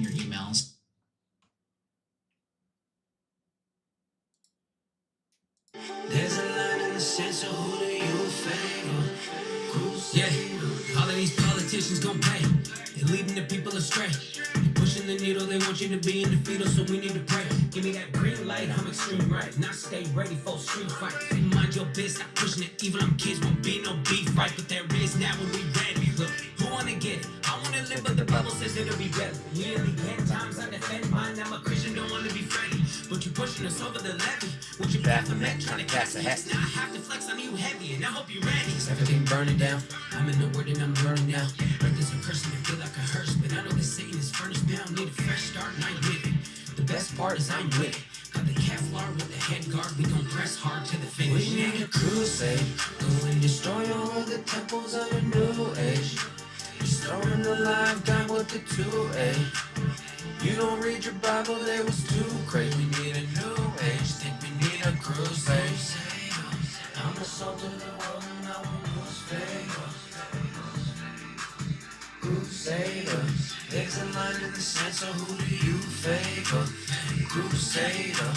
your emails. There's a line in the sense of who do you favor? Yeah, all of these politicians gon' pay. They're leading the people astray. They're pushing the needle, they want you to be in the fetal, so we need to pray. Give me that green light, I'm extreme right. Now stay ready for street fight. Mind your biz, stop pushing it evil. Them kids won't be no beef right, but there is now when we ready. Look, who wanna get it? I wanna live, but the Bible says it'll be better. We in the end times, I defend mine. I'm a Christian, don't wanna be friendly, but you pushing us over the levee. With your Baphomet trying to cast a hex. Now I have to flex on you heavy, and I hope you're ready. Is everything burning down? I'm in the word and I'm burning now. Earth is a curse and I feel like a hearse, but I know that Satan is furnace bound. Need a fresh start and I'm with it. The best part is I'm with it. Got the Kevlar with the head guard. We gon' press hard to the finish. We need a crusade. Go and destroy all the temples of a new age. Restoring the life God with the 2A. You don't read your Bible, there was too crazy. We need a new age. Think we need a crusade. I'm the salt of the world and I won't lose favor. Crusader, there's a line in the sense of who do you favor? Crusader.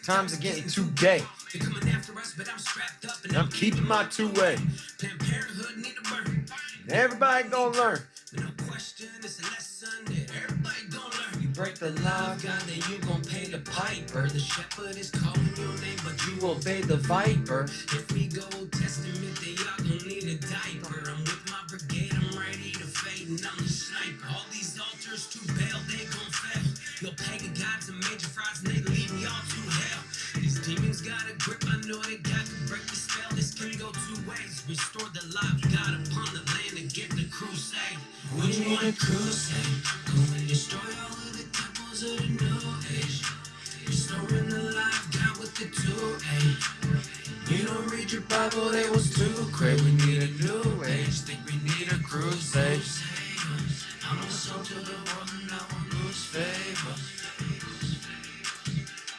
Times are getting too gay. They're coming after us, but I'm strapped up and I'm keeping my 2-way. Planned Parenthood need to burn. Everybody gonna learn. No question, it's a lesson that everybody gon' learn. You break the law of God, then you gon' pay the piper. The shepherd is calling your name, but you obey the viper. If we go Old Testament, then y'all gon' need a diaper. I'm with my brigade, I'm ready to fade, and I'm the sniper. All these altars to bail, they gon' fail. Your pagan gods and major frauds, and they lead y'all to hell. These demons got a grip, I know they got to break the spell. This can go two ways. Restore the life God upon the land and get the crusade. Would you want a crusade? Go and destroy all of the temples of the new age. Restoring the life God with the 2A. You don't read your Bible, they was too crazy. We need a new age. Think we need a crusade. I'm the salt of the world and I won't lose favor.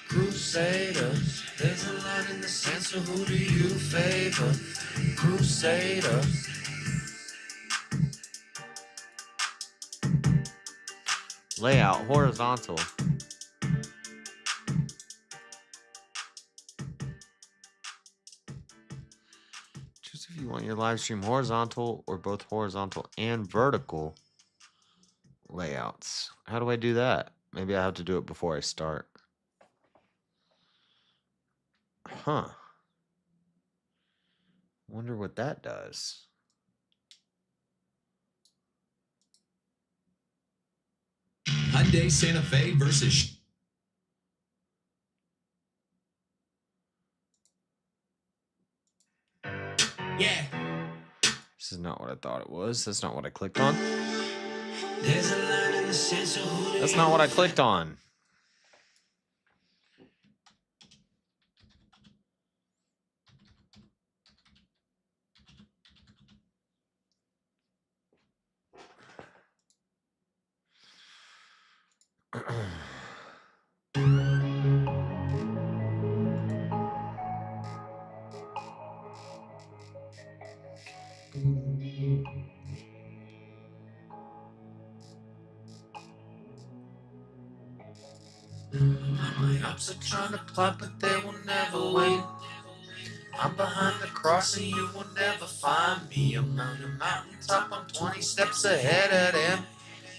Crusader, there's a line in the sense of who do you favor? Crusader. Layout horizontal. Choose if you want your live stream horizontal or both horizontal and vertical layouts. How do I do that? Maybe I have to do it before I start. Huh. Wonder what that does. Hyundai Santa Fe versus... Yeah. This is not what I thought it was. That's not what I clicked on. There's a line in the sense of who do That's you not what I clicked on. My ups are trying to plot, but they will never win. I'm behind the cross and you will never find me. I'm on the mountaintop, I'm 20 steps ahead of them.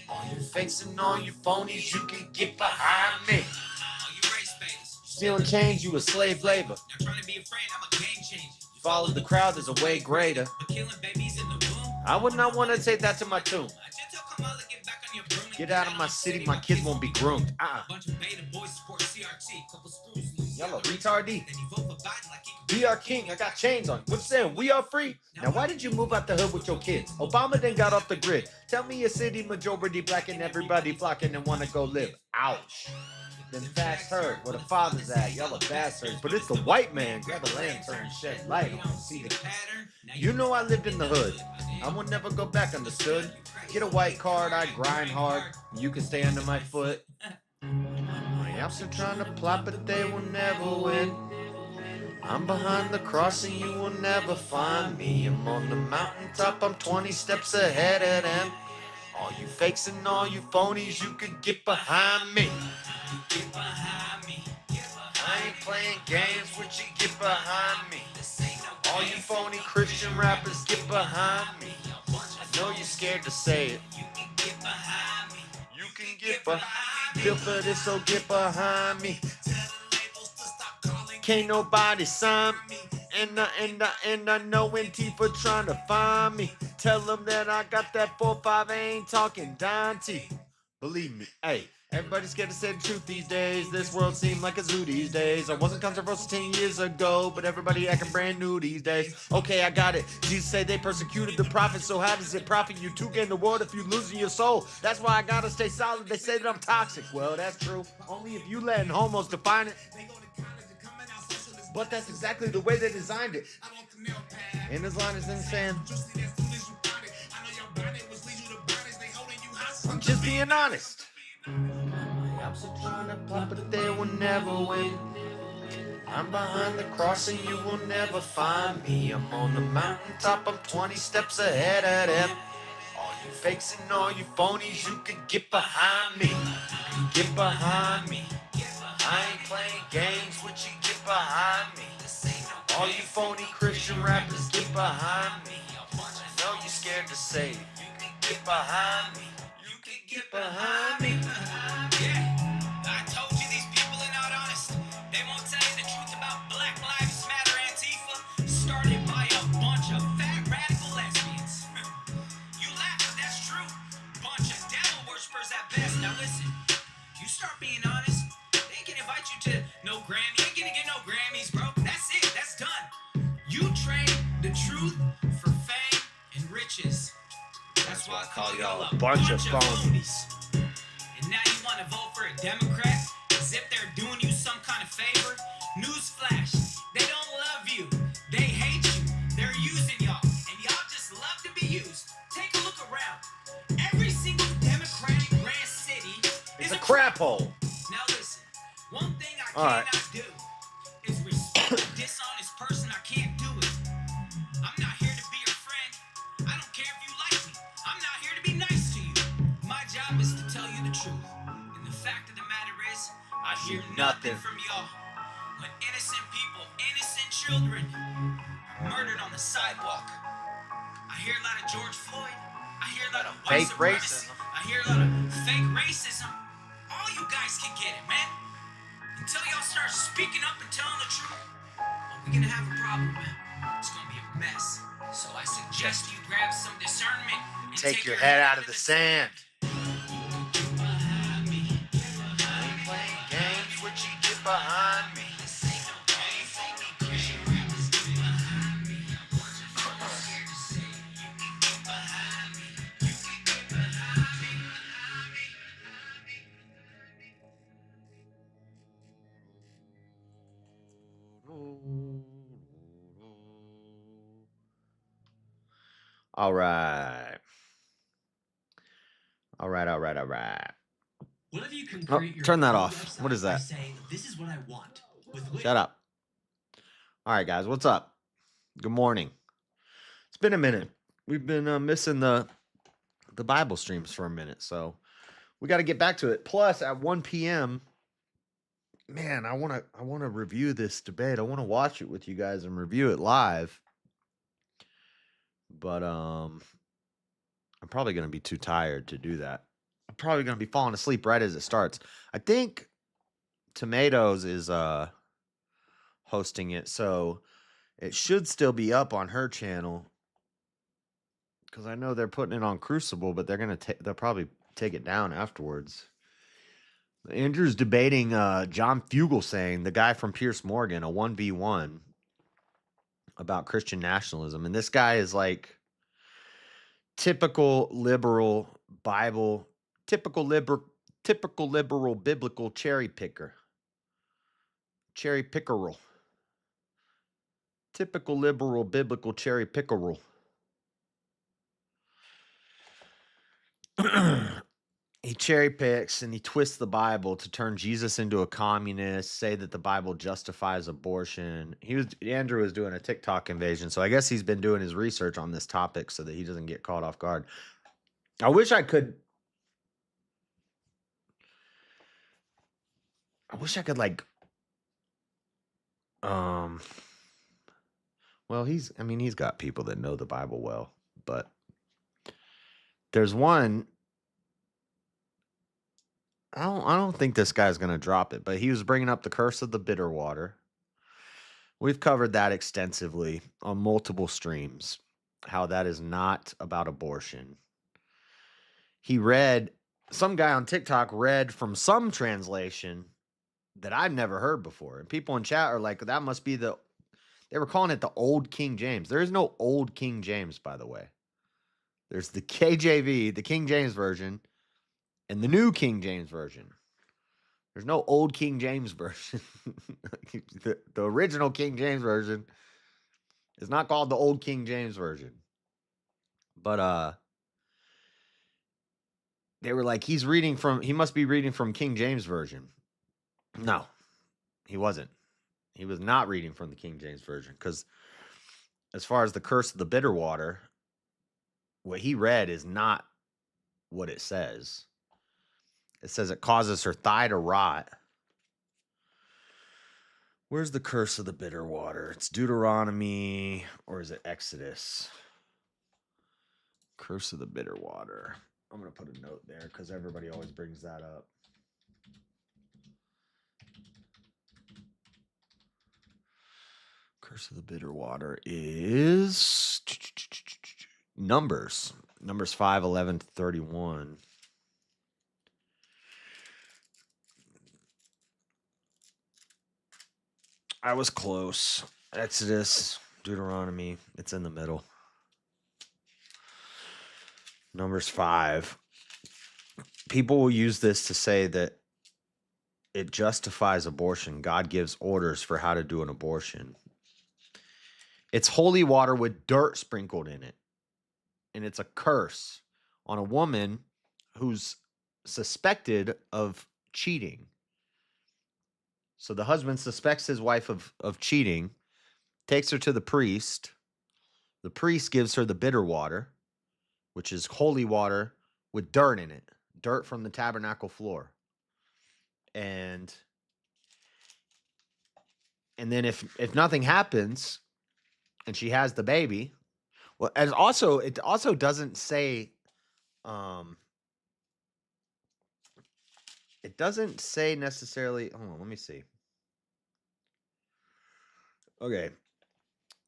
All you fakes and all you phonies, you can get behind me. All you race baiters, Stealing change, you a slave labor. not trying to be afraid, I'm a game changer. Follow the crowd, there's a way greater. But killing babies in the womb, I would not want to take that to my tomb. I just tell Kamala, get back on your broom. Get out of my city, my kids won't be groomed. Bunch of beta boys support CRT, couple screws loose. Y'all a retardee. Then you vote for Biden like he could Be our king, I got chains on. What's saying? We are free. Now why did you move out the hood with your kids? Obama then got off the grid. Tell me a city majority black and everybody flocking and wanna go live. Ouch. Then facts heard where the father's at. Y'all are bastards. But it's the white man. Grab a lantern, shed light on. See the pattern. Now You know I lived in the hood. I will never go back, understood? Get a white card, I grind hard. You can stay under my foot. My apps are trying to plot, but they will never win. I'm behind the cross and you will never find me. I'm on the mountaintop, I'm 20 steps ahead of them. All you fakes and all you phonies, you can get behind me. Get behind me. I ain't playing games with you, get behind me. All you phony Christian rappers, get behind me. I know you're scared to say it. You can get behind me. You can get behind me. Feel for this, so get behind me. Can't nobody sign me. And I know Antifa trying to find me. Tell them that I got that 4-5, I ain't talking Dante. Believe me, hey, everybody's scared to say the truth these days. This world seemed like a zoo these days. I wasn't controversial 10 years ago, but everybody acting brand new these days. Okay, I got it. Jesus said they persecuted the prophets, so how does it profit you to gain the world if you losing your soul? That's why I gotta stay solid. They say that I'm toxic. Well, that's true. Only if you letting homos define it. But that's exactly the way they designed it. And his line is insane. I'm just being honest. I'm so trying to pop, but they will never win. I'm behind the cross and you will never find me. I'm on the mountaintop, I'm 20 steps ahead of them. All you fakes and all you phonies, you can get behind me. Get behind me. I ain't playing games with you, get behind me. All you phony Christian rappers, get behind me. I know you're scared to say it. You can get behind me. You can get behind me. Yeah, I told you these people are not honest. They won't tell you the truth about Black Lives Matter Antifa, started by a bunch of fat radical lesbians. You laugh, but that's true. Bunch of devil worshippers at best. Now listen, you start being honest, they can invite you to no Grammy. You ain't gonna get no Grammys, bro. That's it. That's done. You trade the truth for fame and riches. That's why I call y'all a bunch of phonies. And now you want to vote for a Democrat as if they're doing you some kind of favor? Newsflash, they don't love you. They hate you. They're using y'all. And y'all just love to be used. Take a look around. Every single Democratic grand city It's a crap hole. Now listen, one thing I All right. cannot do is respect a dishonest person. I can't do it. I'm not here to be your friend. I don't care if you like me. I'm not here to be nice to you. My job is to tell you the truth. And the fact of the matter is, I hear nothing from y'all. When innocent people, innocent children are murdered on the sidewalk. I hear a lot of George Floyd. I hear a lot of white Fake supremacy. racism. I hear a lot of fake racism. All you guys can get it, man. Until y'all start speaking up and telling the truth, we're gonna have a problem, man. It's gonna be a mess. So I suggest you grab some discernment and Take your head out of the sand. Get behind me. I ain't playing games with you, get behind me. All right. All right. What if you can Oh, create your turn that own off. website What is by that? saying, this is what I want. With Shut up. All right, guys, what's up? Good morning. It's been a minute. We've been missing the Bible streams for a minute, so we got to get back to it. Plus, at 1 p.m., man, I want to review this debate. I want to watch it with you guys and review it live. But I'm probably going to be too tired to do that. I'm probably going to be falling asleep right as it starts. I think Tomatoes is hosting it, so it should still be up on her channel because I know they're putting it on Crucible, but they'll probably take it down afterwards. Andrew's debating John Fugelsang, the guy from Pierce Morgan, a 1v1 about Christian nationalism, and this guy is like typical liberal Bible, typical liberal biblical cherry pickerel. Typical liberal biblical cherry pickerel. He cherry picks and he twists the Bible to turn Jesus into a communist, say that the Bible justifies abortion. Andrew was doing a TikTok invasion, so I guess he's been doing his research on this topic so that he doesn't get caught off guard. I wish I could. Like, well, he's got people that know the Bible well, but there's one. I don't think this guy's going to drop it, but he was bringing up the curse of the bitter water. We've covered that extensively on multiple streams, how that is not about abortion. Some guy on TikTok read from some translation that I've never heard before. And people in chat are like, that must be they were calling it the old King James. There is no old King James, by the way. There's the KJV, the King James Version, and the New King James Version. There's no old King James Version. the original King James Version is not called the old King James Version. But they were like, he must be reading from King James Version. No, he wasn't. He was not reading from the King James Version, because as far as the curse of the bitter water, what he read is not what it says. It says it causes her thigh to rot. Where's the curse of the bitter water? It's Deuteronomy, or is it Exodus? Curse of the bitter water. I'm going to put a note there because everybody always brings that up. Curse of the bitter water is Numbers 5:11-31. I was close. Exodus, Deuteronomy, it's in the middle. Numbers 5. People will use this to say that it justifies abortion. God gives orders for how to do an abortion. It's holy water with dirt sprinkled in it. And it's a curse on a woman who's suspected of cheating. So the husband suspects his wife of cheating, takes her to the priest. The priest gives her the bitter water, which is holy water with dirt in it, dirt from the tabernacle floor. And then if nothing happens and she has the baby, well, and also it also doesn't say it doesn't say necessarily, hold on, let me see. Okay.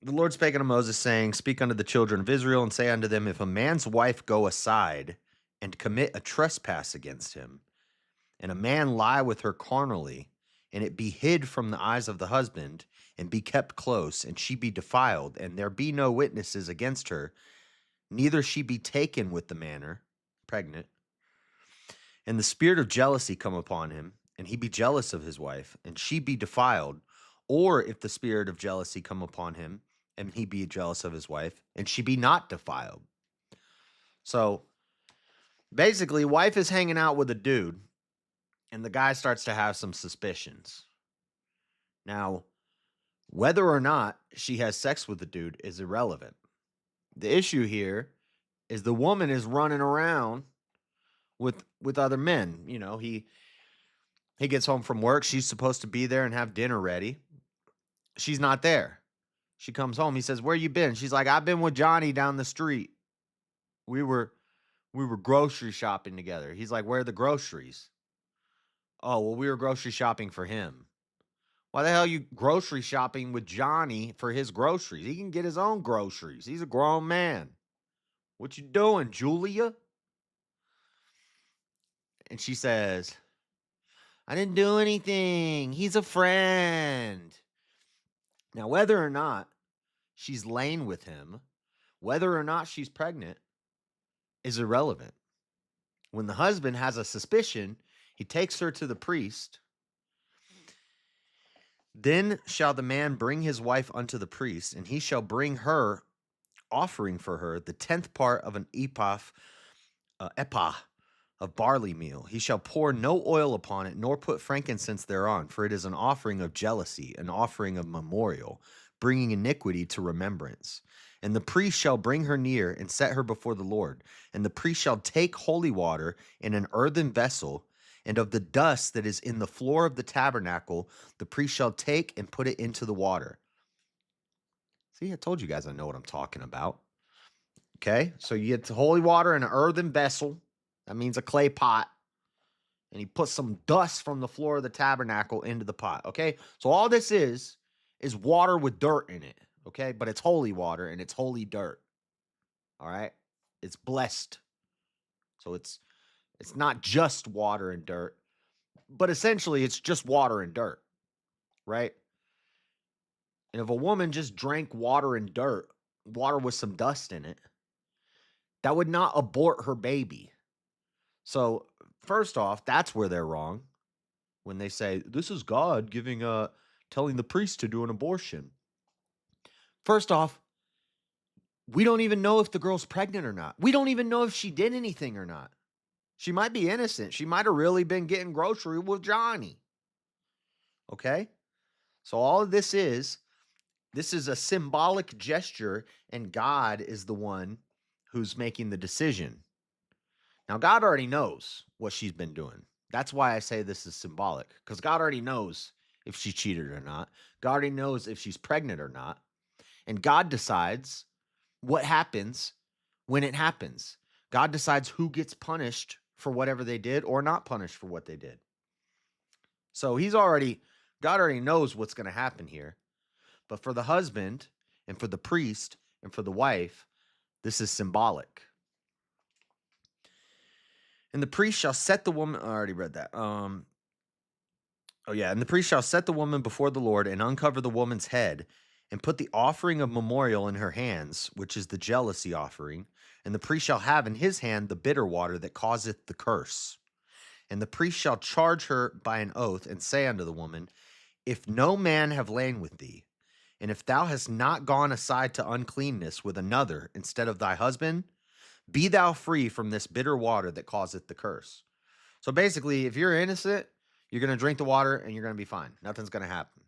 The Lord spake unto Moses, saying, Speak unto the children of Israel, and say unto them, If a man's wife go aside and commit a trespass against him, and a man lie with her carnally, and it be hid from the eyes of the husband, and be kept close, and she be defiled, and there be no witnesses against her, neither she be taken with the manner, pregnant, and the spirit of jealousy come upon him, and he be jealous of his wife, and she be defiled, or if the spirit of jealousy come upon him, and he be jealous of his wife, and she be not defiled. So basically, wife is hanging out with a dude, and the guy starts to have some suspicions. Now, whether or not she has sex with the dude is irrelevant. The issue here is the woman is running around with other men. You know, he gets home from work. She's supposed to be there and have dinner ready. She's not there. She comes home. He says, Where you been? She's like, I've been with Johnny down the street. We were grocery shopping together. He's like, Where are the groceries? Oh, well, we were grocery shopping for him. Why the hell are you grocery shopping with Johnny for his groceries? He can get his own groceries. He's a grown man. What you doing, Julia? And she says, I didn't do anything. He's a friend. Now, whether or not she's laying with him, whether or not she's pregnant, is irrelevant. When the husband has a suspicion, he takes her to the priest. Then shall the man bring his wife unto the priest, and he shall bring her offering for her the 10th part of an ephah of barley meal. He shall pour no oil upon it, nor put frankincense thereon, for it is an offering of jealousy, an offering of memorial, bringing iniquity to remembrance. And the priest shall bring her near and set her before the Lord. And the priest shall take holy water in an earthen vessel, and of the dust that is in the floor of the tabernacle, the priest shall take and put it into the water. See, I told you guys I know what I'm talking about. Okay, so you get the holy water in an earthen vessel. That means a clay pot. And he puts some dust from the floor of the tabernacle into the pot. Okay, so all this is water with dirt in it. Okay, but it's holy water and it's holy dirt. All right, it's blessed. So it's not just water and dirt, but essentially it's just water and dirt, right? And if a woman just drank water and dirt, water with some dust in it, that would not abort her baby. So first off, that's where they're wrong when they say this is God telling the priest to do an abortion. First off, we don't even know if the girl's pregnant or not. We don't even know if she did anything or not. She might be innocent. She might have really been getting grocery with Johnny. Okay? So all of this is a symbolic gesture, and God is the one who's making the decision. Now, God already knows what she's been doing. That's why I say this is symbolic, because God already knows if she cheated or not. God already knows if she's pregnant or not. And God decides what happens when it happens. God decides who gets punished for whatever they did or not punished for what they did. So God already knows what's going to happen here. But for the husband and for the priest and for the wife, this is symbolic. And the priest shall set the woman, I already read that. And the priest shall set the woman before the Lord and uncover the woman's head and put the offering of memorial in her hands, which is the jealousy offering. And the priest shall have in his hand the bitter water that causeth the curse. And the priest shall charge her by an oath and say unto the woman, if no man have lain with thee, and if thou hast not gone aside to uncleanness with another instead of thy husband, be thou free from this bitter water that causeth the curse. So basically, if you're innocent, you're going to drink the water and you're going to be fine. Nothing's going to happen.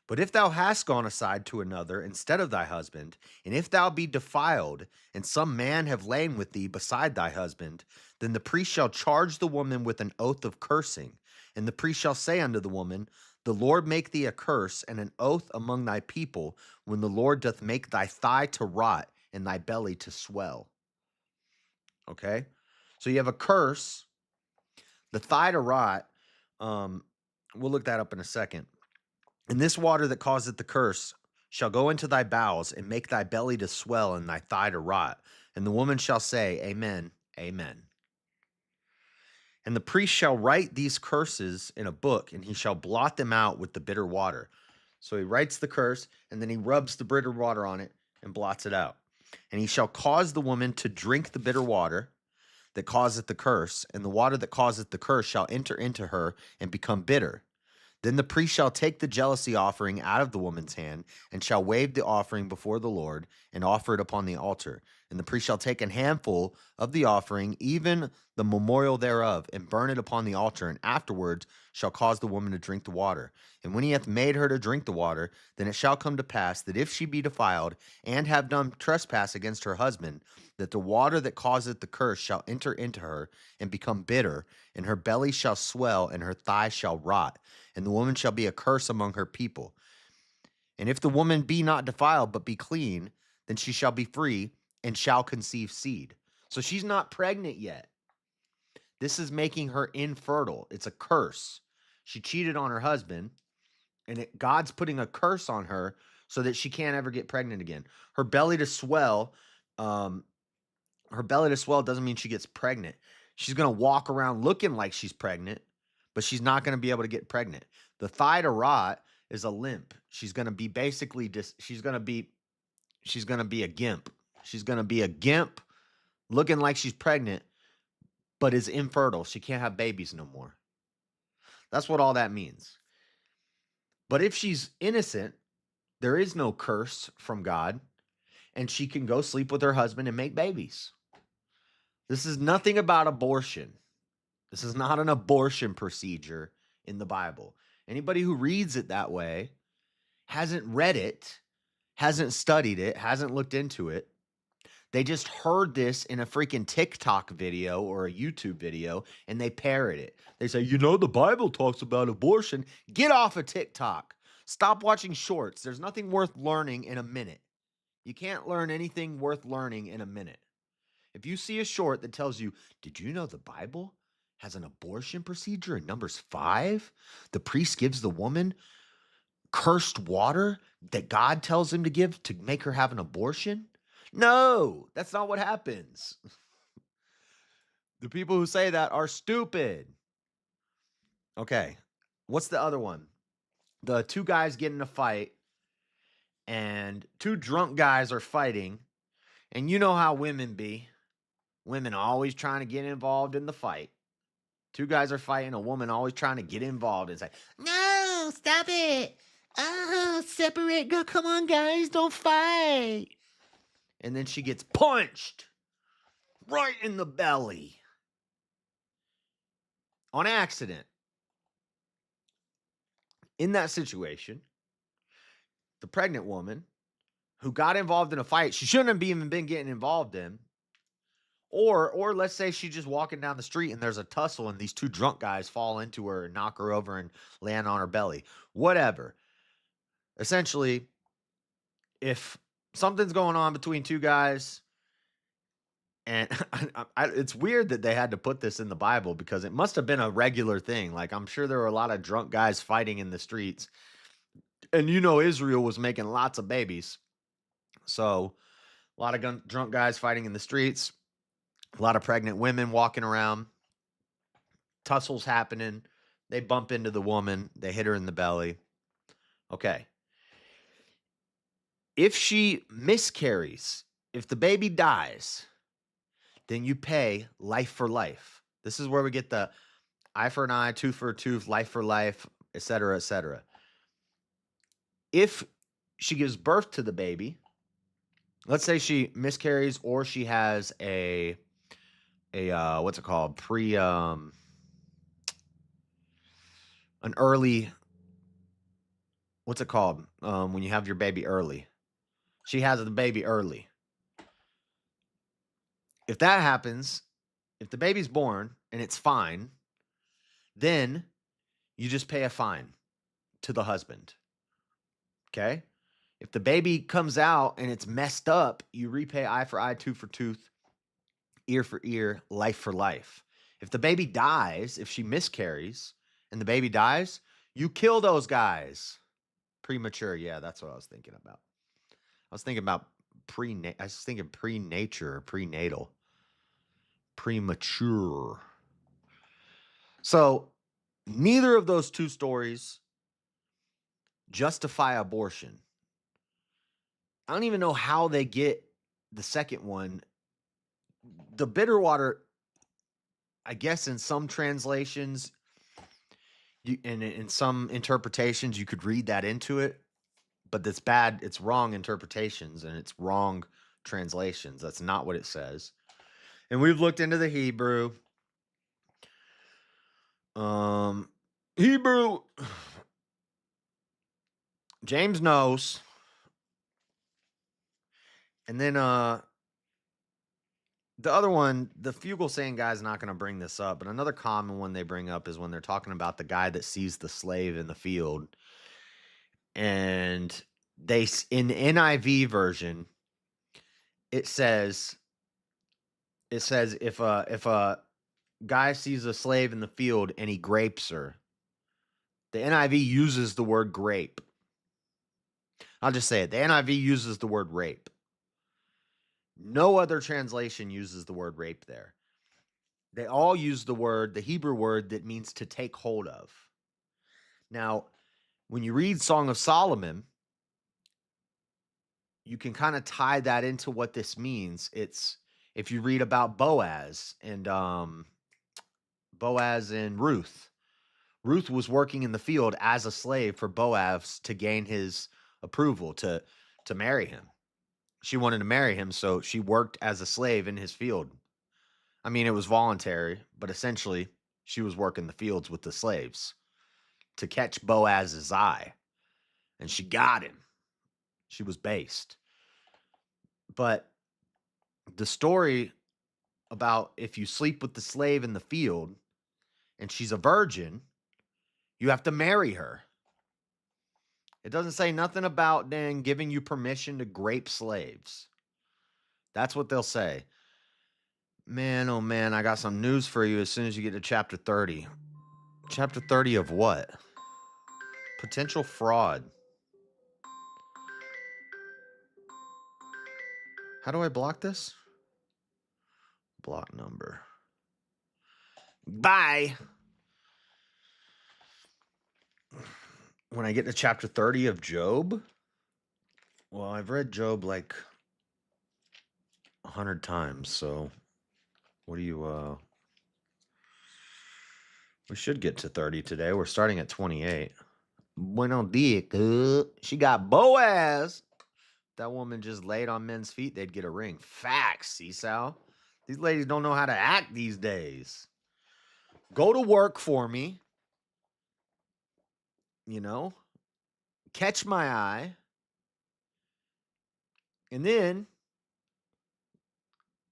But if thou hast gone aside to another instead of thy husband, and if thou be defiled, and some man have lain with thee beside thy husband, then the priest shall charge the woman with an oath of cursing. And the priest shall say unto the woman, the Lord make thee a curse and an oath among thy people, when the Lord doth make thy thigh to rot and thy belly to swell. Okay? So you have a curse, the thigh to rot. We'll look that up in a second. And this water that causeth the curse shall go into thy bowels and make thy belly to swell and thy thigh to rot. And the woman shall say, Amen, Amen. And the priest shall write these curses in a book, and he shall blot them out with the bitter water. So he writes the curse, and then he rubs the bitter water on it and blots it out. And he shall cause the woman to drink the bitter water that causeth the curse, and the water that causeth the curse shall enter into her and become bitter. Then the priest shall take the jealousy offering out of the woman's hand, and shall wave the offering before the Lord, and offer it upon the altar. And the priest shall take a handful of the offering, even the memorial thereof, and burn it upon the altar, and afterwards shall cause the woman to drink the water. And when he hath made her to drink the water, then it shall come to pass that if she be defiled, and have done trespass against her husband, that the water that causeth the curse shall enter into her, and become bitter, and her belly shall swell, and her thigh shall rot, and the woman shall be a curse among her people. And if the woman be not defiled, but be clean, then she shall be free, and shall conceive seed. So she's not pregnant yet. This is making her infertile. It's a curse. She cheated on her husband, and God's putting a curse on her so that she can't ever get pregnant again. Her belly to swell, doesn't mean she gets pregnant. She's going to walk around looking like she's pregnant, but she's not going to be able to get pregnant. The thigh to rot is a limp. She's going to be basically she's going to be a gimp. She's going to be a gimp looking like she's pregnant, but is infertile. She can't have babies no more. That's what all that means. But if she's innocent, there is no curse from God, and she can go sleep with her husband and make babies. This is nothing about abortion. This is not an abortion procedure in the Bible. Anybody who reads it that way hasn't read it hasn't studied it, hasn't looked into it. They just heard this in a freaking TikTok video or a YouTube video and they parrot it. They say, the Bible talks about abortion. Get off of TikTok. Stop watching shorts. There's nothing worth learning in a minute. You can't learn anything worth learning in a minute. If you see a short that tells you, did you know the Bible has an abortion procedure in Numbers 5? The priest gives the woman cursed water that God tells him to give to make her have an abortion? No, that's not what happens. The people who say that are stupid. Okay, what's the other one? The two guys get in a fight, and two drunk guys are fighting, and you know how women be. Women always trying to get involved in the fight. Two guys are fighting, a woman always trying to get involved and say, no, stop it. Oh, separate. Go, come on, guys, don't fight. And then she gets punched right in the belly on accident. In that situation, the pregnant woman who got involved in a fight she shouldn't have even been getting involved in, or let's say she's just walking down the street and there's a tussle and these two drunk guys fall into her and knock her over and land on her belly. Whatever. Essentially, if something's going on between two guys, and it's weird that they had to put this in the Bible because it must have been a regular thing. Like, I'm sure there were a lot of drunk guys fighting in the streets. And Israel was making lots of babies. So a lot of drunk guys fighting in the streets, a lot of pregnant women walking around, tussles happening. They bump into the woman. They hit her in the belly. Okay. If she miscarries, if the baby dies, then you pay life for life. This is where we get the eye for an eye, tooth for a tooth, life for life, etc., etc. If she gives birth to the baby, let's say she miscarries or she has a what's it called? An early, what's it called? When you have your baby early. She has the baby early. If that happens, if the baby's born and it's fine, then you just pay a fine to the husband. Okay? If the baby comes out and it's messed up, you repay eye for eye, tooth for tooth, ear for ear, life for life. If the baby dies, if she miscarries and the baby dies, you kill those guys. Premature, yeah, that's what I was thinking about. I was thinking about prenature or prenatal. Premature. So neither of those two stories justify abortion. I don't even know how they get the second one. The bitter water, I guess in some translations, and in some interpretations, you could read that into it. But that's bad. It's wrong interpretations and it's wrong translations. That's not what it says. And we've looked into the Hebrew. Hebrew. James knows. And then the other one, the Fugelsang guy's not going to bring this up, but another common one they bring up is when they're talking about the guy that sees the slave in the field. And they, in the NIV version, it says if a guy sees a slave in the field and he grapes her, the NIV uses the word grape. I'll just say it. The NIV uses the word rape. No other translation uses the word rape there. They all use the Hebrew word that means to take hold of. Now, when you read Song of Solomon, you can kind of tie that into what this means. It's if you read about Boaz and Ruth. Ruth was working in the field as a slave for Boaz to gain his approval to marry him. She wanted to marry him, so she worked as a slave in his field. I mean, it was voluntary, but essentially she was working the fields with the slaves to catch Boaz's eye. And she got him. She was based. But the story about if you sleep with the slave in the field and she's a virgin, you have to marry her. It doesn't say nothing about then giving you permission to grape slaves. That's what they'll say. Man, oh man, I got some news for you as soon as you get to chapter 30. Chapter 30 of what? Potential fraud. How do I block this? Block number. Bye. When I get to chapter 30 of Job, well, I've read Job like 100 times, so what do you we should get to 30 today. We're starting at 28. Bueno dia. She got Boaz. That woman just laid on men's feet, they'd get a ring. Facts, Seesaw. These ladies don't know how to act these days. Go to work for me. You know, catch my eye. And then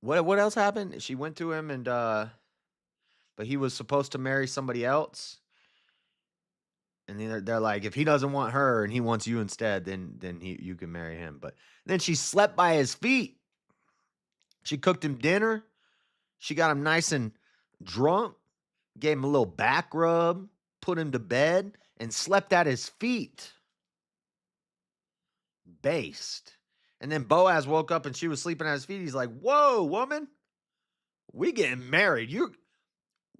what else happened? She went to him and but he was supposed to marry somebody else. And they're like, if he doesn't want her and he wants you instead, then you can marry him. But then she slept by his feet. She cooked him dinner. She got him nice and drunk, gave him a little back rub, put him to bed, and slept at his feet. Based. And then Boaz woke up and she was sleeping at his feet. He's like, whoa, woman, we getting married.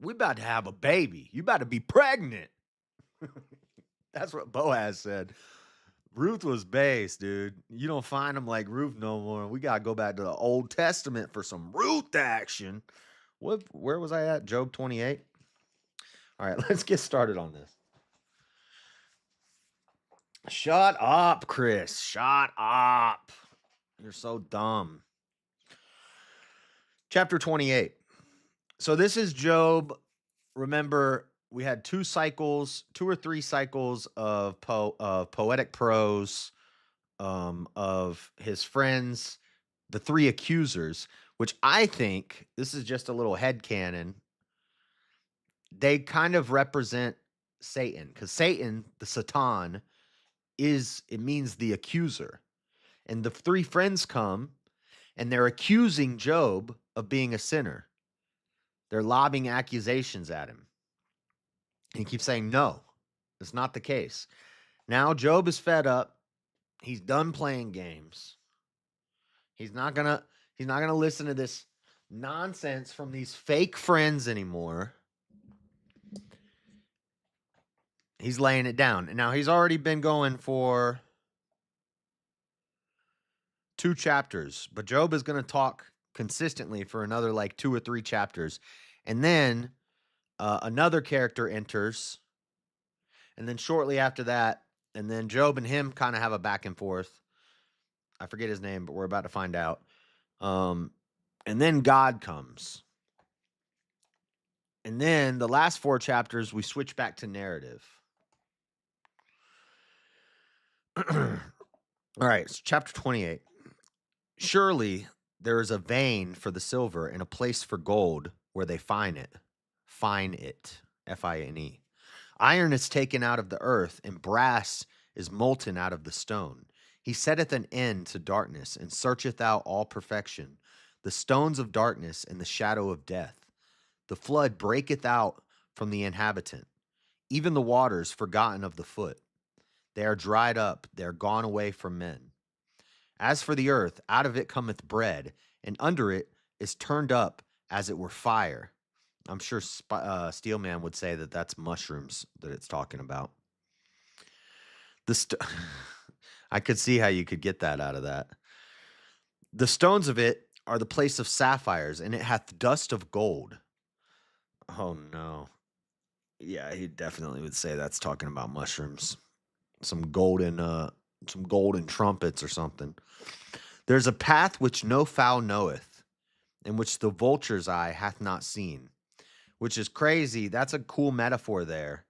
We about to have a baby. You about to be pregnant. That's what Boaz said. Ruth was based, dude. You don't find them like Ruth no more. We got to go back to the Old Testament for some Ruth action. Where was I at? Job 28? All right, let's get started on this. Shut up, Chris. Shut up. You're so dumb. Chapter 28. So this is Job. Remember, we had two or three cycles of poetic prose of his friends, the three accusers, which I think, this is just a little headcanon, they kind of represent Satan, because Satan, the Satan, it means the accuser. And the three friends come and they're accusing Job of being a sinner. They're lobbing accusations at him. And he keeps saying, no, it's not the case. Now Job is fed up. He's done playing games. He's not gonna listen to this nonsense from these fake friends anymore. He's laying it down. And now he's already been going for 2 chapters, but Job is going to talk consistently for another like 2 or 3 chapters. And then another character enters. And then shortly after that, and then Job and him kind of have a back and forth. I forget his name, but we're about to find out. And then God comes. And then the last 4 chapters, we switch back to narrative. All right, so chapter 28. Surely there is a vein for the silver and a place for gold where they find it. Fine it. Fine. Iron is taken out of the earth, and brass is molten out of the stone. He setteth an end to darkness, and searcheth out all perfection. The stones of darkness and the shadow of death. The flood breaketh out from the inhabitant. Even the waters forgotten of the foot. They are dried up, they are gone away from men. As for the earth, out of it cometh bread, and under it is turned up as it were fire. I'm sure Steelman would say that that's mushrooms that it's talking about. I could see how you could get that out of that. The stones of it are the place of sapphires, and it hath dust of gold. Oh, no. Yeah, he definitely would say that's talking about mushrooms. Some golden trumpets or something. There's a path which no fowl knoweth, and which the vulture's eye hath not seen. Which is crazy. That's a cool metaphor there.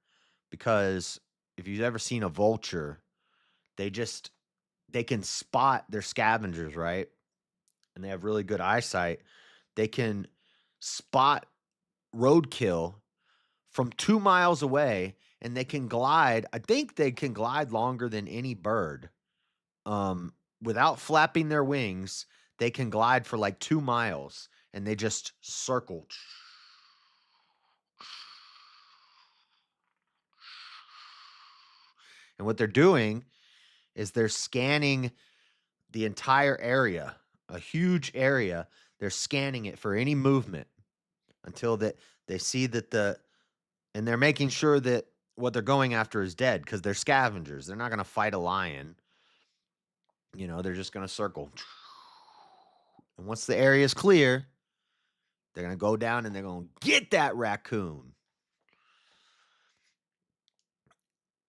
Because if you've ever seen a vulture, they they can spot their scavengers, right? And they have really good eyesight. They can spot roadkill from 2 miles away, and they can glide. I think they can glide longer than any bird. Without flapping their wings, they can glide for like 2 miles, and they just circle. And what they're doing is they're scanning the entire area, a huge area. They're scanning it for any movement until that they see that and they're making sure that what they're going after is dead because they're scavengers. They're not going to fight a lion. They're just going to circle. And once the area is clear, they're going to go down and they're going to get that raccoon.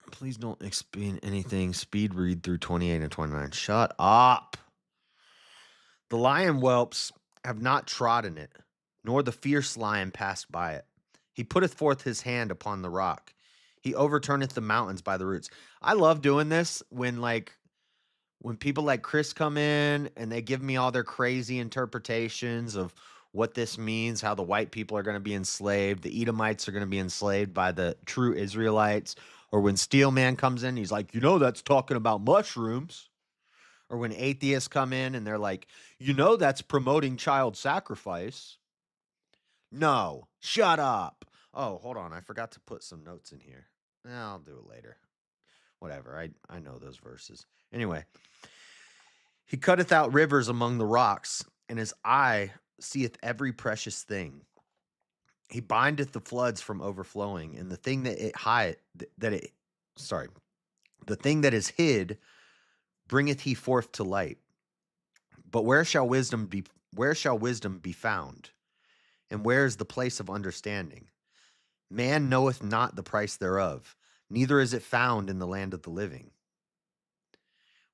Please don't explain anything. Speed read through 28 and 29. Shut up. The lion whelps have not trodden it, nor the fierce lion passed by it. He putteth forth his hand upon the rock. He overturneth the mountains by the roots. I love doing this when people like Chris come in and they give me all their crazy interpretations of what this means, how the white people are going to be enslaved, the Edomites are going to be enslaved by the true Israelites, or when Steelman comes in, he's like, that's talking about mushrooms. Or when atheists come in and they're like, that's promoting child sacrifice. No, shut up. Oh, hold on. I forgot to put some notes in here. I'll do it later. Whatever. I know those verses. Anyway, he cutteth out rivers among the rocks, and his eye seeth every precious thing. He bindeth the floods from overflowing, and the thing the thing that is hid bringeth he forth to light. But where shall wisdom be found? And where is the place of understanding? Man knoweth not the price thereof, neither is it found in the land of the living.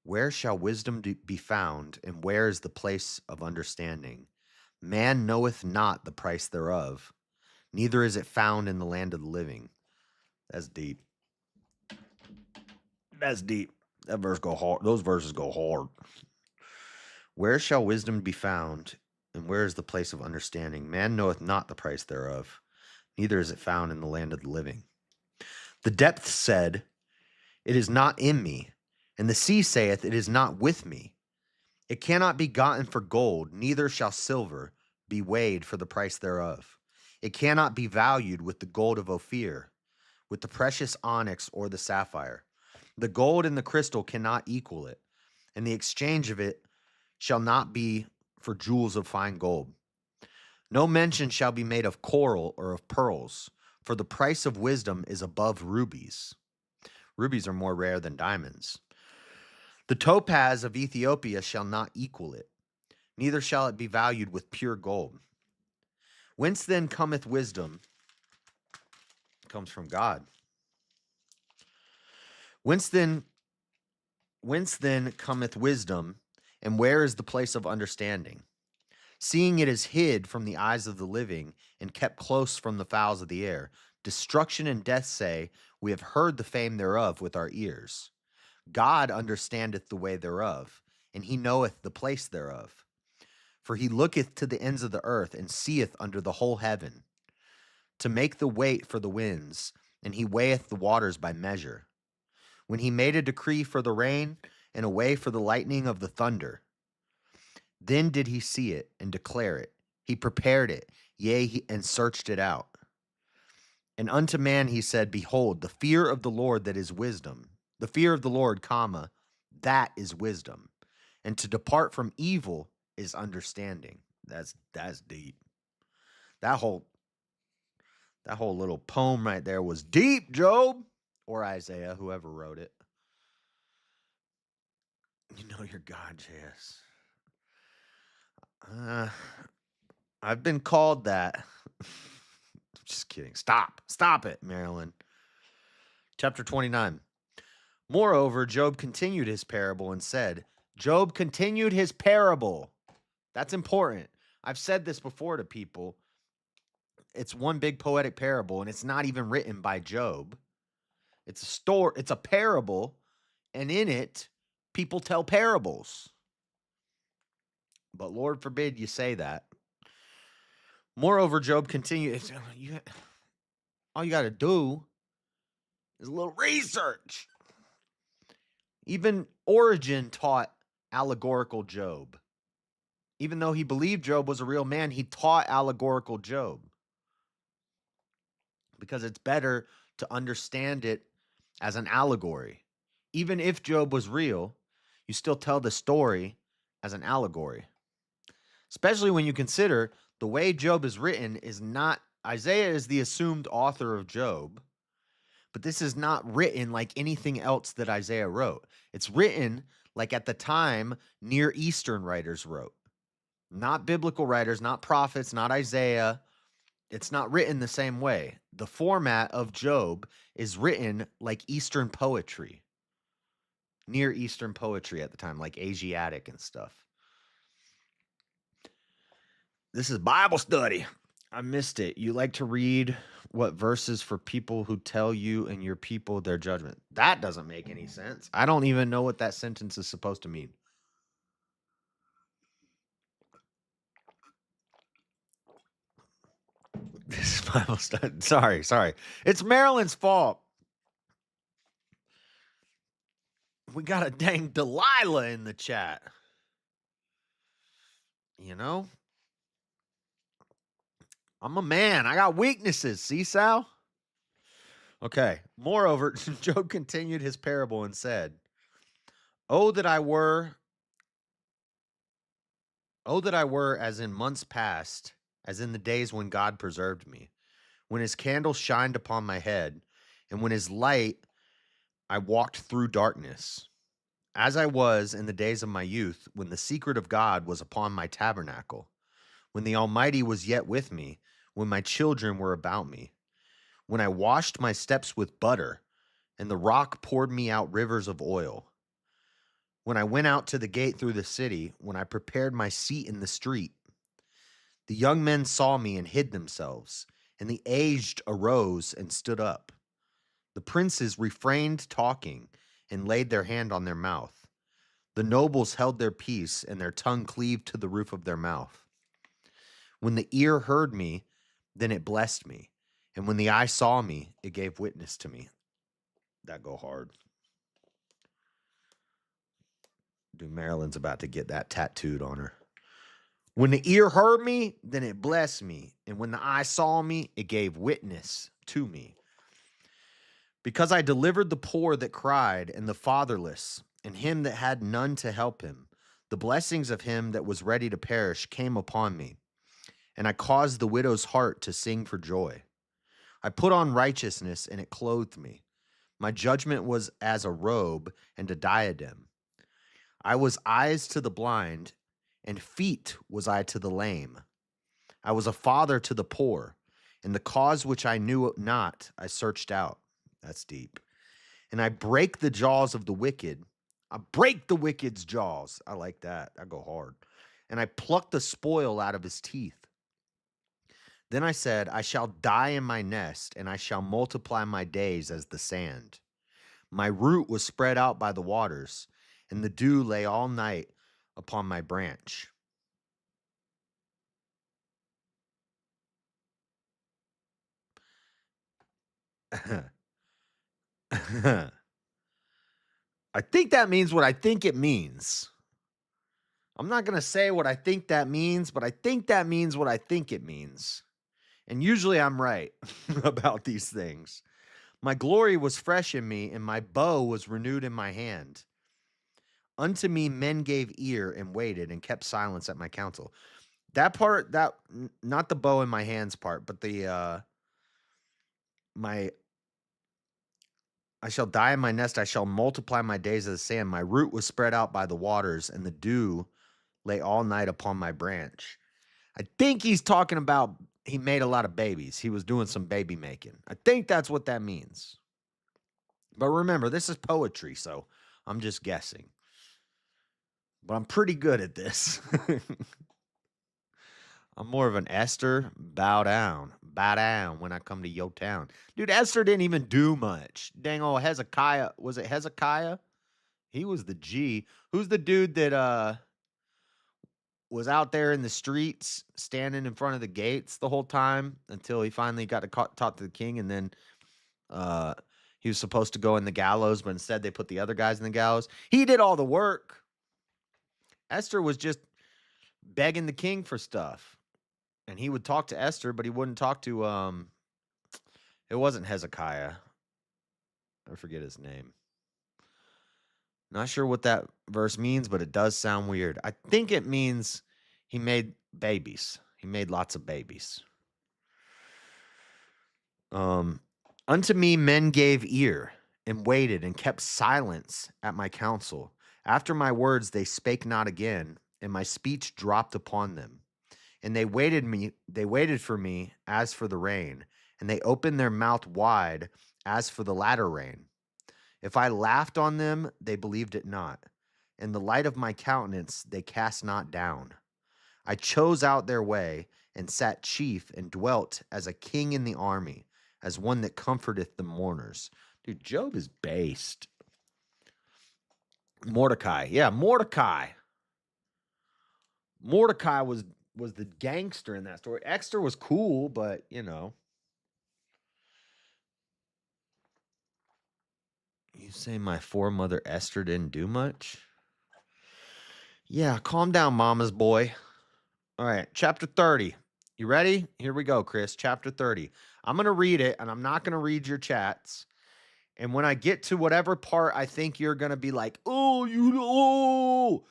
Where shall wisdom be found, and where is the place of understanding? Man knoweth not the price thereof, neither is it found in the land of the living. That's deep. That's deep. That verse go hard. Those verses go hard. Where shall wisdom be found, and where is the place of understanding? Man knoweth not the price thereof, neither is it found in the land of the living. The depth said, it is not in me, and the sea saith, it is not with me. It cannot be gotten for gold, neither shall silver be weighed for the price thereof. It cannot be valued with the gold of Ophir, with the precious onyx or the sapphire. The gold and the crystal cannot equal it, and the exchange of it shall not be for jewels of fine gold. No mention shall be made of coral or of pearls, for the price of wisdom is above rubies. Rubies are more rare than diamonds. The topaz of Ethiopia shall not equal it, neither shall it be valued with pure gold. Whence then cometh wisdom? It comes from God. Whence then cometh wisdom, and where is the place of understanding? Seeing it is hid from the eyes of the living, and kept close from the fowls of the air. Destruction and death say, we have heard the fame thereof with our ears. God understandeth the way thereof, and he knoweth the place thereof. For he looketh to the ends of the earth, and seeth under the whole heaven, to make the weight for the winds, and he weigheth the waters by measure. When he made a decree for the rain, and a way for the lightning of the thunder, then did he see it, and declare it. He prepared it, and searched it out. And unto man he said, behold, the fear of the Lord that is wisdom. The fear of the Lord, that is wisdom. And to depart from evil is understanding. That's deep. That whole little poem right there was deep, Job. Or Isaiah, whoever wrote it. You know your God, JS. I've been called that. Just kidding. Stop it, Marilyn. Chapter 29. Moreover, Job continued his parable and said, Job continued his parable. That's important. I've said this before to people. It's one big poetic parable, and it's not even written by Job. It's a parable, and in it, people tell parables. But Lord forbid you say that. Moreover, Job continued, all you got to do is a little research. Even Origen taught allegorical Job. Even though he believed Job was a real man, he taught allegorical Job. Because it's better to understand it as an allegory. Even if Job was real, you still tell the story as an allegory. Especially when you consider the way Job is written is not, Isaiah is the assumed author of Job, but this is not written like anything else that Isaiah wrote. It's written like at the time Near Eastern writers wrote. Not biblical writers, not prophets, not Isaiah. It's not written the same way. The format of Job is written like Eastern poetry. Near Eastern poetry at the time, like Asiatic and stuff. This is Bible study. I missed it. You like to read what verses for people who tell you and your people their judgment. That doesn't make any sense. I don't even know what that sentence is supposed to mean. This is Bible study. Sorry. It's Marilyn's fault. We got a dang Delilah in the chat. You know? I'm a man. I got weaknesses. See, Sal? Okay. Moreover, Job continued his parable and said, Oh, that I were as in months past, as in the days when God preserved me, when his candle shined upon my head, and when his light I walked through darkness, as I was in the days of my youth, when the secret of God was upon my tabernacle, when the Almighty was yet with me, when my children were about me, when I washed my steps with butter, and the rock poured me out rivers of oil, when I went out to the gate through the city, when I prepared my seat in the street. The young men saw me and hid themselves, and the aged arose and stood up. The princes refrained talking and laid their hand on their mouth. The nobles held their peace, and their tongue cleaved to the roof of their mouth. When the ear heard me, then it blessed me. And when the eye saw me, it gave witness to me. That go hard. Dude, Marilyn's about to get that tattooed on her. When the ear heard me, then it blessed me. And when the eye saw me, it gave witness to me. Because I delivered the poor that cried, and the fatherless, and him that had none to help him, the blessings of him that was ready to perish came upon me. And I caused the widow's heart to sing for joy. I put on righteousness, and it clothed me. My judgment was as a robe and a diadem. I was eyes to the blind, and feet was I to the lame. I was a father to the poor, and the cause which I knew not I searched out. That's deep. And I break the jaws of the wicked. I break the wicked's jaws. I like that. I go hard. And I pluck the spoil out of his teeth. Then I said, I shall die in my nest, and I shall multiply my days as the sand. My root was spread out by the waters, and the dew lay all night upon my branch. I think that means what I think it means. I'm not going to say what I think that means, but I think that means what I think it means. And usually I'm right about these things. My glory was fresh in me, and my bow was renewed in my hand. Unto me men gave ear and waited and kept silence at my counsel. That part, not the bow in my hands part, but I shall die in my nest, I shall multiply my days as the sand. My root was spread out by the waters, and the dew lay all night upon my branch. I think he's talking about he made a lot of babies. He was doing some baby making. I think that's what that means. But remember, this is poetry, so I'm just guessing. But I'm pretty good at this. I'm more of an Esther, bow down when I come to your town. Dude, Esther didn't even do much. Dang old Hezekiah, was it Hezekiah? He was the G. Who's the dude that was out there in the streets standing in front of the gates the whole time until he finally got to talk to the king, and then uh he was supposed to go in the gallows, but instead they put the other guys in the gallows. He did all the work. Esther was just begging the king for stuff. And he would talk to Esther, but he wouldn't talk to it wasn't Hezekiah. I forget his name. Not sure what that verse means, but it does sound weird. I think it means he made babies. He made lots of babies. Unto me men gave ear and waited and kept silence at my counsel. After my words they spake not again, and my speech dropped upon them. And they waited for me as for the rain, and they opened their mouth wide as for the latter rain. If I laughed on them, they believed it not. And the light of my countenance they cast not down. I chose out their way, and sat chief, and dwelt as a king in the army, as one that comforteth the mourners. Dude, Job is based. Mordecai. Yeah, Mordecai. Mordecai was the gangster in that story. Esther was cool, but you know. You say my foremother Esther didn't do much? Yeah, calm down, mama's boy. All right, chapter 30. You ready? Here we go, Chris. Chapter 30. I'm going to read it, and I'm not going to read your chats. And when I get to whatever part I think you're going to be like, oh, you know,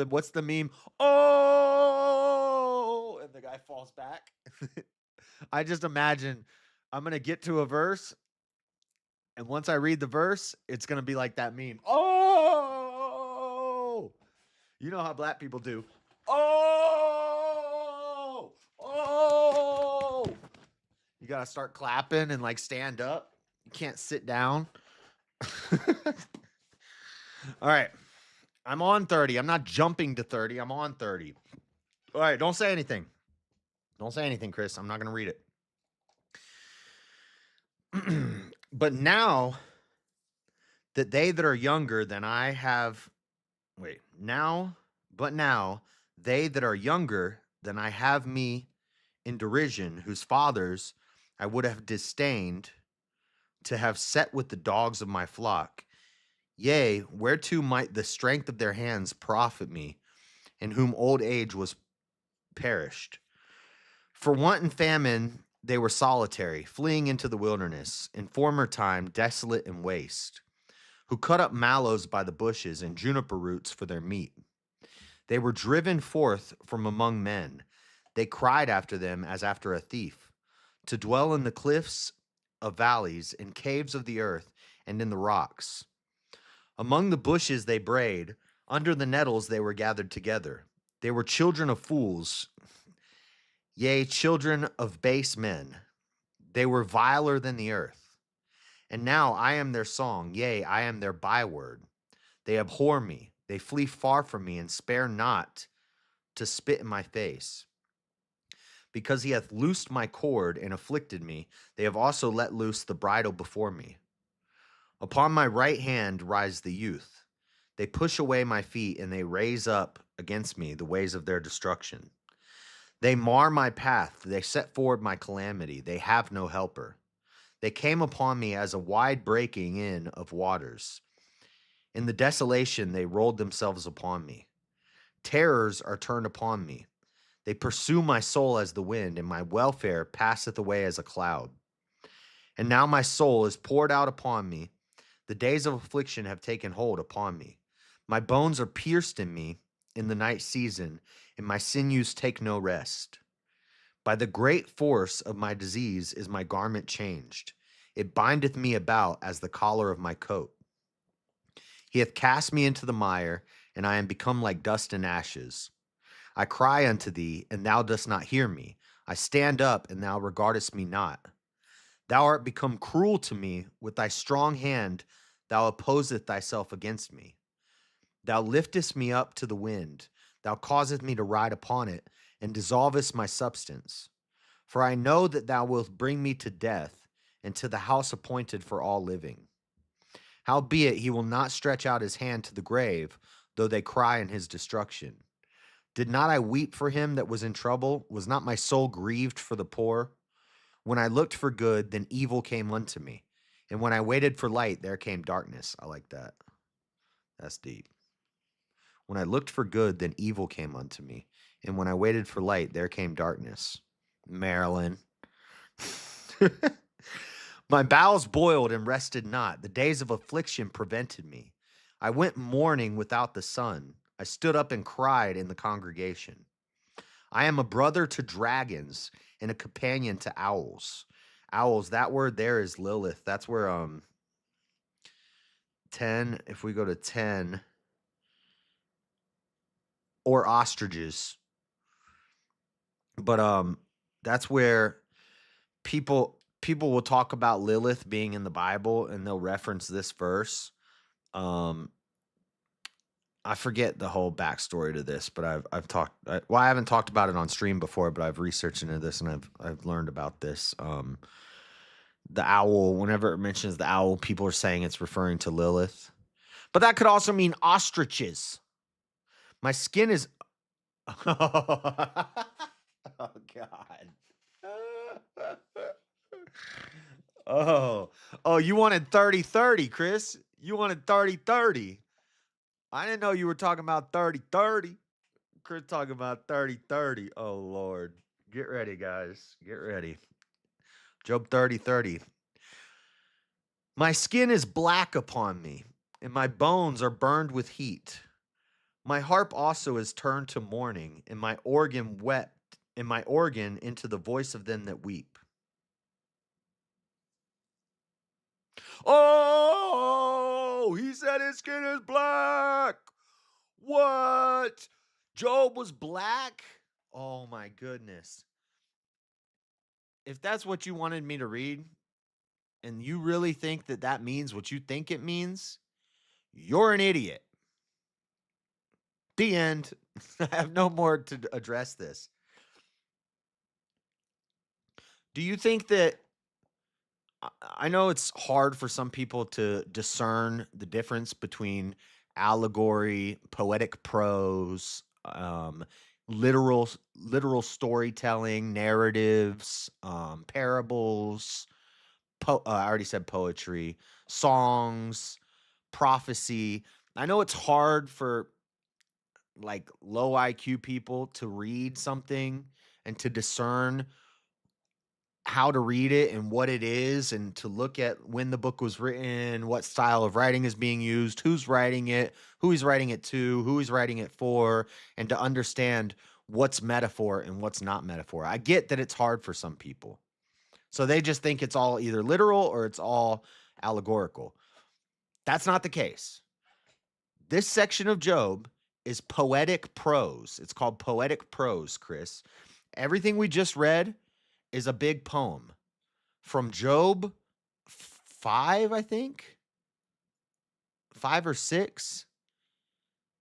what's the meme? Oh, and the guy falls back. I just imagine I'm going to get to a verse, and once I read the verse, it's going to be like that meme. Oh, you know how black people do. Oh, oh. You got to start clapping and like stand up. You can't sit down. All right. I'm on 30. I'm not jumping to 30. I'm on 30. All right. Don't say anything. Don't say anything, Chris. I'm not going to read it. But now that they that are younger than I have, now they that are younger than I have me in derision, whose fathers I would have disdained to have set with the dogs of my flock. Yea, whereto might the strength of their hands profit me, in whom old age was perished. For want and famine they were solitary, fleeing into the wilderness, in former time desolate and waste, who cut up mallows by the bushes and juniper roots for their meat. They were driven forth from among men. They cried after them as after a thief, to dwell in the cliffs of valleys, in caves of the earth, and in the rocks. Among the bushes they brayed, under the nettles they were gathered together. They were children of fools, yea, children of base men. They were viler than the earth. And now I am their song, yea, I am their byword. They abhor me, they flee far from me, and spare not to spit in my face. Because he hath loosed my cord and afflicted me, they have also let loose the bridle before me. Upon my right hand rise the youth. They push away my feet, and they raise up against me the ways of their destruction. They mar my path, they set forward my calamity, they have no helper. They came upon me as a wide breaking in of waters. In the desolation they rolled themselves upon me. Terrors are turned upon me. They pursue my soul as the wind, and my welfare passeth away as a cloud. And now my soul is poured out upon me. The days of affliction have taken hold upon me. My bones are pierced in me in the night season, and my sinews take no rest. By the great force of my disease is my garment changed. It bindeth me about as the collar of my coat. He hath cast me into the mire, and I am become like dust and ashes. I cry unto thee, and thou dost not hear me. I stand up, and thou regardest me not. Thou art become cruel to me. With thy strong hand thou opposeth thyself against me. Thou liftest me up to the wind. Thou causest me to ride upon it, and dissolvest my substance. For I know that thou wilt bring me to death, and to the house appointed for all living. Howbeit he will not stretch out his hand to the grave, though they cry in his destruction. Did not I weep for him that was in trouble? Was not my soul grieved for the poor? When I looked for good, then evil came unto me. And when I waited for light, there came darkness. I like that. That's deep. When I looked for good, then evil came unto me. And when I waited for light, there came darkness. Marilyn. My bowels boiled and rested not. The days of affliction prevented me. I went mourning without the sun. I stood up and cried in the congregation. I am a brother to dragons and a companion to owls. Owls, that word there is Lilith. That's where 10, if we go to 10, or ostriches. But that's where people will talk about Lilith being in the Bible and they'll reference this verse. I forget the whole backstory to this, but I've talked. I haven't talked about it on stream before, but I've researched into this and I've learned about this. The owl, whenever it mentions the owl, people are saying it's referring to Lilith, but that could also mean ostriches. My skin is. Oh God. Oh, you wanted 30-30, Chris. You wanted 30-30. I didn't know you were talking about 30-30. Chris talking about 30-30. Oh, Lord. Get ready, guys. Get ready. Job 30-30. My skin is black upon me, and my bones are burned with heat. My harp also is turned to mourning, and my organ wept, and my organ into the voice of them that weep. Oh, he said his skin is black. What? Job was black? Oh my goodness. If that's what you wanted me to read, and you really think that that means what you think it means, you're an idiot. The end. I have no more to address this. Do you think that I know it's hard for some people to discern the difference between allegory, poetic prose, literal storytelling, narratives, parables. I already said poetry, songs, prophecy. I know it's hard for like low IQ people to read something and to discern how to read it and what it is and to look at when the book was written, what style of writing is being used, who's writing it, who he's writing it to, who he's writing it for, and to understand what's metaphor and what's not metaphor. I get that it's hard for some people. So they just think it's all either literal or it's all allegorical. That's not the case. This section of Job is poetic prose. It's called poetic prose, Chris. Everything we just read is a big poem from Job 5, I think. 5 or 6.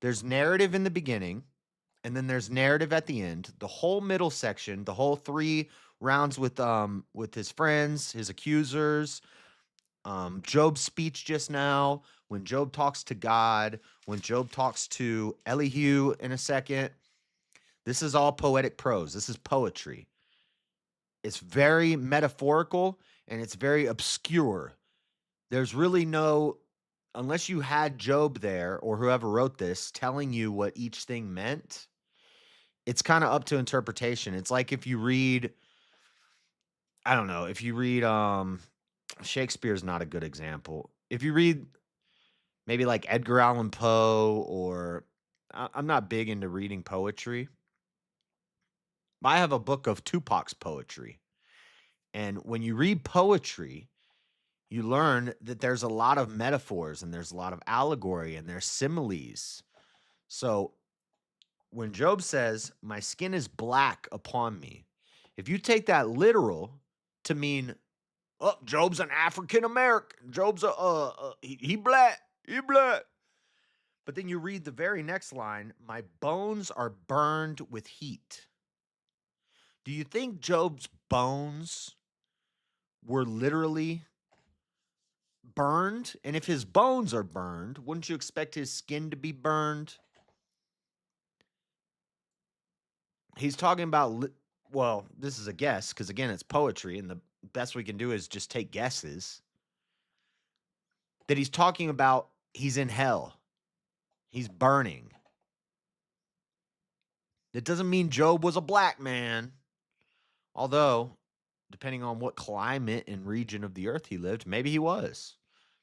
There's narrative in the beginning, and then there's narrative at the end. The whole middle section, the whole 3 rounds with his friends, his accusers, Job's speech just now, when Job talks to God, when Job talks to Elihu in a second. This is all poetic prose. This is poetry. It's very metaphorical and it's very obscure. There's really no, unless you had Job there or whoever wrote this telling you what each thing meant, it's kind of up to interpretation. It's like if you read, I don't know, if you read Shakespeare's not a good example. If you read maybe like Edgar Allan Poe or I'm not big into reading poetry. I have a book of Tupac's poetry. And when you read poetry, you learn that there's a lot of metaphors and there's a lot of allegory and there's similes. So when Job says, "My skin is black upon me," if you take that literal to mean, "Oh, Job's an African American. Job's he black. He black." But then you read the very next line, "My bones are burned with heat." Do you think Job's bones were literally burned? And if his bones are burned, wouldn't you expect his skin to be burned? He's talking about, well, this is a guess because, again, it's poetry, and the best we can do is just take guesses. That he's talking about he's in hell, he's burning. That doesn't mean Job was a black man, although, depending on what climate and region of the earth he lived, maybe he was.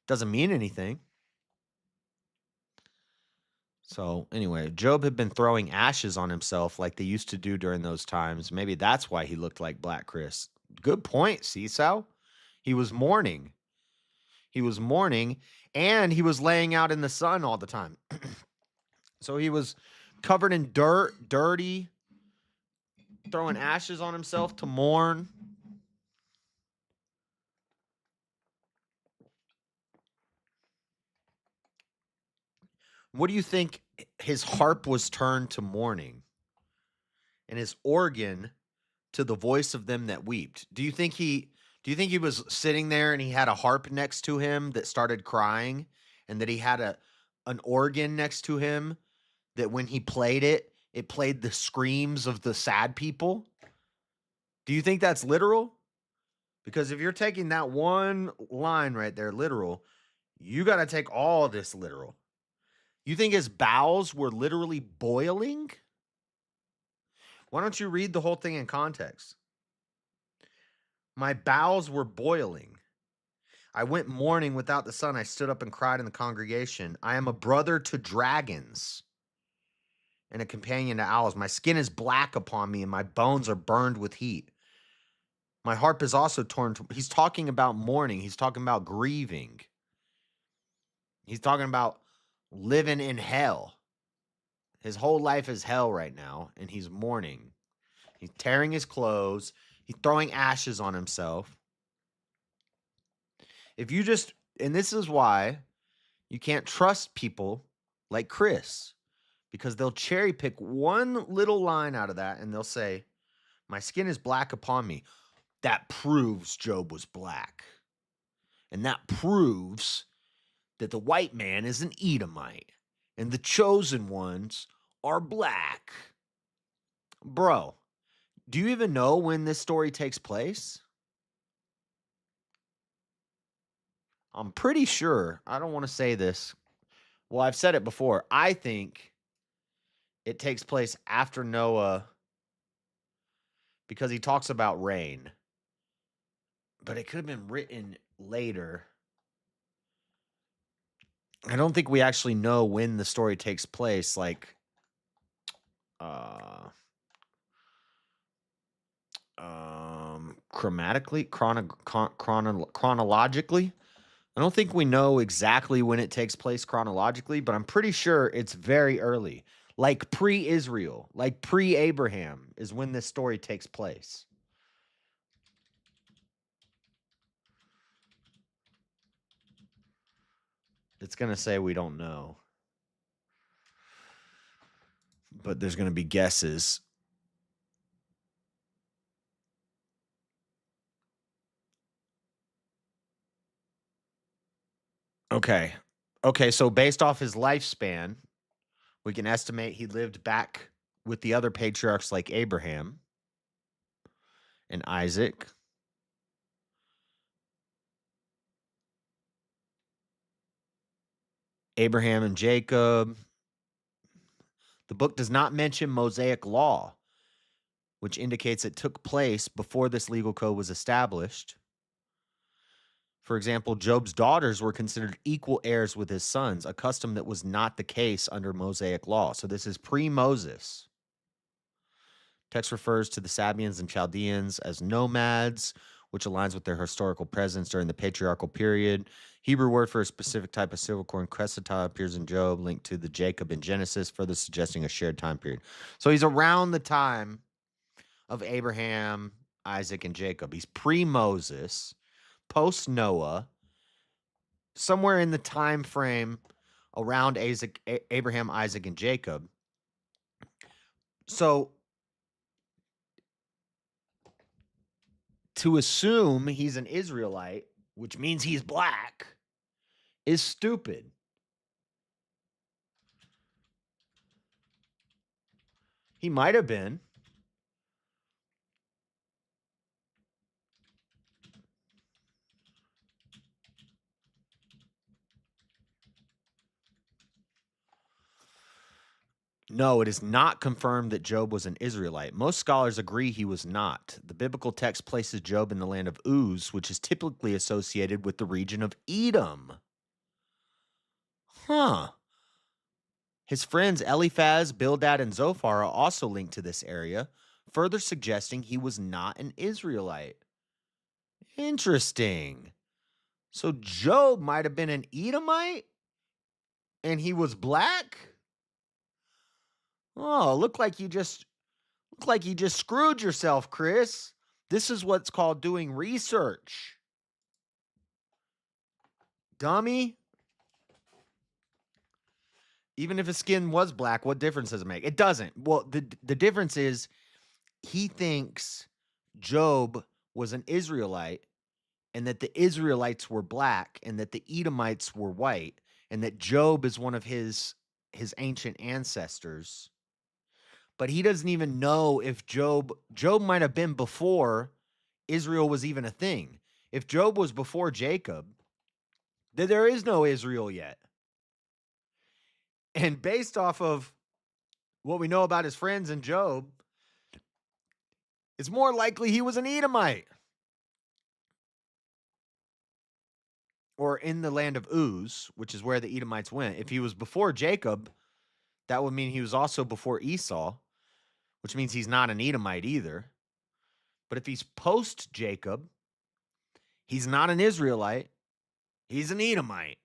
Doesn't mean anything. So, anyway, Job had been throwing ashes on himself like they used to do during those times. Maybe that's why he looked like Black Chris. Good point, Seesaw. He was mourning. He was mourning, and he was laying out in the sun all the time. So he was covered in dirt, dirty, throwing ashes on himself to mourn. What do you think his harp was turned to mourning and his organ to the voice of them that wept? Do you think he was sitting there and he had a harp next to him that started crying, and that he had an organ next to him that when he played it, it played the screams of the sad people? Do you think that's literal? Because if you're taking that one line right there literal, you got to take all of this literal. You think his bowels were literally boiling? Why don't you read the whole thing in context? My bowels were boiling. I went mourning without the sun. I stood up and cried in the congregation. I am a brother to dragons and a companion to owls. My skin is black upon me, and my bones are burned with heat. My harp is also torn. He's talking about mourning. He's talking about grieving. He's talking about living in hell. His whole life is hell right now, and he's mourning. He's tearing his clothes. He's throwing ashes on himself. If you just, and this is why you can't trust people like Chris, because they'll cherry pick one little line out of that and they'll say, my skin is black upon me. That proves Job was black. And that proves that the white man is an Edomite and the chosen ones are black. Bro, do you even know when this story takes place? I'm pretty sure, I don't want to say this. Well, I've said it before. I think it takes place after Noah because he talks about rain. But it could have been written later. I don't think we actually know when the story takes place, like chronologically. I don't think we know exactly when it takes place chronologically, but I'm pretty sure it's very early. Like pre-Israel, like pre-Abraham is when this story takes place. It's going to say we don't know. But there's going to be guesses. Okay. Okay, so based off his lifespan, we can estimate he lived back with the other patriarchs like Abraham and Isaac. Abraham and Jacob. The book does not mention Mosaic law, which indicates it took place before this legal code was established. For example, Job's daughters were considered equal heirs with his sons, a custom that was not the case under Mosaic law. So this is pre-Moses. Text refers to the Sabians and Chaldeans as nomads, which aligns with their historical presence during the patriarchal period. Hebrew word for a specific type of silver coin, crescita, appears in Job, linked to the Jacob in Genesis, further suggesting a shared time period. So he's around the time of Abraham, Isaac, and Jacob. He's pre-Moses, post-Noah, somewhere in the time frame around Abraham, Isaac, and Jacob. So to assume he's an Israelite, which means he's black, is stupid. He might have been. No, it is not confirmed that Job was an Israelite. Most scholars agree he was not. The biblical text places Job in the land of Uz, which is typically associated with the region of Edom. Huh. His friends Eliphaz, Bildad, and Zophar are also linked to this area, further suggesting he was not an Israelite. Interesting. So Job might have been an Edomite and he was black? Oh, look like you just screwed yourself, Chris. This is what's called doing research. Dummy. Even if his skin was black, what difference does it make? It doesn't. Well, the difference is he thinks Job was an Israelite and that the Israelites were black and that the Edomites were white and that Job is one of his ancient ancestors. But he doesn't even know if Job might have been before Israel was even a thing. If Job was before Jacob, then there is no Israel yet. And based off of what we know about his friends and Job, it's more likely he was an Edomite. Or in the land of Uz, which is where the Edomites went. If he was before Jacob, that would mean he was also before Esau, which means he's not an Edomite either. But if he's post Jacob, he's not an Israelite, he's an Edomite.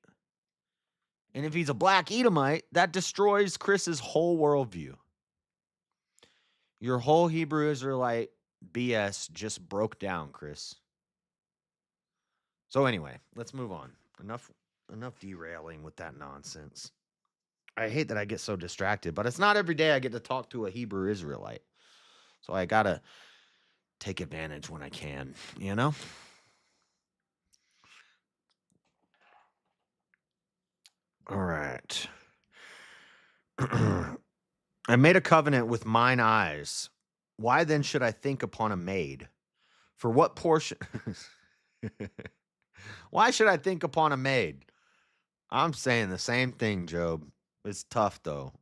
And if he's a black Edomite, that destroys Chris's whole worldview. Your whole Hebrew Israelite BS just broke down, Chris. So anyway, let's move on. Enough derailing with that nonsense. I hate that I get so distracted, but it's not every day I get to talk to a Hebrew Israelite. So I got to take advantage when I can, you know? All right. I made a covenant with mine eyes. Why then should I think upon a maid? For what portion? Why should I think upon a maid? I'm saying the same thing, Job. It's tough, though.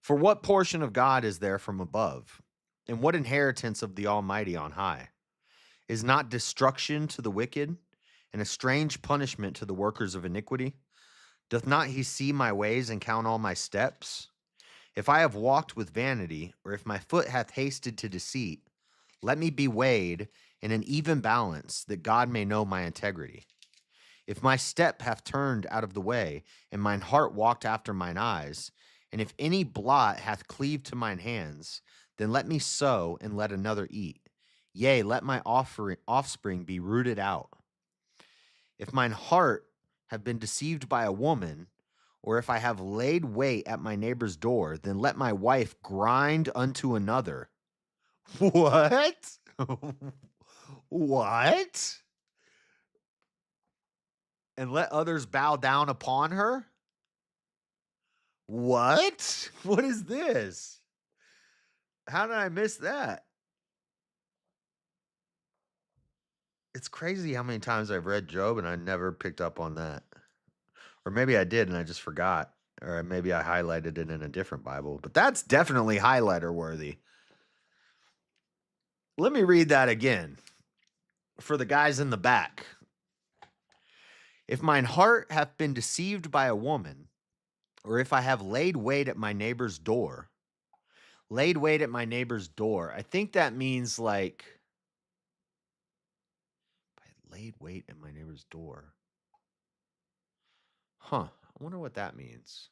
For what portion of God is there from above? And what inheritance of the Almighty on high? Is not destruction to the wicked, and a strange punishment to the workers of iniquity? Doth not he see my ways and count all my steps? If I have walked with vanity, or if my foot hath hasted to deceit, let me be weighed in an even balance, that God may know my integrity. If my step hath turned out of the way, and mine heart walked after mine eyes, and if any blot hath cleaved to mine hands, then let me sow and let another eat. Yea, let my offspring be rooted out. If mine heart have been deceived by a woman, or if I have laid wait at my neighbor's door, then let my wife grind unto another. What? What? And let others bow down upon her? What? What is this? How did I miss that? It's crazy how many times I've read Job and I never picked up on that. Or maybe I did and I just forgot. Or maybe I highlighted it in a different Bible. But that's definitely highlighter worthy. Let me read that again for the guys in the back. If mine heart hath been deceived by a woman, or if I have laid wait at my neighbor's door, I think that means like, I laid wait at my neighbor's door. Huh. I wonder what that means.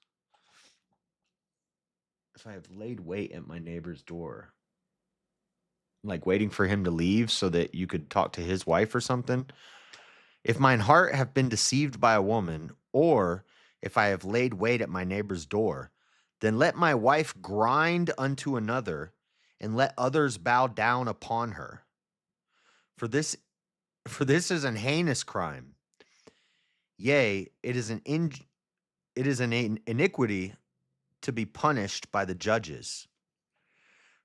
If I have laid wait at my neighbor's door. Like waiting for him to leave so that you could talk to his wife or something. If mine heart have been deceived by a woman, or if I have laid wait at my neighbor's door, then let my wife grind unto another, and let others bow down upon her. For this is an heinous crime. Yea, it is an iniquity to be punished by the judges.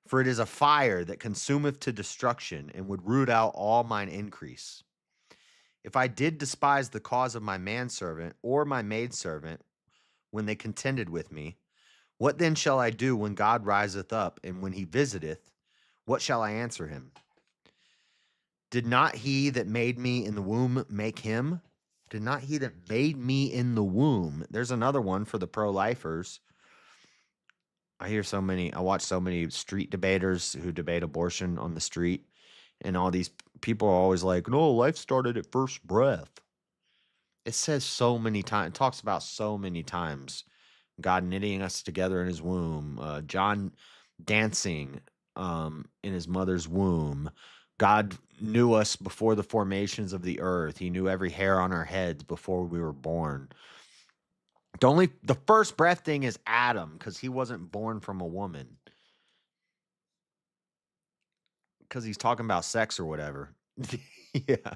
For it is a fire that consumeth to destruction, and would root out all mine increase. If I did despise the cause of my manservant or my maidservant when they contended with me, what then shall I do when God riseth up, and when he visiteth, what shall I answer him? Did not he that made me in the womb make him? Did not he that made me in the womb? There's another one for the pro-lifers. I watch so many street debaters who debate abortion on the street, and all these people are always like, no, life started at first breath. It says so many times, it talks about so many times God knitting us together in his womb, John dancing in his mother's womb. God knew us before the formations of the earth. He knew every hair on our heads before we were born. The first breath thing is Adam, because he wasn't born from a woman. Because he's talking about sex or whatever. Yeah.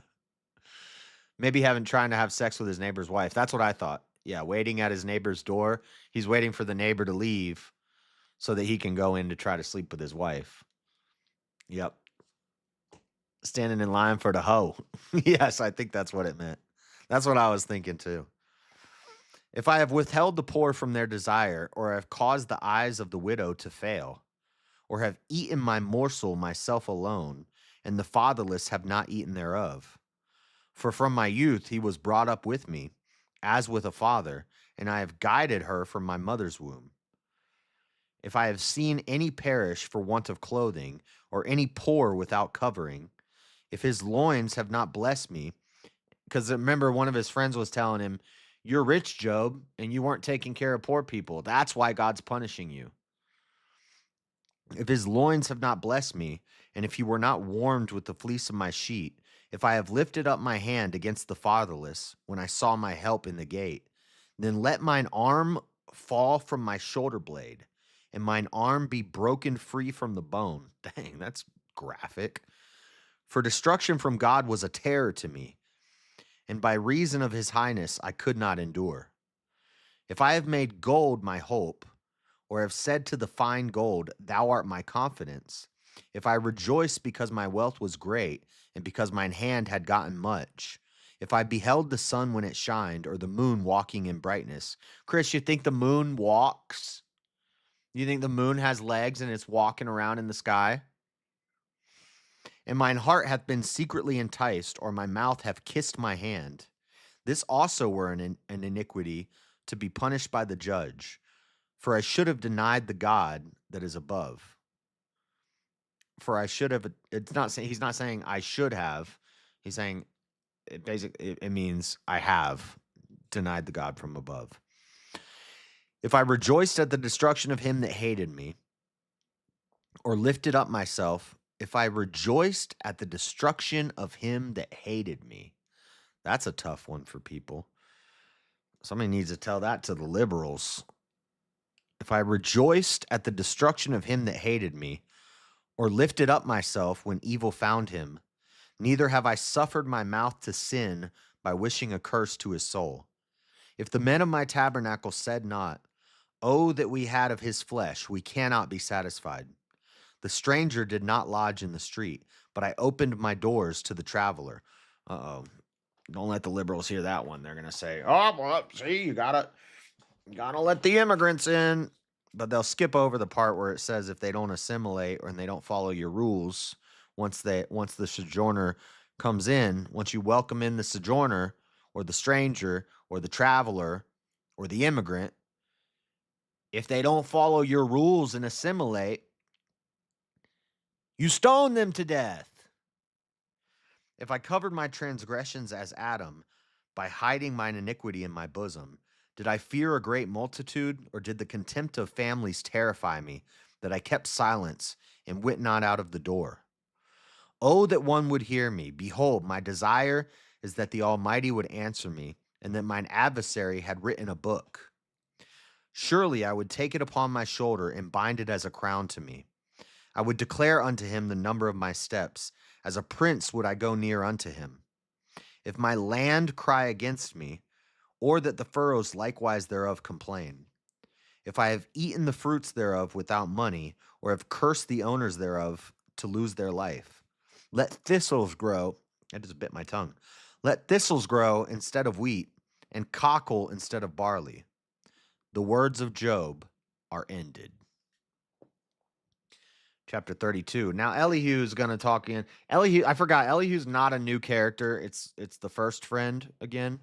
Maybe trying to have sex with his neighbor's wife. That's what I thought. Yeah, waiting at his neighbor's door. He's waiting for the neighbor to leave so that he can go in to try to sleep with his wife. Yep. Standing in line for the hoe. Yes, I think that's what it meant. That's what I was thinking too. If I have withheld the poor from their desire, or have caused the eyes of the widow to fail, or have eaten my morsel myself alone, and the fatherless have not eaten thereof. For from my youth he was brought up with me, as with a father, and I have guided her from my mother's womb. If I have seen any perish for want of clothing, or any poor without covering, if his loins have not blessed me, because remember, one of his friends was telling him, you're rich, Job, and you weren't taking care of poor people. That's why God's punishing you. If his loins have not blessed me, and if he were not warmed with the fleece of my sheet, if I have lifted up my hand against the fatherless, when I saw my help in the gate, then let mine arm fall from my shoulder blade, and mine arm be broken free from the bone. Dang, that's graphic. For destruction from God was a terror to me, and by reason of his highness I could not endure. If I have made gold my hope, or have said to the fine gold, thou art my confidence, if I rejoice because my wealth was great, and because mine hand had gotten much, if I beheld the sun when it shined, or the moon walking in brightness. Chris, you think the moon walks? You think the moon has legs and it's walking around in the sky? And mine heart hath been secretly enticed, or my mouth hath kissed my hand. This also were an iniquity to be punished by the judge. For I should have denied the God that is above. For I should have, it's not saying, he's not saying I should have. He's saying it means I have denied the God from above. If I rejoiced at the destruction of him that hated me, or lifted up myself, if I rejoiced at the destruction of him that hated me. That's a tough one for people. Somebody needs to tell that to the liberals. If I rejoiced at the destruction of him that hated me, or lifted up myself when evil found him, neither have I suffered my mouth to sin by wishing a curse to his soul. If the men of my tabernacle said not, oh, that we had of his flesh, we cannot be satisfied. The stranger did not lodge in the street, but I opened my doors to the traveler. Uh-oh. Don't let the liberals hear that one. They're going to say, oh, well, see, you gotta let the immigrants in. But they'll skip over the part where it says if they don't assimilate or and they don't follow your rules, once the sojourner comes in, once you welcome in the sojourner or the stranger or the traveler or the immigrant, if they don't follow your rules and assimilate, you stone them to death. If I covered my transgressions as Adam by hiding mine iniquity in my bosom, did I fear a great multitude, or did the contempt of families terrify me, that I kept silence and went not out of the door? Oh, that one would hear me. Behold, my desire is that the Almighty would answer me, and that mine adversary had written a book. Surely I would take it upon my shoulder and bind it as a crown to me. I would declare unto him the number of my steps. As a prince would I go near unto him. If my land cry against me, or that the furrows likewise thereof complain. If I have eaten the fruits thereof without money, or have cursed the owners thereof to lose their life, let thistles grow. I just bit my tongue. Let thistles grow instead of wheat, and cockle instead of barley. The words of Job are ended. Chapter 32. Now Elihu is going to talk in. Elihu, I forgot. Elihu's not a new character. It's the first friend again.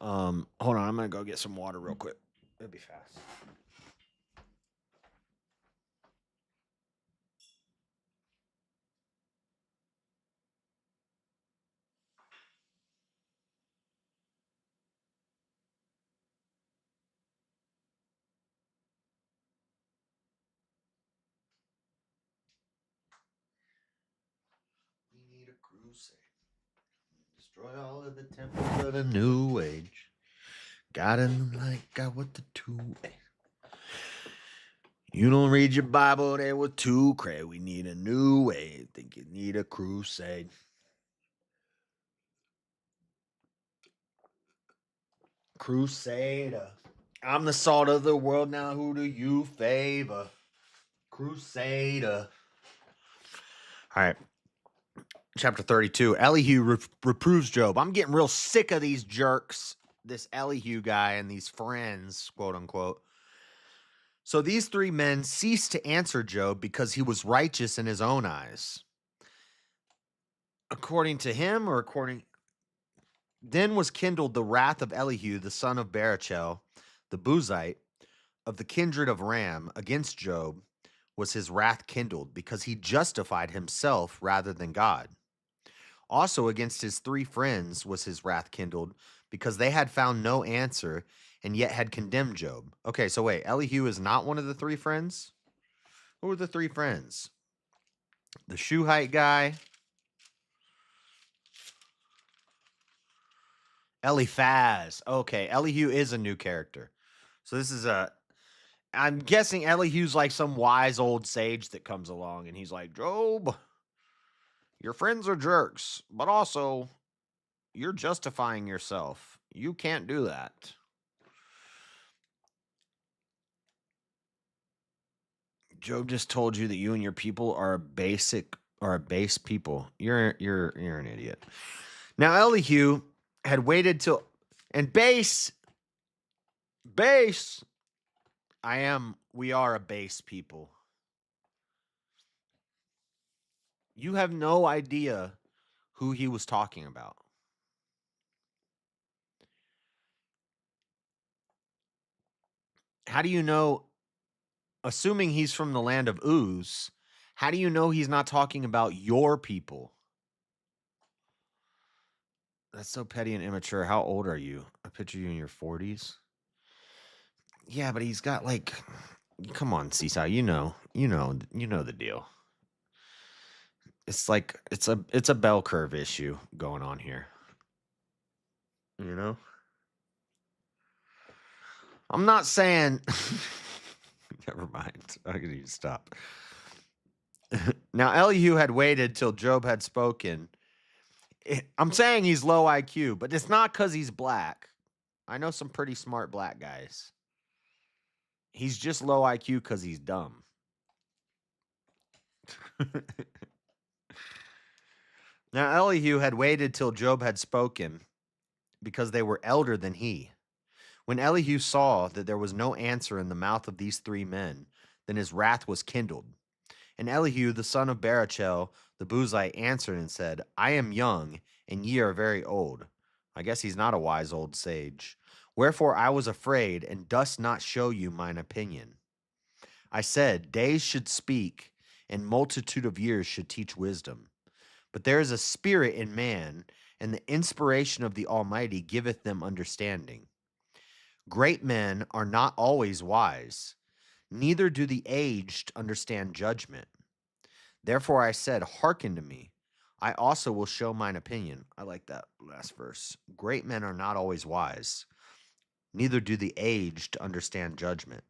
Hold on. I'm going to go get some water real quick. It'll be fast. We need a crusade. Destroy all of the temples of the new age. God in the light, God with the two-way. You don't read your Bible, they were too cray. We need a new way. Think you need a crusade. Crusader. I'm the salt of the world now. Who do you favor? Crusader. All right. Chapter 32. Elihu reproves Job. I'm getting real sick of these jerks. This Elihu guy and these friends, quote unquote. So these three men ceased to answer Job because he was righteous in his own eyes. According to him, or according. Then was kindled the wrath of Elihu, the son of Barachel, the Buzite, of the kindred of Ram, against Job, was his wrath kindled, because he justified himself rather than God. Also against his three friends was his wrath kindled, because they had found no answer, and yet had condemned Job. Okay, so wait, Elihu is not one of the three friends? Who are the three friends? The Shuhite guy, Eliphaz. Okay, Elihu is a new character. So this is I'm guessing Elihu's like some wise old sage that comes along and he's like, Job, your friends are jerks, but also you're justifying yourself. You can't do that. Job just told you that you and your people are a base people. You're an idiot. Now Elihu had waited till and base we are a base people. You have no idea who he was talking about. How do you know, assuming he's from the land of Uz, how do you know he's not talking about your people? That's so petty and immature. How old are you? I picture you in your 40s. Yeah, but he's got like, come on, Seesaw, you know the deal. It's like it's a bell curve issue going on here. You know? I'm not saying never mind. I can even stop. Now Elihu had waited till Job had spoken. I'm saying he's low IQ, but it's not because he's black. I know some pretty smart black guys. He's just low IQ because he's dumb. Now Elihu had waited till Job had spoken because they were elder than he. When Elihu saw that there was no answer in the mouth of these three men, then his wrath was kindled. And Elihu, the son of Barachel, the Buzite, answered and said, I am young, and ye are very old. I guess he's not a wise old sage. Wherefore I was afraid, and durst not show you mine opinion. I said, days should speak, and multitude of years should teach wisdom. But there is a spirit in man, and the inspiration of the Almighty giveth them understanding. Great men are not always wise, neither do the aged understand judgment. Therefore I said, hearken to me. I also will show mine opinion. I like that last verse. Great men are not always wise, neither do the aged understand judgment.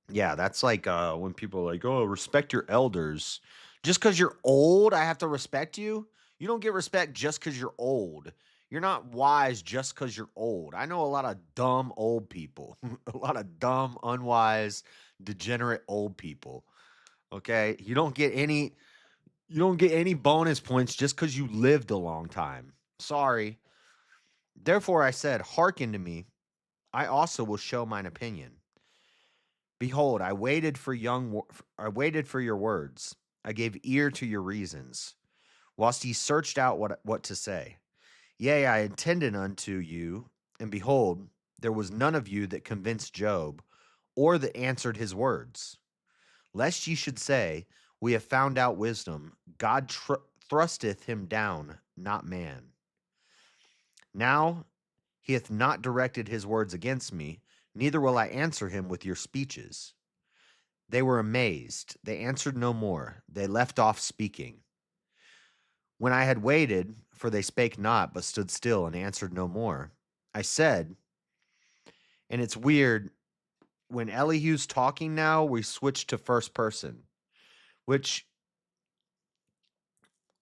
Yeah, that's like when people are like, oh, respect your elders. Just because you're old, I have to respect you. You don't get respect just because you're old. You're not wise just because you're old. I know a lot of dumb old people, a lot of dumb, unwise, degenerate old people. Okay, you don't get any bonus points just because you lived a long time. Sorry. Therefore, I said, hearken to me. I also will show mine opinion. Behold, I waited for your words. I gave ear to your reasons, whilst ye searched out what to say. Yea, I intended unto you, and behold, there was none of you that convinced Job, or that answered his words. Lest ye should say, we have found out wisdom, God thrusteth him down, not man. Now he hath not directed his words against me, neither will I answer him with your speeches. They were amazed. They answered no more. They left off speaking. When I had waited, for they spake not, but stood still and answered no more, I said, and it's weird, when Elihu's talking now, we switch to first person, which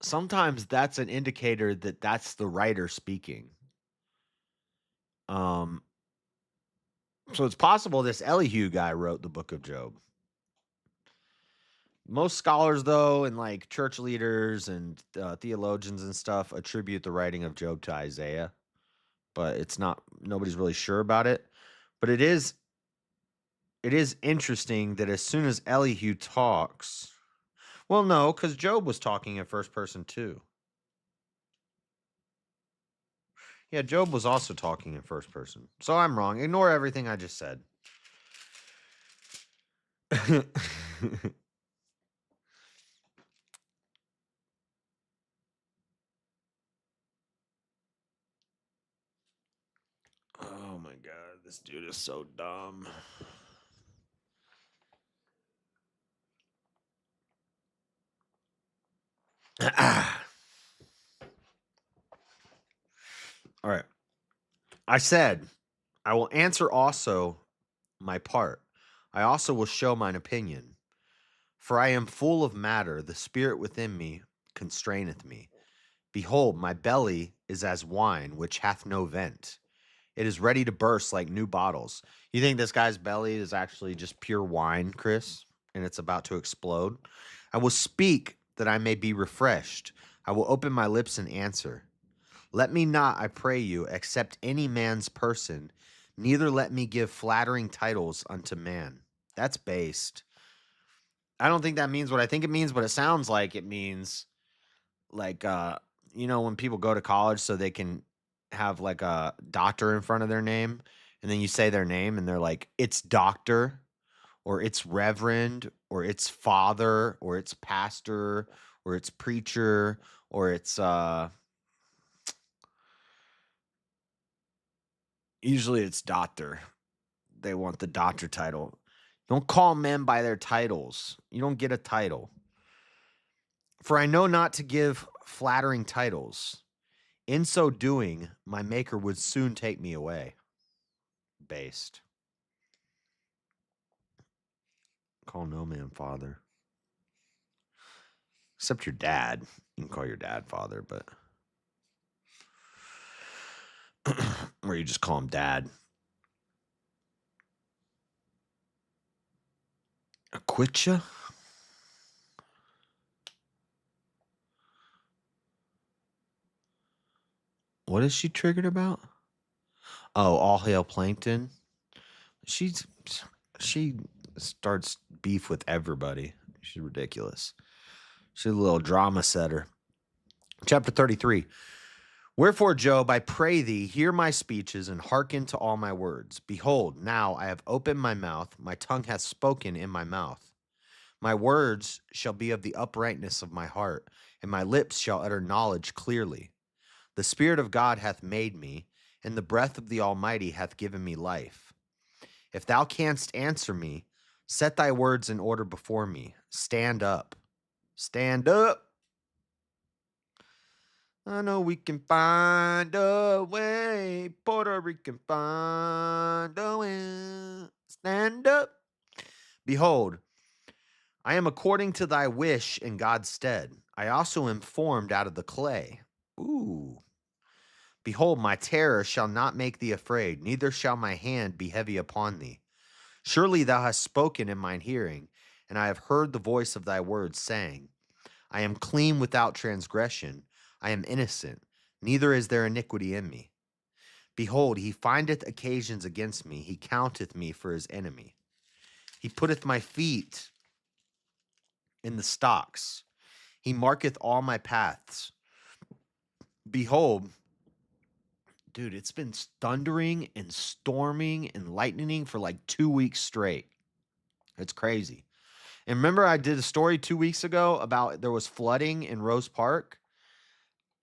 sometimes that's an indicator that that's the writer speaking. Um, so it's possible this Elihu guy wrote the book of Job. Most scholars, though, and like church leaders and theologians and stuff, attribute the writing of Job to Isaiah, but it's not. Nobody's really sure about it. But it is interesting that as soon as Elihu talks, well, no, because Job was talking in first person too. Yeah, Job was also talking in first person. So I'm wrong. Ignore everything I just said. Oh my god, this dude is so dumb. All right. I said, I will answer also my part. I also will show mine opinion. For I am full of matter, the spirit within me constraineth me. Behold, my belly is as wine which hath no vent. It is ready to burst like new bottles. You think this guy's belly is actually just pure wine, Chris? And it's about to explode? I will speak that I may be refreshed. I will open my lips and answer. Let me not, I pray you, accept any man's person, neither let me give flattering titles unto man. That's based. I don't think that means what I think it means, but it sounds like it means like when people go to college so they can have like a doctor in front of their name, and then you say their name and they're like, it's doctor, or it's reverend, or it's father, or it's pastor, or it's preacher, or it's usually it's doctor. They want the doctor title. Don't call men by their titles. You don't get a title. For I know not to give flattering titles. In so doing, my maker would soon take me away. Based. Call no man father. Except your dad. You can call your dad father, but or you just call him dad. Acquitcha? What is she triggered about? Oh, all hail plankton. She starts beef with everybody. She's ridiculous. She's a little drama setter. Chapter 33. Wherefore, Job, I pray thee, hear my speeches and hearken to all my words. Behold, now I have opened my mouth, my tongue hath spoken in my mouth. My words shall be of the uprightness of my heart, and my lips shall utter knowledge clearly. The Spirit of God hath made me, and the breath of the Almighty hath given me life. If thou canst answer me, set thy words in order before me. Stand up. Stand up. I know we can find a way. Puerto Rican find a way. Stand up. Behold, I am according to thy wish in God's stead. I also am formed out of the clay. Ooh. Behold, my terror shall not make thee afraid, neither shall my hand be heavy upon thee. Surely thou hast spoken in mine hearing, and I have heard the voice of thy words, saying, I am clean without transgression, I am innocent, neither is there iniquity in me. Behold, he findeth occasions against me, he counteth me for his enemy. He putteth my feet in the stocks, he marketh all my paths. Behold, dude, it's been thundering and storming and lightning for like 2 weeks straight. It's crazy. And remember, I did a story 2 weeks ago about there was flooding in Rose Park.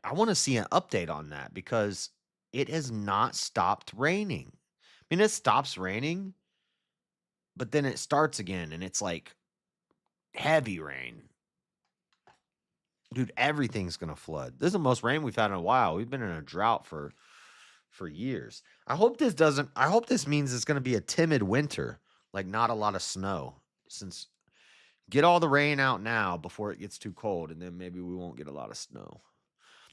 I want to see an update on that because it has not stopped raining. I mean, it stops raining, but then it starts again and it's like heavy rain. Dude, everything's going to flood. This is the most rain we've had in a while. We've been in a drought for years. I hope this means it's going to be a timid winter, like not a lot of snow. Since get all the rain out now before it gets too cold and then maybe we won't get a lot of snow.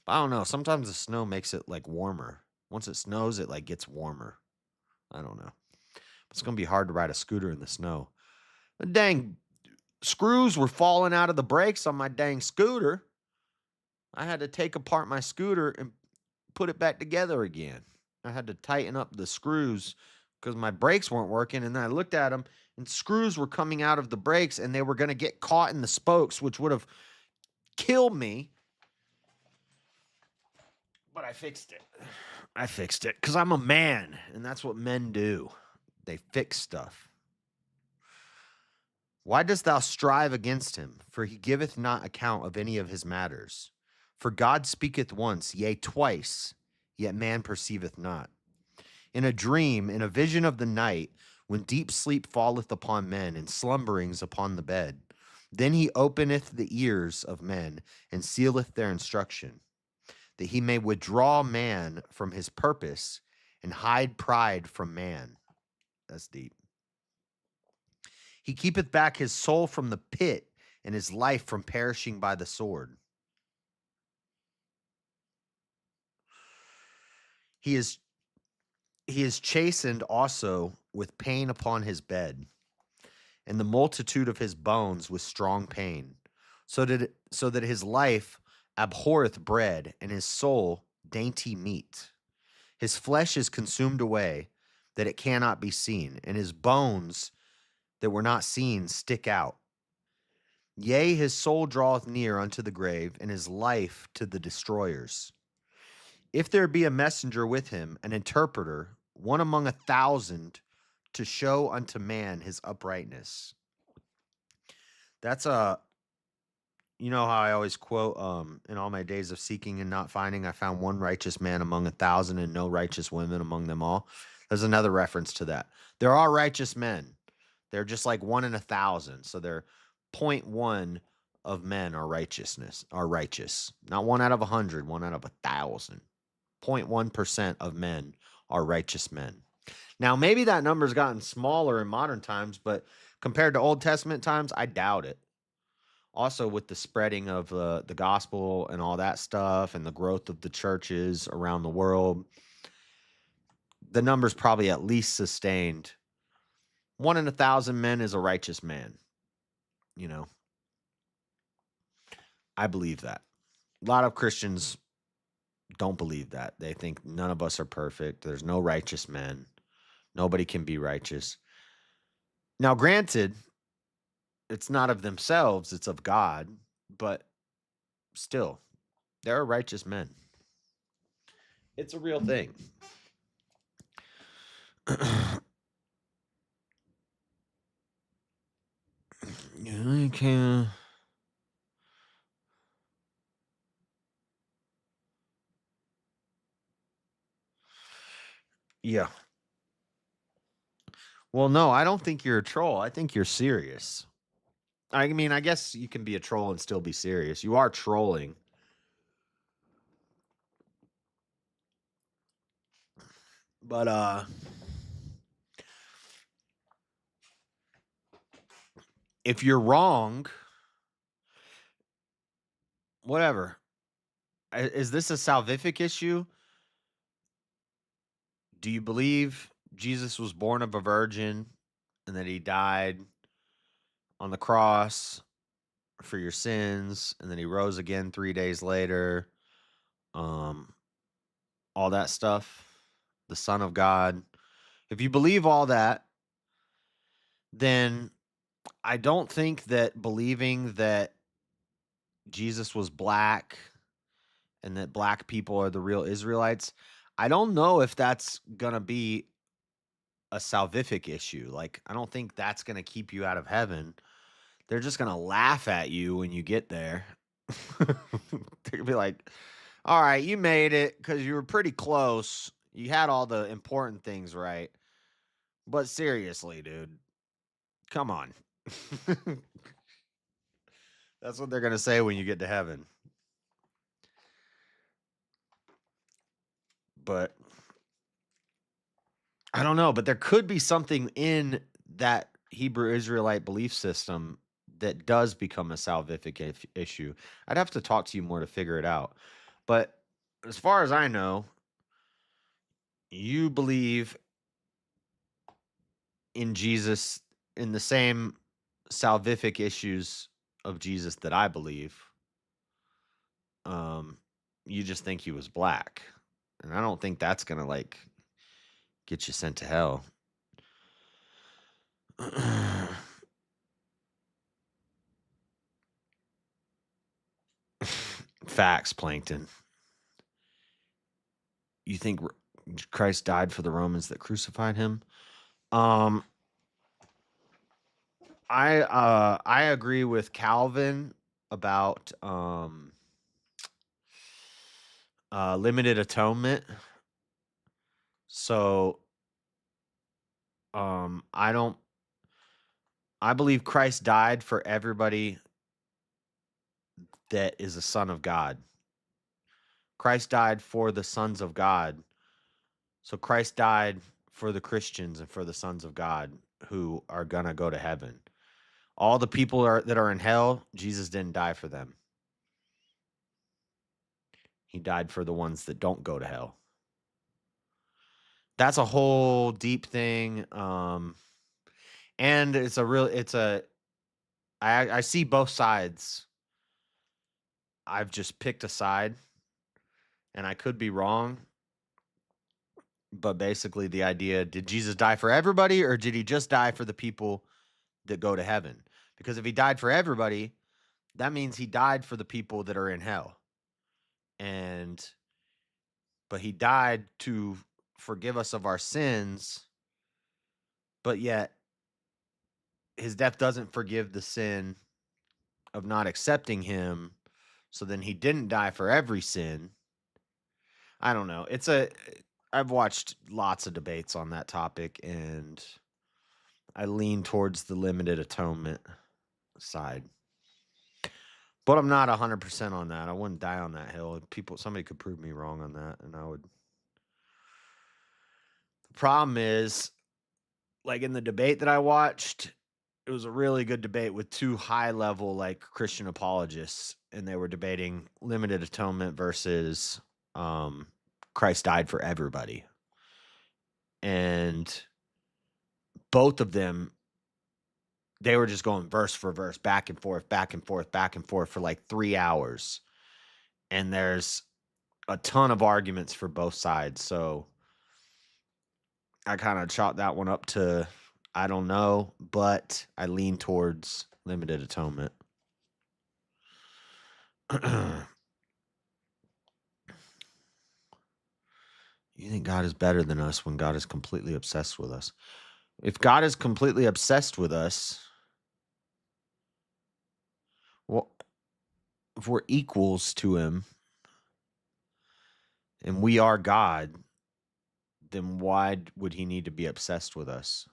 But I don't know, sometimes the snow makes it like warmer. Once it snows it like gets warmer. I don't know. It's going to be hard to ride a scooter in the snow. The dang screws were falling out of the brakes on my dang scooter. I had to take apart my scooter and put it back together again. I had to tighten up the screws because my brakes weren't working. And then I looked at them and screws were coming out of the brakes and they were going to get caught in the spokes, which would have killed me. But I fixed it. I fixed it because I'm a man and that's what men do. They fix stuff. Why dost thou strive against him? For he giveth not account of any of his matters. For God speaketh once, yea, twice, yet man perceiveth not. In a dream, in a vision of the night, when deep sleep falleth upon men, and slumberings upon the bed, then he openeth the ears of men, and sealeth their instruction, that he may withdraw man from his purpose, and hide pride from man. That's deep. He keepeth back his soul from the pit, and his life from perishing by the sword. He is chastened also with pain upon his bed, and the multitude of his bones with strong pain, so that his life abhorreth bread, and his soul dainty meat. His flesh is consumed away, that it cannot be seen, and his bones that were not seen stick out. Yea, his soul draweth near unto the grave, and his life to the destroyers. If there be a messenger with him, an interpreter, one among 1,000, to show unto man his uprightness. That's you know how I always quote, in all my days of seeking and not finding, I found one righteous man among 1,000 and no righteous women among them all. There's another reference to that. There are righteous men. They're just like 1 in 1,000. So they're 0.1 of men are righteous. Not 1 out of 100, 1 out of 1,000. 0.1% of men are righteous men. Now, maybe that number's gotten smaller in modern times, but compared to Old Testament times, I doubt it. Also, with the spreading of the gospel and all that stuff and the growth of the churches around the world, the number's probably at least sustained. 1 in 1,000 men is a righteous man. You know, I believe that. A lot of Christians don't believe that. They think none of us are perfect. There's no righteous men. Nobody can be righteous. Now, granted, it's not of themselves, it's of God, but still, there are righteous men. It's a real thing. I can't. Yeah. Well, no, I don't think you're a troll. I think you're serious. I mean, I guess you can be a troll and still be serious. You are trolling. But if you're wrong, whatever. Is this a salvific issue? Do you believe Jesus was born of a virgin and that he died on the cross for your sins and then he rose again 3 days later? Um all that stuff, the son of God. If you believe all that, then I don't think that believing that Jesus was black and that black people are the real Israelites, I don't know if that's going to be a salvific issue. Like, I don't think that's going to keep you out of heaven. They're just going to laugh at you when you get there. They're going to be like, all right, you made it because you were pretty close. You had all the important things right. But seriously, dude, come on. That's what they're going to say when you get to heaven. But I don't know, but there could be something in that Hebrew Israelite belief system that does become a salvific issue. I'd have to talk to you more to figure it out. But as far as I know, you believe in Jesus in the same salvific issues of Jesus that I believe. Um, you just think he was black. And I don't think that's going to like get you sent to hell. Facts, Plankton. You think Christ died for the Romans that crucified him? Um, I agree with Calvin about limited atonement. So I don't. I believe Christ died for everybody that is a son of God. Christ died for the sons of God. So Christ died for the Christians and for the sons of God who are gonna go to heaven. All the people that are in hell, Jesus didn't die for them. He died for the ones that don't go to hell. That's a whole deep thing. And I see both sides. I've just picked a side and I could be wrong. But basically the idea, did Jesus die for everybody or did he just die for the people that go to heaven? Because if he died for everybody, that means he died for the people that are in hell. But he died to forgive us of our sins, but yet his death doesn't forgive the sin of not accepting him. So then he didn't die for every sin. I don't know. I've watched lots of debates on that topic and I lean towards the limited atonement side. But I'm not 100% on that. I wouldn't die on that hill. Somebody could prove me wrong on that and I would. The problem is, like in the debate that I watched, it was a really good debate with two high level like Christian apologists and they were debating limited atonement versus Christ died for everybody. And both of them, they were just going verse for verse, back and forth, back and forth, back and forth for like 3 hours. And there's a ton of arguments for both sides. So I kind of chalked that one up to I don't know, but I lean towards limited atonement. You think God is better than us when God is completely obsessed with us? If God is completely obsessed with us, well, if we're equals to him and we are God, then why would he need to be obsessed with us?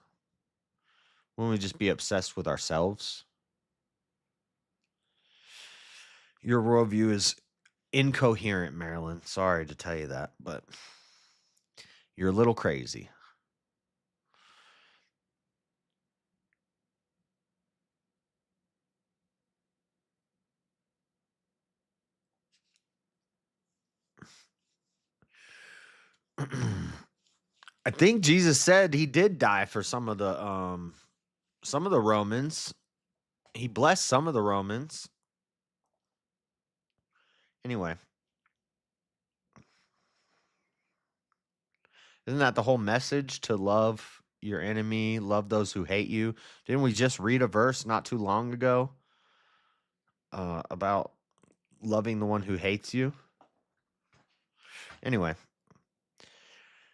Wouldn't we just be obsessed with ourselves? Your worldview is incoherent, Marilyn. Sorry to tell you that, but you're a little crazy. I think Jesus said he did die for some of the Romans. He blessed some of the Romans. Anyway, isn't that the whole message, to love your enemy, love those who hate you? Didn't we just read a verse not too long ago about loving the one who hates you? Anyway,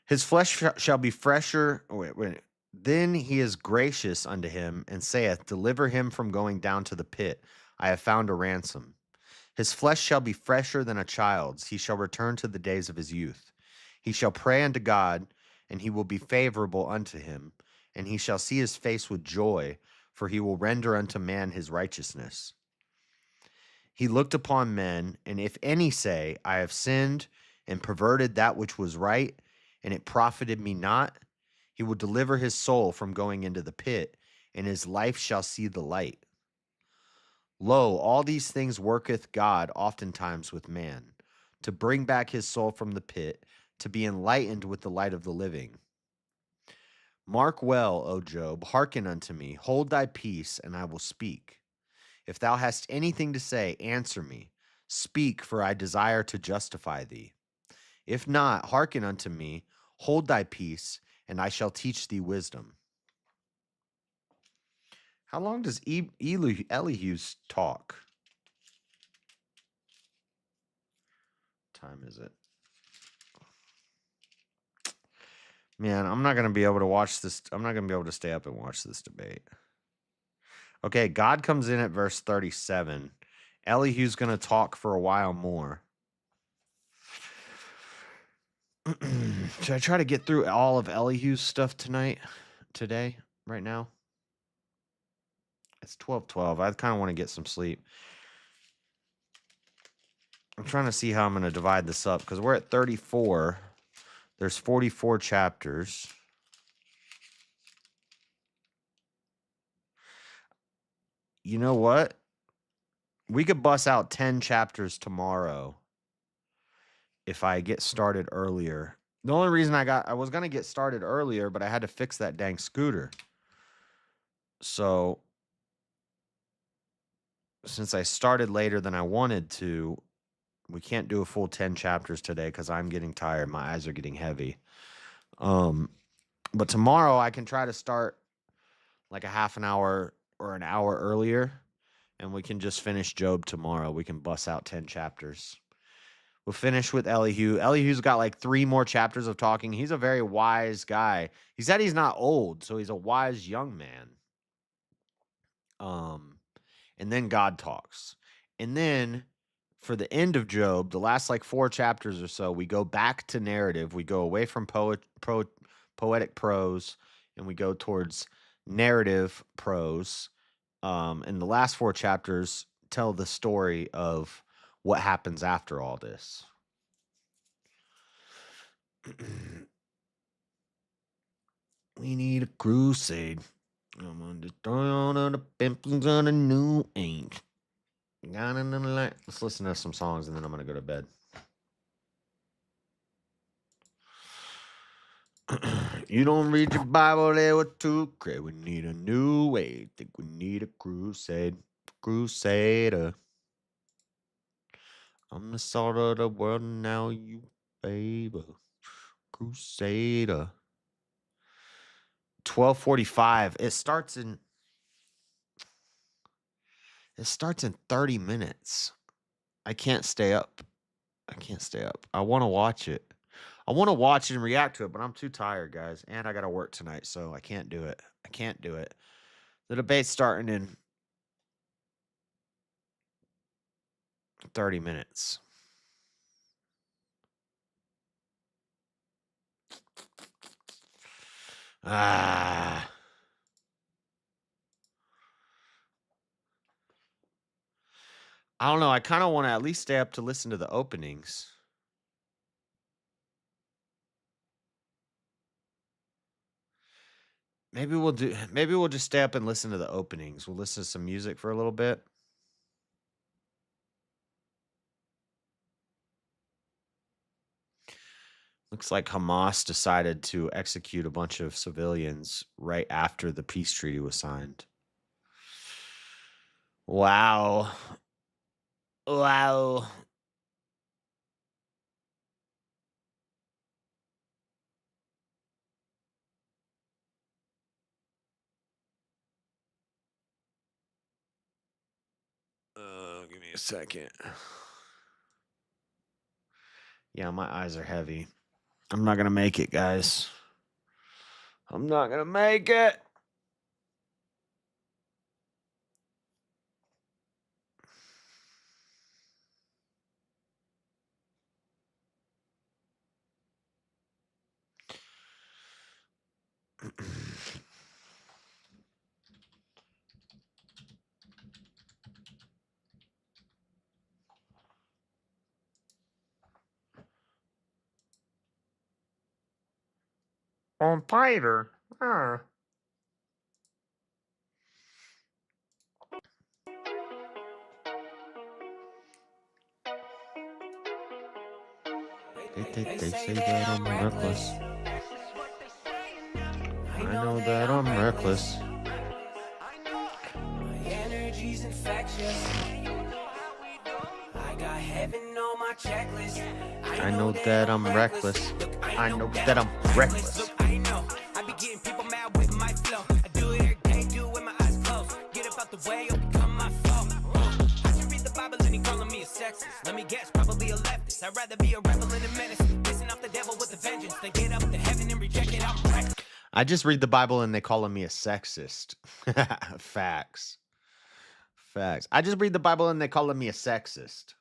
his flesh shall be fresher. Oh, wait. Then he is gracious unto him and saith, deliver him from going down to the pit. I have found a ransom. His flesh shall be fresher than a child's. He shall return to the days of his youth. He shall pray unto God, and he will be favorable unto him. And he shall see his face with joy, for he will render unto man his righteousness. He looked upon men, and if any say, I have sinned and perverted that which was right, and it profited me not, he will deliver his soul from going into the pit, and his life shall see the light. Lo, all these things worketh God oftentimes with man, to bring back his soul from the pit, to be enlightened with the light of the living. Mark well, O Job, hearken unto me, hold thy peace, and I will speak. If thou hast anything to say, answer me. Speak, for I desire to justify thee. If not, hearken unto me, hold thy peace, and I shall teach thee wisdom. How long does Elihu talk? What time is it? Man, I'm not going to be able to watch this. I'm not going to be able to stay up and watch this debate. Okay, God comes in at verse 37. Elihu's going to talk for a while more. Should I try to get through all of Elihu's stuff today, right now? It's 12:12. I kind of want to get some sleep. I'm trying to see how I'm going to divide this up because we're at 34. There's 44 chapters. You know what? We could bust out 10 chapters tomorrow if I get started earlier. The only reason I was going to get started earlier, but I had to fix that dang scooter. So since I started later than I wanted to, we can't do a full 10 chapters today because I'm getting tired. My eyes are getting heavy. But tomorrow I can try to start like a half an hour or an hour earlier, and we can just finish Job tomorrow. We can bust out 10 chapters. We'll finish with Elihu. Elihu's got like 3 more chapters of talking. He's a very wise guy. He said he's not old, so he's a wise young man. And then God talks. And then for the end of Job, the last like 4 chapters or so, we go back to narrative. We go away from poetic prose, and we go towards narrative prose. And the last 4 chapters tell the story of what happens after all this. We need a crusade. I'm on the throne of the pimpins on a new age. Let's listen to some songs and then I'm going to go to bed. You don't read your Bible, they were too crazy. We need a new way. Think we need a crusade. Crusader. I'm the salt of the world, and now you favor. Crusader. 12:45. It starts in 30 minutes. I can't stay up. I want to watch it. I want to watch it and react to it, but I'm too tired, guys. And I got to work tonight, so I can't do it. The debate's starting in 30 minutes. I don't know. I kind of want to at least stay up to listen to the openings. Maybe we'll just stay up and listen to the openings. We'll listen to some music for a little bit. Looks like Hamas decided to execute a bunch of civilians right after the peace treaty was signed. Wow. Wow. Give me a second. Yeah, my eyes are heavy. I'm not going to make it, guys. I'm not going to make it. On Fighter. They say that I'm reckless. I know that I'm reckless. My energy's infectious. I got heaven on my checklist. I know that I'm reckless. I know that I'm reckless. Look, I know. I be getting people mad with my flow. I do it every day, do it with my eyes closed. Get up out the way, or become my foe. I should read the Bible and he calling me a sexist. Let me guess, probably a leftist. I'd rather be a rebel than a menace. Pissing off the devil with a vengeance. Then get up to heaven and reject it. I'm reckless. I just read the Bible and they calling me a sexist. Facts. Facts. I just read the Bible and they calling me a sexist.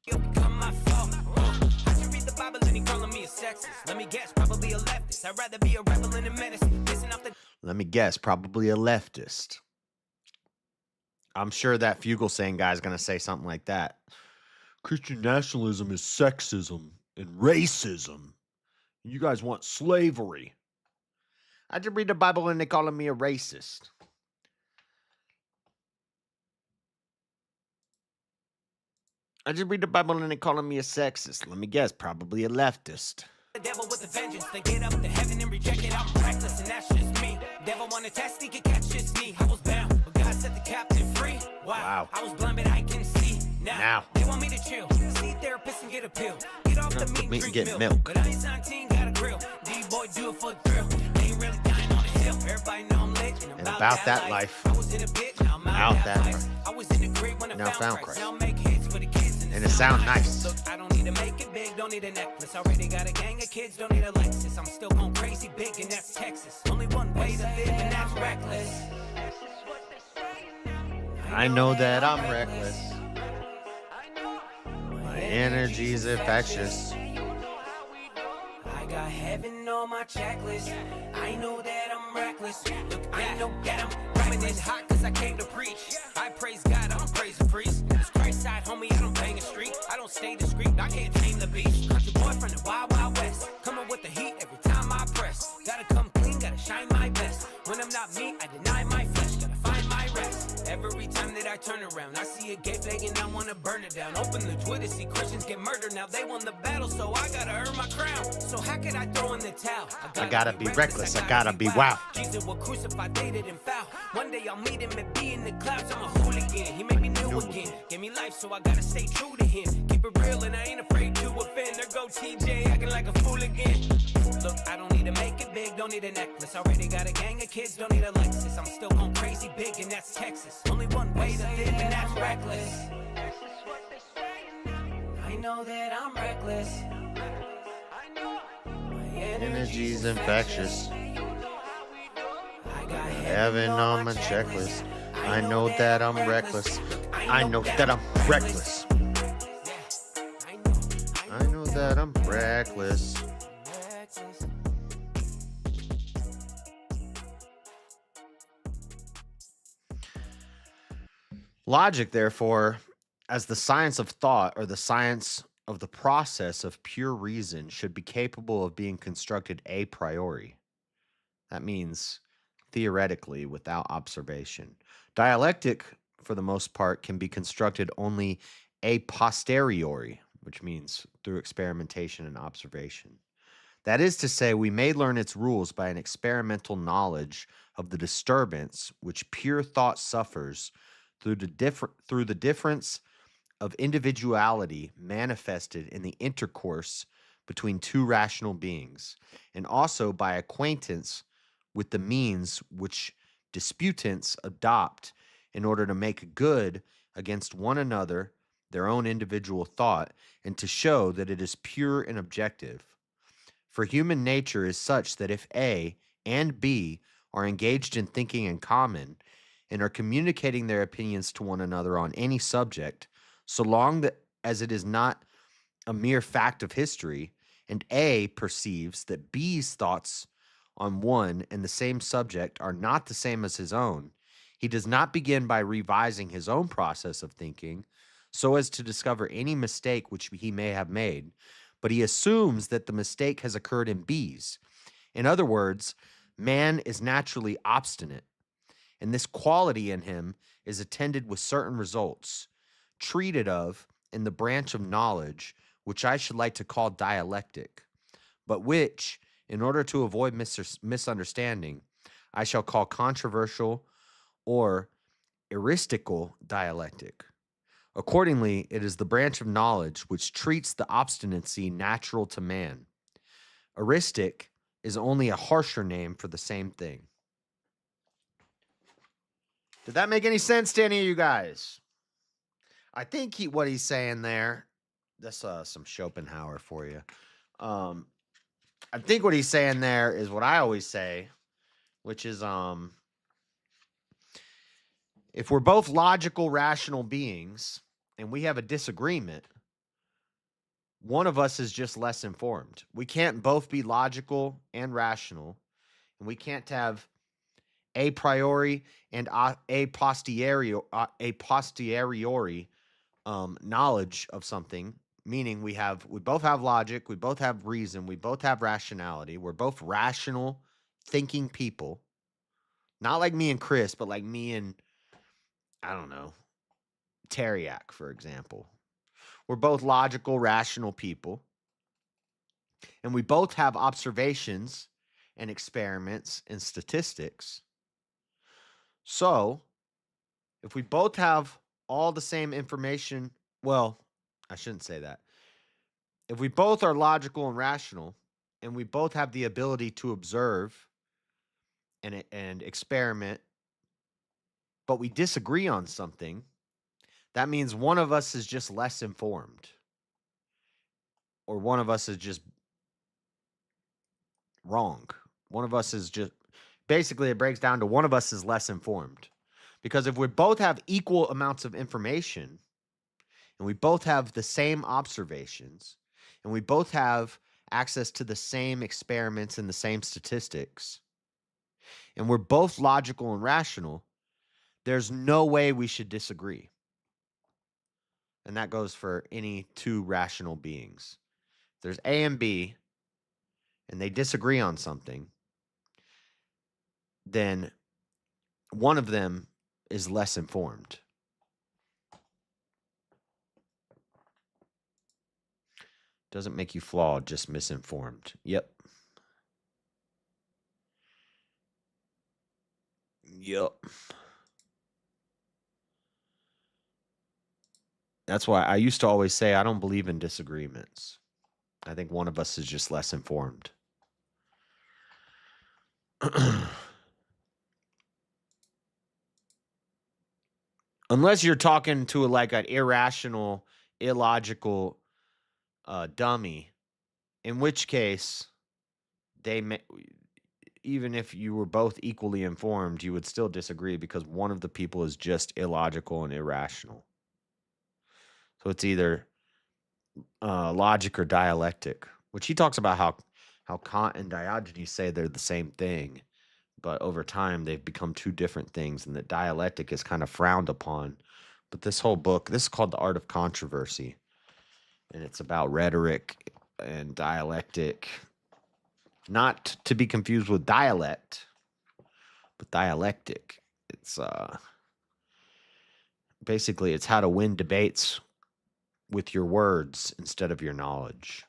Become my foe. I should read the Bible and he calling me a sexist. Let me guess, probably a leftist. I'd rather be a rebel than a menace. Pissing off the. Let me guess, probably a leftist. I'm sure that Fugelsang guy is going to say something like that. Christian nationalism is sexism and racism. You guys want slavery. I just read the Bible and they calling me a racist. I just read the Bible and they calling me a sexist. Let me guess, probably a leftist. The devil with a vengeance, they get up to heaven and reject it. I'm reckless, and that's just me. Devil want to test, he can catch just me. I was bound, but God set the captain free. Wow. I was blind, but I can see now. They want me to chill, see therapist and get a pill. Get off the meat and drink milk. But I ain't 19, got a grill. D-boy do it for the thrill. They ain't really dying on the hill. Everybody know I'm lit and about that life. I was in a pit, now I'm out that life. I was in the grave when I found Christ. Now I make hits for the kids and it sound nice. Look, I don't need to make it big, don't need a necklace. Already got a gang of kids, don't need a Lexus. I'm still going crazy big, and that's Texas. Only one way to live, and that's reckless. I know that I'm reckless. My energy's infectious. I got heaven on my checklist. I know that I'm reckless. Look, I know that I'm coming in hot cause I came to preach. I praise God, I don't praise the priest. This Christ side, homie, I don't bang a street. I don't stay discreet, I can't tame the beast. Country boy from the wild, wild west. Coming with the heat every time I press. Gotta come clean, gotta shine my best. When I'm not me, I deny my flesh. Gotta find my rest. Every time that I turn around, I see a gate begging, I wanna burn it down. Open the Twitter, see Christians get murdered. Now they won the battle, so I gotta earn my crown. So how could I throw in the towel? I gotta be reckless, I gotta be wild. Jesus will crucify, dated and foul. One day I'll meet him and be in the clouds. I'm a hooligan, he made me new again. Give me life, so I gotta stay true to him. Keep it real and I ain't afraid to offend. There go TJ, acting like a fool again. Look, I don't need to make it big, don't need a necklace. Already got a gang of kids, don't need a Lexus. I'm still going crazy big, and that's Texas. Only one way to live, and that's reckless. I know that I'm reckless. My Energy's infectious. I got Heaven on my checklist. I know that I'm reckless. I know that I'm reckless. I know that I'm reckless. Logic, therefore, as the science of thought or the science of the process of pure reason, should be capable of being constructed a priori. That means theoretically without observation. Dialectic, for the most part, can be constructed only a posteriori, which means through experimentation and observation. That is to say, we may learn its rules by an experimental knowledge of the disturbance which pure thought suffers through the difference of individuality manifested in the intercourse between two rational beings, and also by acquaintance with the means which disputants adopt in order to make good against one another their own individual thought, and to show that it is pure and objective. For human nature is such that if A and B are engaged in thinking in common and are communicating their opinions to one another on any subject, so long as it is not a mere fact of history, and A perceives that B's thoughts on one and the same subject are not the same as his own, he does not begin by revising his own process of thinking so as to discover any mistake which he may have made, but he assumes that the mistake has occurred in B's. In other words, man is naturally obstinate, and this quality in him is attended with certain results, treated of in the branch of knowledge which I should like to call dialectic, but which, in order to avoid misunderstanding, I shall call controversial or eristical dialectic. Accordingly, it is the branch of knowledge which treats the obstinacy natural to man. Eristic is only a harsher name for the same thing. Did that make any sense to any of you guys? I think what he's saying there, that's some Schopenhauer for you. I think what he's saying there is what I always say, which is if we're both logical, rational beings and we have a disagreement, one of us is just less informed. We can't both be logical and rational, and we can't have a priori and a posteriori knowledge of something. Meaning we both have logic, we both have reason, we both have rationality. We're both rational, thinking people. Not like me and Chris, but like me and, I don't know, Teriak, for example. We're both logical, rational people. And we both have observations and experiments and statistics. So, if we both have all the same information, well, I shouldn't say that. If we both are logical and rational, and we both have the ability to observe and experiment, but we disagree on something, that means one of us is just less informed. Or one of us is just wrong. One of us is just, basically it breaks down to one of us is less informed. Because if we both have equal amounts of information, and we both have the same observations, and we both have access to the same experiments and the same statistics, and we're both logical and rational, there's no way we should disagree. And that goes for any two rational beings. If there's A and B, and they disagree on something, then one of them is less informed. Doesn't make you flawed, just misinformed. Yep. That's why I used to always say I don't believe in disagreements. I think one of us is just less informed. Unless you're talking to like an irrational, illogical dummy, in which case even if you were both equally informed, you would still disagree because one of the people is just illogical and irrational. So it's either logic or dialectic, which he talks about how Kant and Diogenes say they're the same thing, but over time they've become two different things, and that dialectic is kind of frowned upon. But this whole book, this is called The Art of Controversy, and it's about rhetoric and dialectic, not to be confused with dialect, but dialectic. It's basically it's how to win debates with your words instead of your knowledge.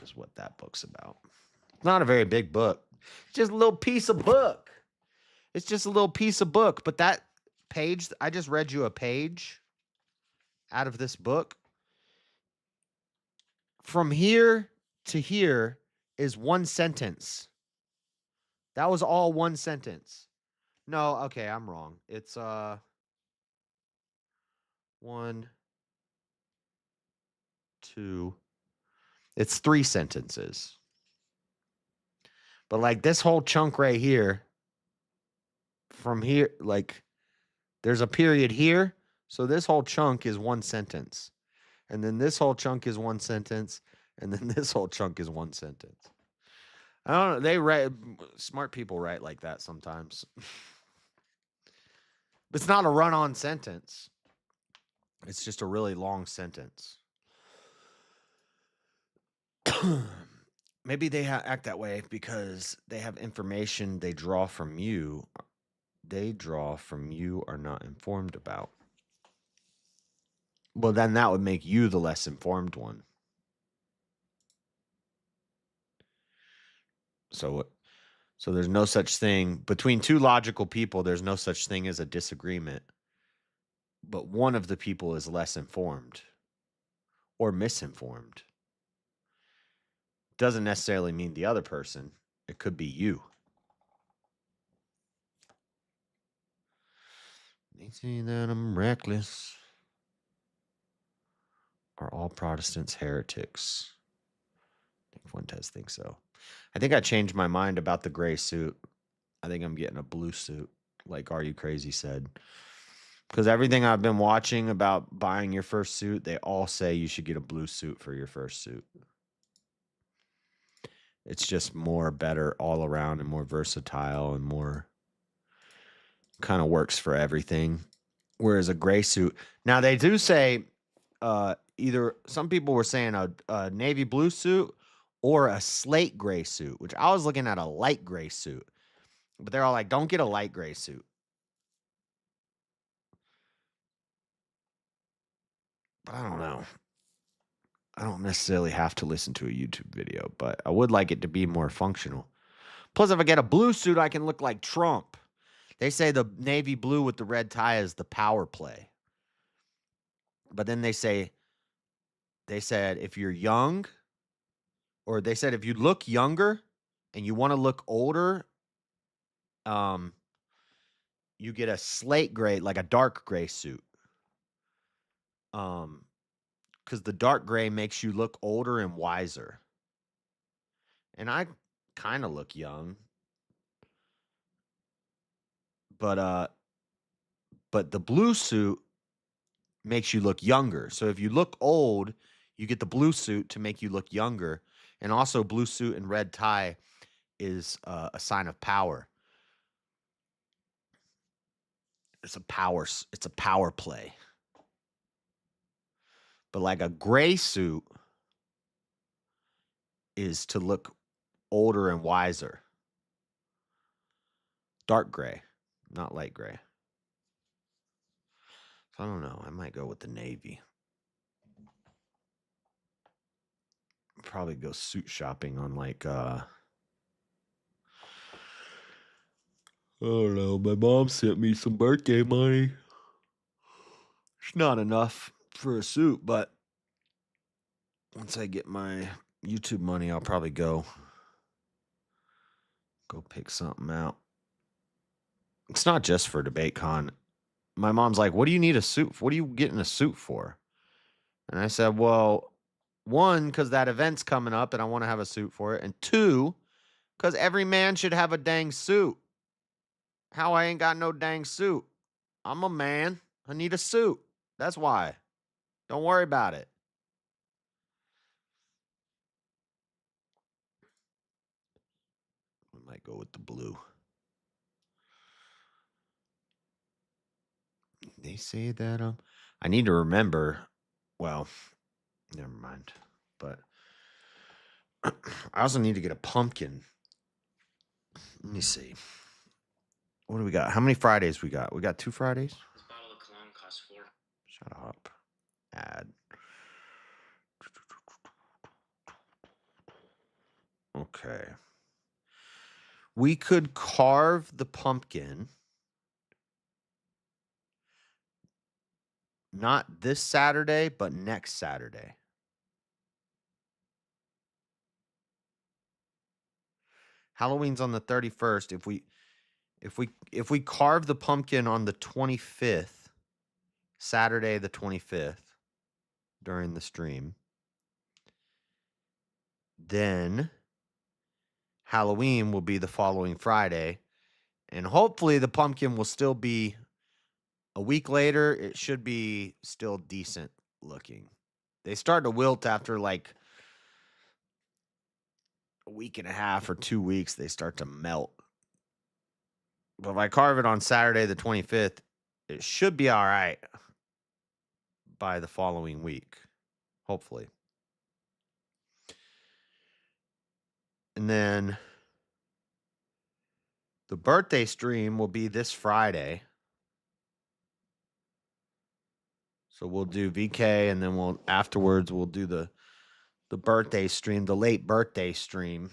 is what that book's about. It's not a very big book. It's just a little piece of book. It's just a little piece of book. But that page, I just read you a page out of this book. From here to here is one sentence. That was all one sentence. No, okay, I'm wrong. It's 1, 2. It's 3 sentences. But like this whole chunk right here, from here, like there's a period here. So this whole chunk is one sentence. And then this whole chunk is one sentence. And then this whole chunk is one sentence. I don't know. They write, smart people write like that sometimes. It's not a run on sentence, it's just a really long sentence. Maybe they act that way because they have information they draw from you are not informed about. Well, then that would make you the less informed one. So there's no such thing between two logical people. There's no such thing as a disagreement. But one of the people is less informed or misinformed. Doesn't necessarily mean the other person. It could be you. They say that I'm reckless. Are all Protestants heretics? I think Fuentes thinks so. I think I changed my mind about the gray suit. I think I'm getting a blue suit, like Are You Crazy said. Because everything I've been watching about buying your first suit, they all say you should get a blue suit for your first suit. It's just more better all around and more versatile and more kind of works for everything. Whereas a gray suit, now they do say either some people were saying a navy blue suit or a slate gray suit, which I was looking at a light gray suit. But they're all like, don't get a light gray suit. But I don't know. I don't necessarily have to listen to a YouTube video, but I would like it to be more functional. Plus, if I get a blue suit, I can look like Trump. They say the navy blue with the red tie is the power play. But then they said if you're young, or they said if you look younger and you want to look older, you get a slate gray, like a dark gray suit. Because the dark gray makes you look older and wiser. And I kind of look young. But the blue suit makes you look younger. So if you look old, you get the blue suit to make you look younger. And also blue suit and red tie is a sign of power. It's a power play. But like a gray suit is to look older and wiser. Dark gray, not light gray. So I don't know. I might go with the navy. Probably go suit shopping on like I don't know. My mom sent me some birthday money. It's not enough for a suit, but once I get my YouTube money, I'll probably go pick something out. It's not just for DebateCon. My mom's like, "What do you need a suit for? What are you getting a suit for?" And I said, "Well, one, because that event's coming up and I want to have a suit for it. And two, because every man should have a dang suit. How I ain't got no dang suit? I'm a man. I need a suit. That's why. Don't worry about it." I might go with the blue. They say that I need to remember. Well, never mind. But I also need to get a pumpkin. Let me see. What do we got? How many Fridays we got? We got 2 Fridays? This bottle of cologne costs $4. Shut up. Add. Okay. We could carve the pumpkin. Not this Saturday, but next Saturday. Halloween's on the 31st. If we carve the pumpkin on the 25th, Saturday the 25th, during the stream, then Halloween will be the following Friday, and hopefully the pumpkin will still be a week later. It should be still decent looking. They start to wilt after like a week and a half or 2 weeks. They start to melt. But if I carve it on Saturday the 25th, it should be all right by the following week, hopefully. And then the birthday stream will be this Friday. So we'll do VK, and then afterwards we'll do the birthday stream, the late birthday stream.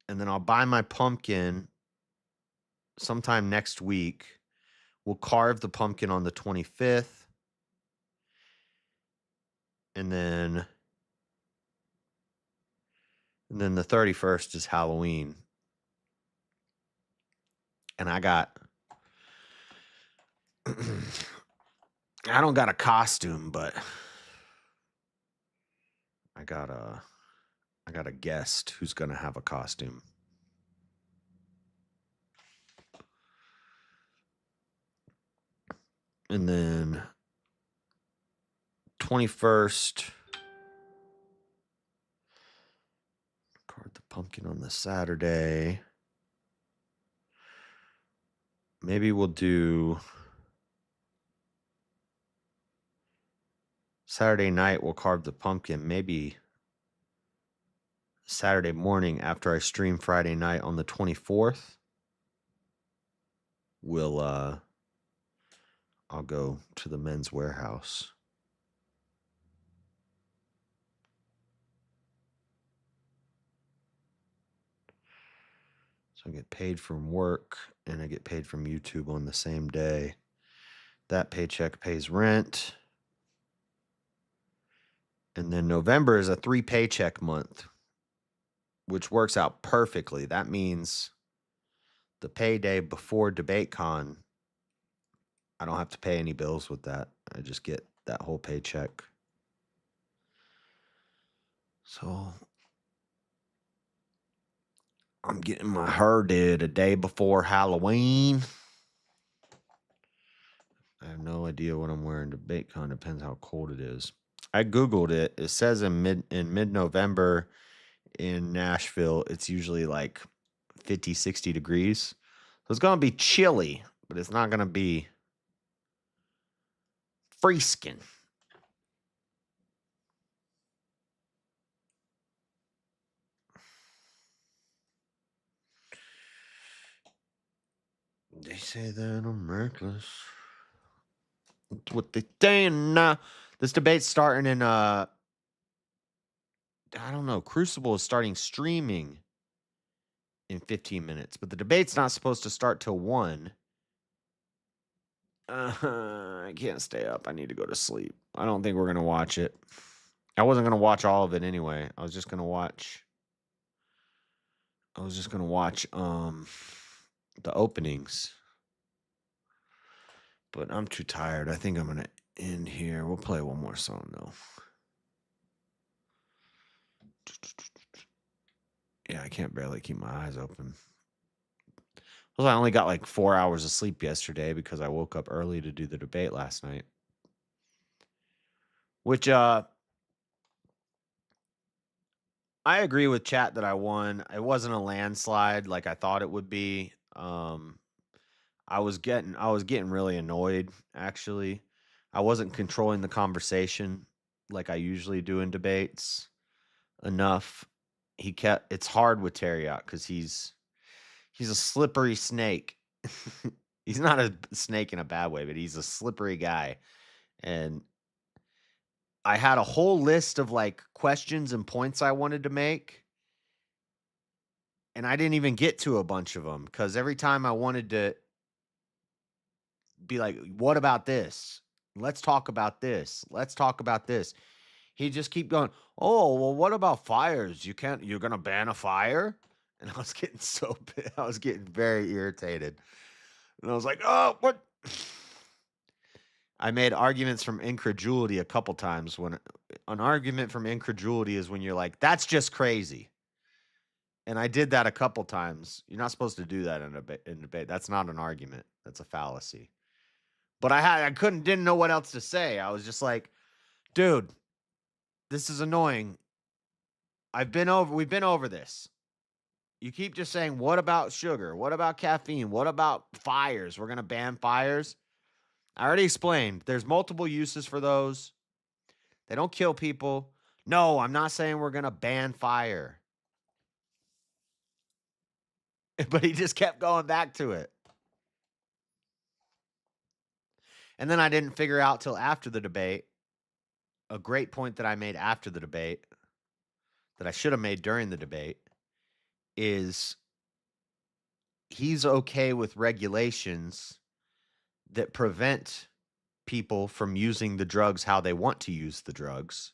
And then I'll buy my pumpkin sometime next week. We'll carve the pumpkin on the 25th. And then the 31st is Halloween. And I don't got a costume, but I got a guest who's going to have a costume. And then 21st, carve the pumpkin on the Saturday. Maybe we'll do Saturday night, we'll carve the pumpkin. Maybe Saturday morning after I stream Friday night on the 24th, I'll go to the Men's Warehouse. So I get paid from work and I get paid from YouTube on the same day. That paycheck pays rent. And then November is a 3 paycheck month, which works out perfectly. That means the payday before DebateCon, I don't have to pay any bills with that. I just get that whole paycheck. So I'm getting my hair did a day before Halloween. I have no idea what I'm wearing to DebateCon. Depends how cold it is. I Googled it. It says in mid-November in Nashville, it's usually like 50, 60 degrees. So it's going to be chilly, but it's not going to be freezing. They say that I'm reckless. That's what they saying now. This debate's starting in I don't know. Crucible is starting streaming in 15 minutes, but the debate's not supposed to start till 1. I can't stay up. I need to go to sleep. I don't think we're gonna watch it. I wasn't gonna watch all of it anyway. I was just gonna watch the openings. But I'm too tired. I think I'm gonna end here. We'll play one more song though. Yeah, I can't barely keep my eyes open. Well, I only got like 4 hours of sleep yesterday because I woke up early to do the debate last night. Which I agree with chat that I won. It wasn't a landslide like I thought it would be. I was getting really annoyed actually. I wasn't controlling the conversation like I usually do in debates enough. It's hard with Terriot because he's a slippery snake. He's not a snake in a bad way, but he's a slippery guy. And I had a whole list of like questions and points I wanted to make. And I didn't even get to a bunch of them because every time I wanted to be like, what about this? Let's talk about this. Let's talk about this. He just keep going, oh, well, what about fires? You're going to ban a fire? And I was getting I was getting very irritated. And I was like, oh, what? I made arguments from incredulity a couple times. When an argument from incredulity is when you're like, that's just crazy. And I did that a couple times. You're not supposed to do that in debate. That's not an argument. That's a fallacy. But didn't know what else to say. I was just like, dude, this is annoying. We've been over this. You keep just saying, what about sugar? What about caffeine? What about fires? We're going to ban fires. I already explained. There's multiple uses for those. They don't kill people. No, I'm not saying we're going to ban fire. But he just kept going back to it. And then I didn't figure out till after the debate, a great point that I made after the debate that I should have made during the debate is he's okay with regulations that prevent people from using the drugs how they want to use the drugs,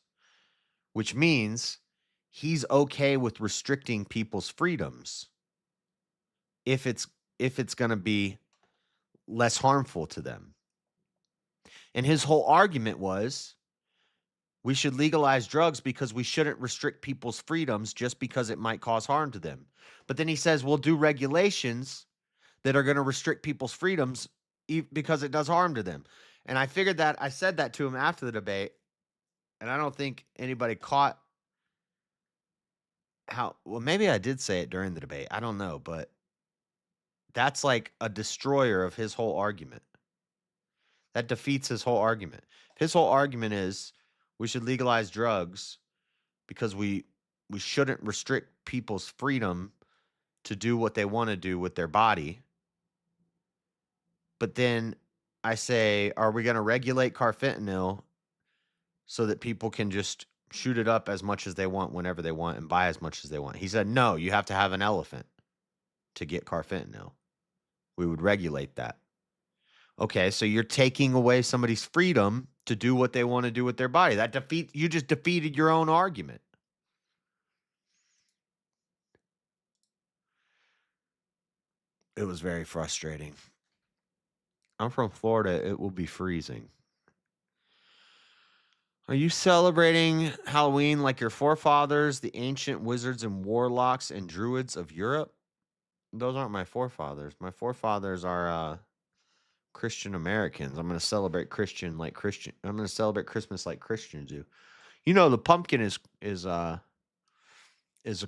which means he's okay with restricting people's freedoms if it's going to be less harmful to them. And his whole argument was we should legalize drugs because we shouldn't restrict people's freedoms just because it might cause harm to them. But then he says we'll do regulations that are going to restrict people's freedoms because it does harm to them. And I figured that I said that to him after the debate, and I don't think anybody caught well, maybe I did say it during the debate. I don't know, but that's like a destroyer of his whole argument. That defeats his whole argument. His whole argument is we should legalize drugs because we shouldn't restrict people's freedom to do what they want to do with their body. But then I say, are we going to regulate carfentanil so that people can just shoot it up as much as they want whenever they want and buy as much as they want? He said, no, you have to have an elephant to get carfentanil. We would regulate that. Okay, so you're taking away somebody's freedom to do what they want to do with their body. You just defeated your own argument. It was very frustrating. I'm from Florida. It will be freezing. Are you celebrating Halloween like your forefathers, the ancient wizards and warlocks and druids of Europe? Those aren't my forefathers. My forefathers are Christian Americans. I'm going to celebrate I'm going to celebrate Christmas like Christians do. You know, the pumpkin is a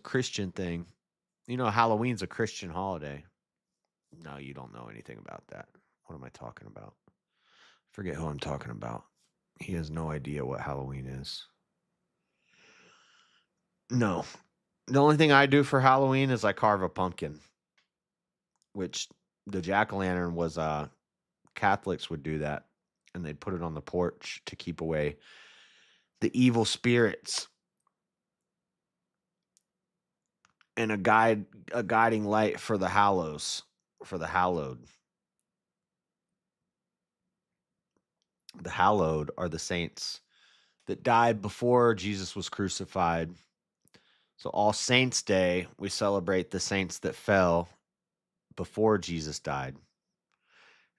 Christian thing. You know, Halloween's a Christian holiday. No, you don't know anything about that. What am I talking about? Forget who I'm talking about. He has no idea what Halloween is. No. The only thing I do for Halloween is I carve a pumpkin, which the jack-o'-lantern was Catholics would do that, and they'd put it on the porch to keep away the evil spirits and a guiding light for the hallowed. The hallowed are the saints that died before Jesus was crucified. So All Saints Day, we celebrate the saints that fell before Jesus died.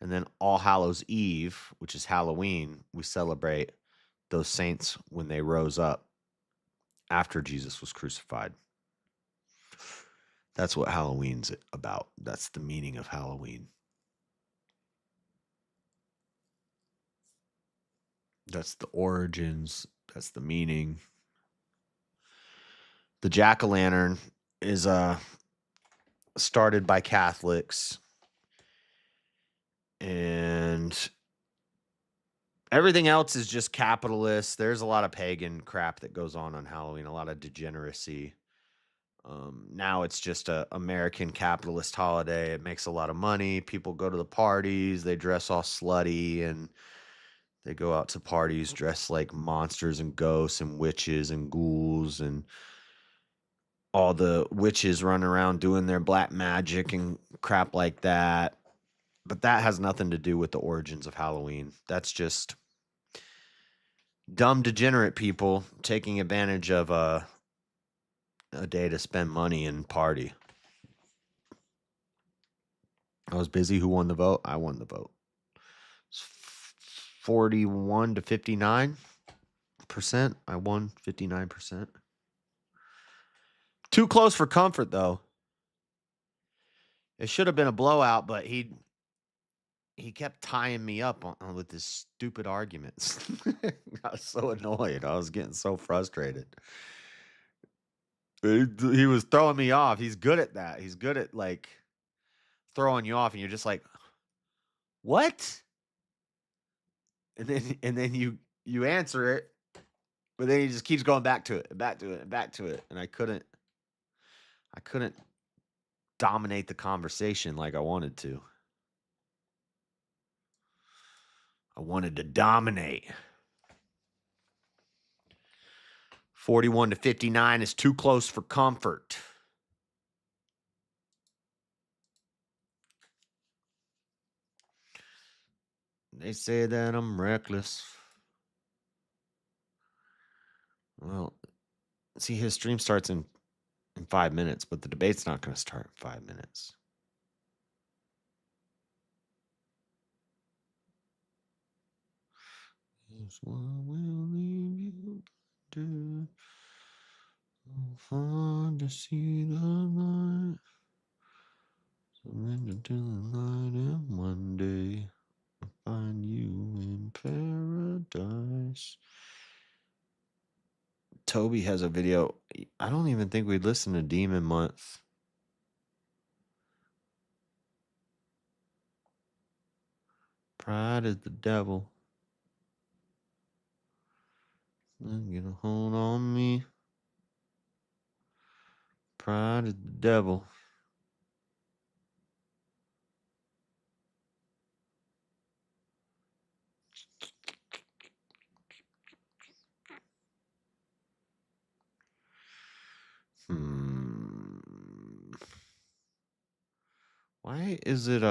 And then All Hallows Eve, which is Halloween, we celebrate those saints when they rose up after Jesus was crucified. That's what Halloween's about. That's the meaning of Halloween. That's the origins. That's the meaning. The jack-o'-lantern is started by Catholics, and everything else is just capitalist. There's a lot of pagan crap that goes on Halloween, a lot of degeneracy. Now it's just a American capitalist holiday. It makes a lot of money. People go to the parties. They dress all slutty, and They go out to parties dressed like monsters and ghosts and witches and ghouls, and all the witches run around doing their black magic and crap like that. But that has nothing to do with the origins of Halloween. That's just dumb, degenerate people taking advantage of a day to spend money and party. I was busy. Who won the vote? I won the vote. 41 to 59%. I won 59%. Too close for comfort, though. It should have been a blowout, but he kept tying me up with his stupid arguments. I was so annoyed. I was getting so frustrated. He was throwing me off. He's good at that. He's good at like throwing you off, and you're just like, what? And then you answer it, but then he just keeps going back to it, and back to it, and back to it. And I couldn't dominate the conversation like I wanted to. I wanted to dominate. 41 to 59 is too close for comfort. They say that I'm reckless. Well, see, his stream starts in 5 minutes, but the debate's not going to start in 5 minutes. Here's what we'll leave you to. Fun to see the light. Surrender to the light, and one day I'll find you in paradise. Toby has a video. I don't even think we'd listen to Demon Month. Pride is the devil. Get a hold on me. Pride is the devil. Why is it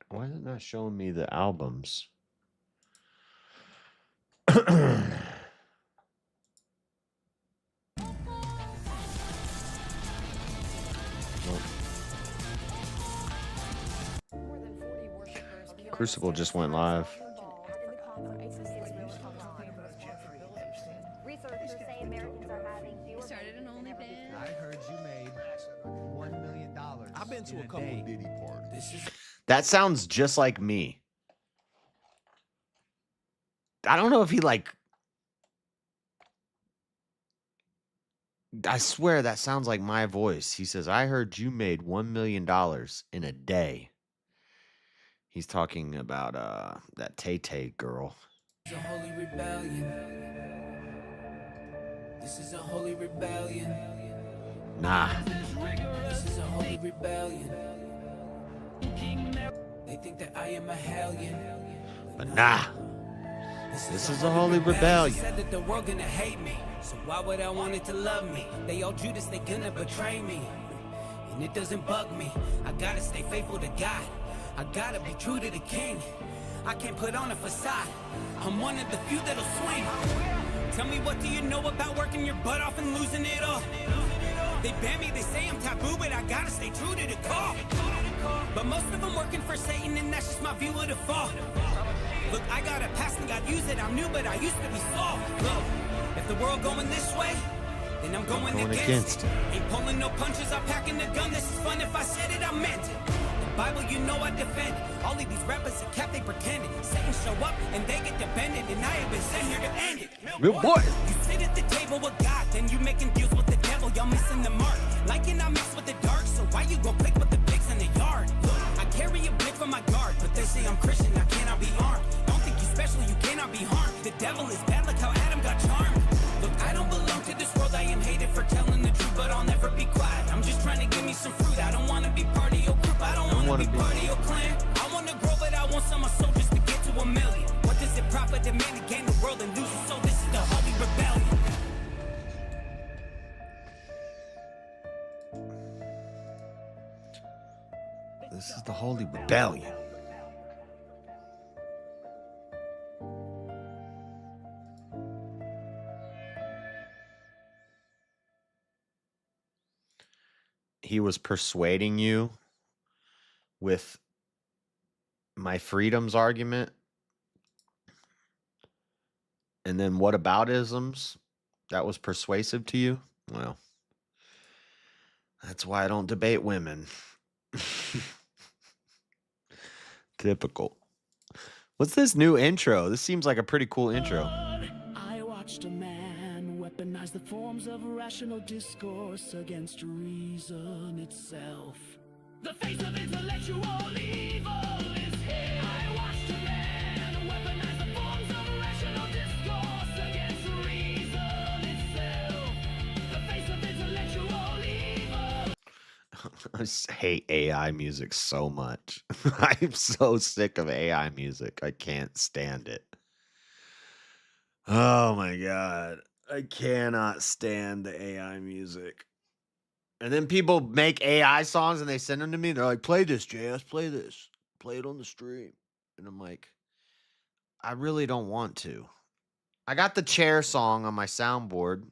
why is it not showing me the albums? Crucible just went live. I heard you made $1 million. I've been to a couple of Diddy parties. That sounds just like me. I don't know if he I swear that sounds like my voice. He says, I heard you made $1 million in a day. He's talking about that Tay-Tay girl. This is a holy rebellion. This is a holy rebellion. Nah. This is a holy rebellion. They think that I am a hellion. But nah. This is a holy rebellion. Said that the world gonna hate me. So why would I want it to love me? They all Judas, they gonna betray me. And it doesn't bug me. I gotta stay faithful to God. I gotta be true to the king. I can't put on a facade. I'm one of the few that'll swing. Tell me, what do you know about working your butt off and losing it all? They ban me, they say I'm taboo, but I gotta stay true to the call. But most of them working for Satan, and that's just my view of the fall. Look, I got a past and God used it. I'm new, but I used to be soft. Look, if the world going this way, then I'm going against it. Ain't pulling no punches, I'm packing the gun. This is fun. If I said it, I meant it. Bible, you know I defend. All of these rappers are kept, they pretending. Satan show up and they get defended, and I have been sent here to end it. Good boy. You sit at the table with God, then you making deals with the devil. Y'all missing the mark. Like it, I mix with the dark. So why you gon' click with the pigs in the yard? Look, I carry a blick for my guard, but they say I'm Christian, I cannot be armed. Don't think you special, you cannot be harmed. The devil is bad, like how Adam got charmed. This is the Holy Rebellion. He was persuading you with my freedoms argument. And then what about isms? That was persuasive to you? Well, that's why I don't debate women. Typical. What's this new intro? This seems like a pretty cool intro. I watched a man weaponize the forms of rational discourse against reason itself. The face of intellectual evil is here. I watched a man weaponize the forms of rational discourse against reason itself. The face of intellectual evil. I just hate AI music so much. I'm so sick of AI music. I can't stand it. Oh my God. I cannot stand the AI music. And then people make AI songs and they send them to me. They're like, play this, JS, play this. Play it on the stream. And I'm like, I really don't want to. I got the chair song on my soundboard.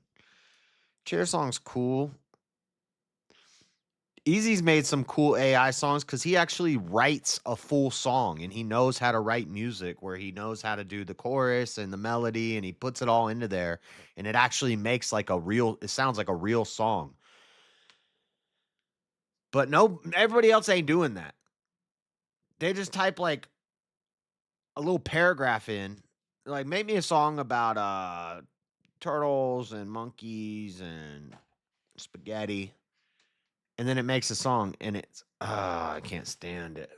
Chair song's cool. Easy's made some cool AI songs because he actually writes a full song and he knows how to write music where he knows how to do the chorus and the melody and he puts it all into there and it actually makes like it sounds like a real song. But no, everybody else ain't doing that. They just type like a little paragraph in, like make me a song about turtles and monkeys and spaghetti. And then it makes a song and it's I can't stand it.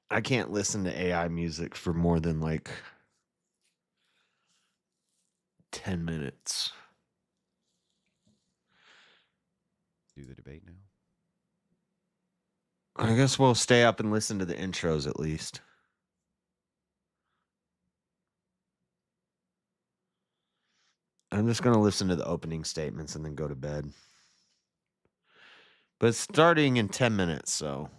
I can't listen to AI music for more than like 10 minutes. Do the debate now. I guess we'll stay up and listen to the intros at least. I'm just going to listen to the opening statements and then go to bed. But it's starting in 10 minutes, so.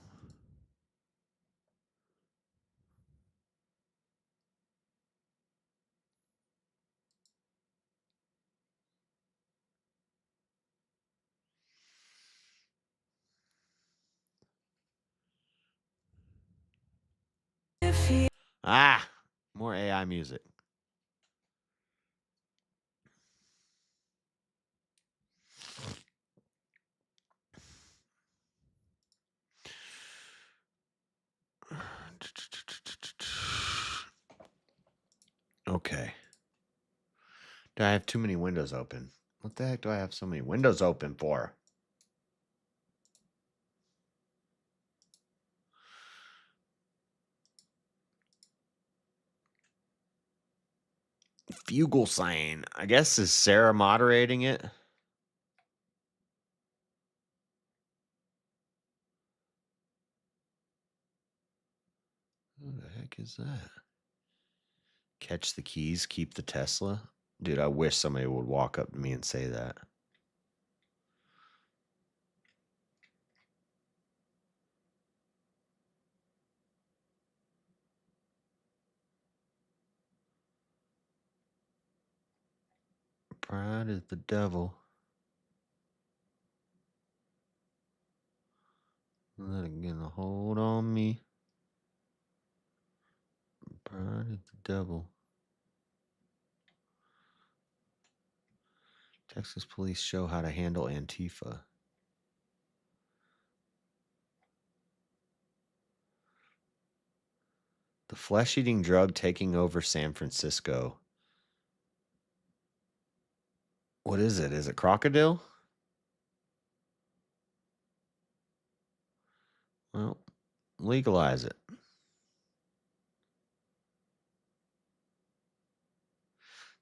More AI music. Okay. Do I have too many windows open? What the heck do I have so many windows open for? Fugle sign. I guess is Sarah moderating it? Who the heck is that? Catch the keys, keep the Tesla. Dude, I wish somebody would walk up to me and say that. Pride is the devil. Let it get a hold on me. Pride is the devil. Texas police show how to handle Antifa. The flesh-eating drug taking over San Francisco. What is it? Is it crocodile? Well, legalize it.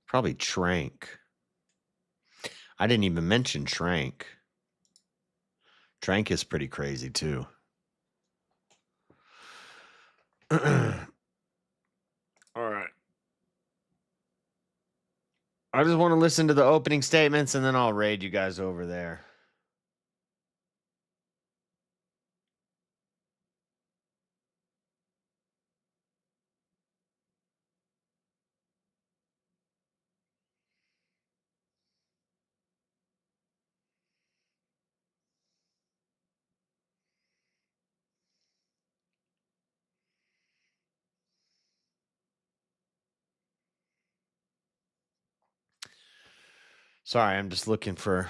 Probably Trank. I didn't even mention Trank. Trank is pretty crazy too. All right. I just want to listen to the opening statements and then I'll raid you guys over there. Sorry, I'm just looking for.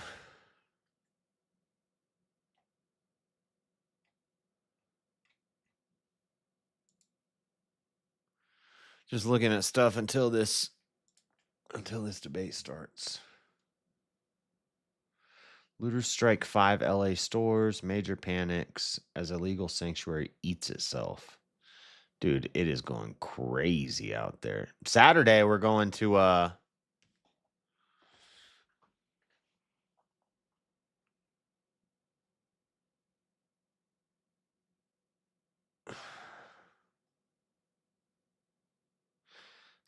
Just looking at stuff until this debate starts. Looters strike 5 LA stores. Major panics as illegal sanctuary eats itself. Dude, it is going crazy out there. Saturday, we're going to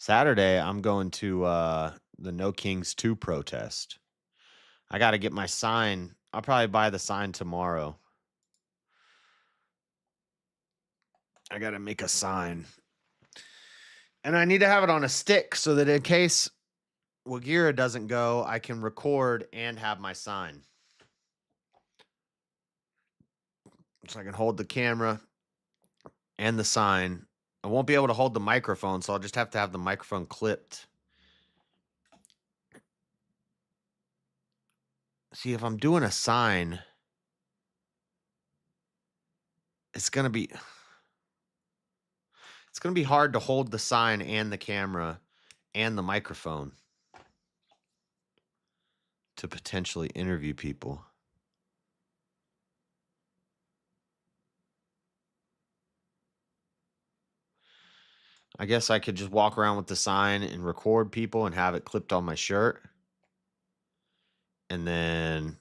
Saturday, I'm going to the No Kings 2 protest. I got to get my sign. I'll probably buy the sign tomorrow. I got to make a sign. And I need to have it on a stick so that in case Wagira doesn't go, I can record and have my sign. So I can hold the camera and the sign. I won't be able to hold the microphone, so I'll just have to have the microphone clipped. See, if I'm doing a sign, it's going to be hard to hold the sign and the camera and the microphone to potentially interview people. I guess I could just walk around with the sign and record people and have it clipped on my shirt. And then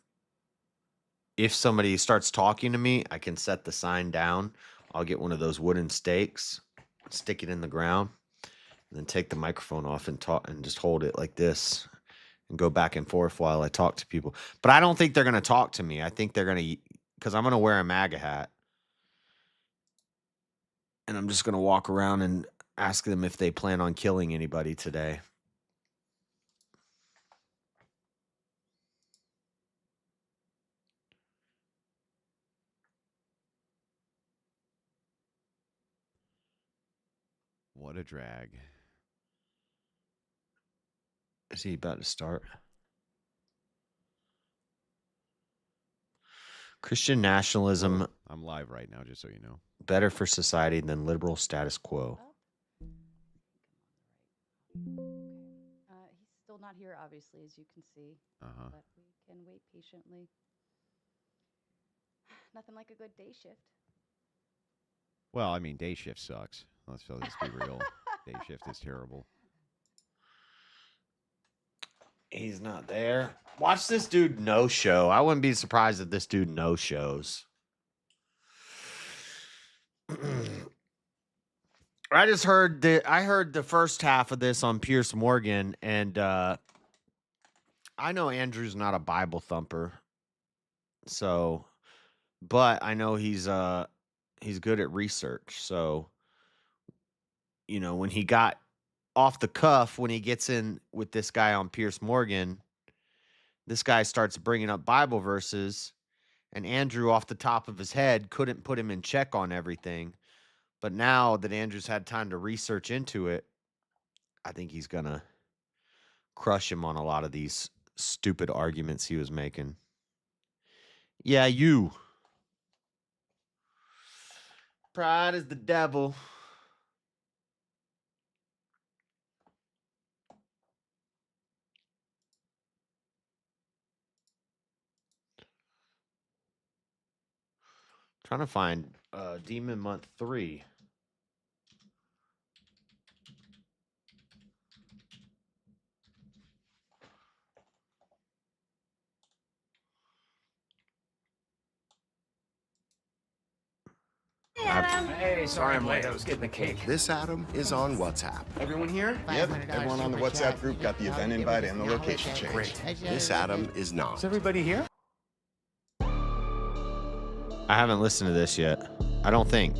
if somebody starts talking to me, I can set the sign down. I'll get one of those wooden stakes, stick it in the ground, and then take the microphone off and talk and just hold it like this and go back and forth while I talk to people. But I don't think they're going to talk to me. I think they're going to, because I'm going to wear a MAGA hat. And I'm just going to walk around and ask them if they plan on killing anybody today. What a drag. Is he about to start? Christian nationalism. I'm live right now, just so you know. Better for society than liberal status quo. He's still not here, obviously, as you can see. Uh-huh. But we can wait patiently. Nothing like a good day shift. Well, I mean, day shift sucks. Let's be real. Day shift is terrible. He's not there. Watch this dude no-show. I wouldn't be surprised if this dude no-shows. I heard the first half of this on Pierce Morgan, and I know Andrew's not a Bible thumper. So, but I know he's good at research. So, you know, when he got off the cuff, when he gets in with this guy on Pierce Morgan, this guy starts bringing up Bible verses, and Andrew, off the top of his head, couldn't put him in check on everything. But now that Andrew's had time to research into it, I think he's going to crush him on a lot of these stupid arguments he was making. Yeah, you. Pride is the devil. Trying to find Demon Month 3. Hey, sorry I'm late. I was getting the cake. This Adam is on WhatsApp. Everyone here? Yep, everyone on the WhatsApp group got the event invite and the location change. Great. This Adam is not. Is everybody here? I haven't listened to this yet. I don't think.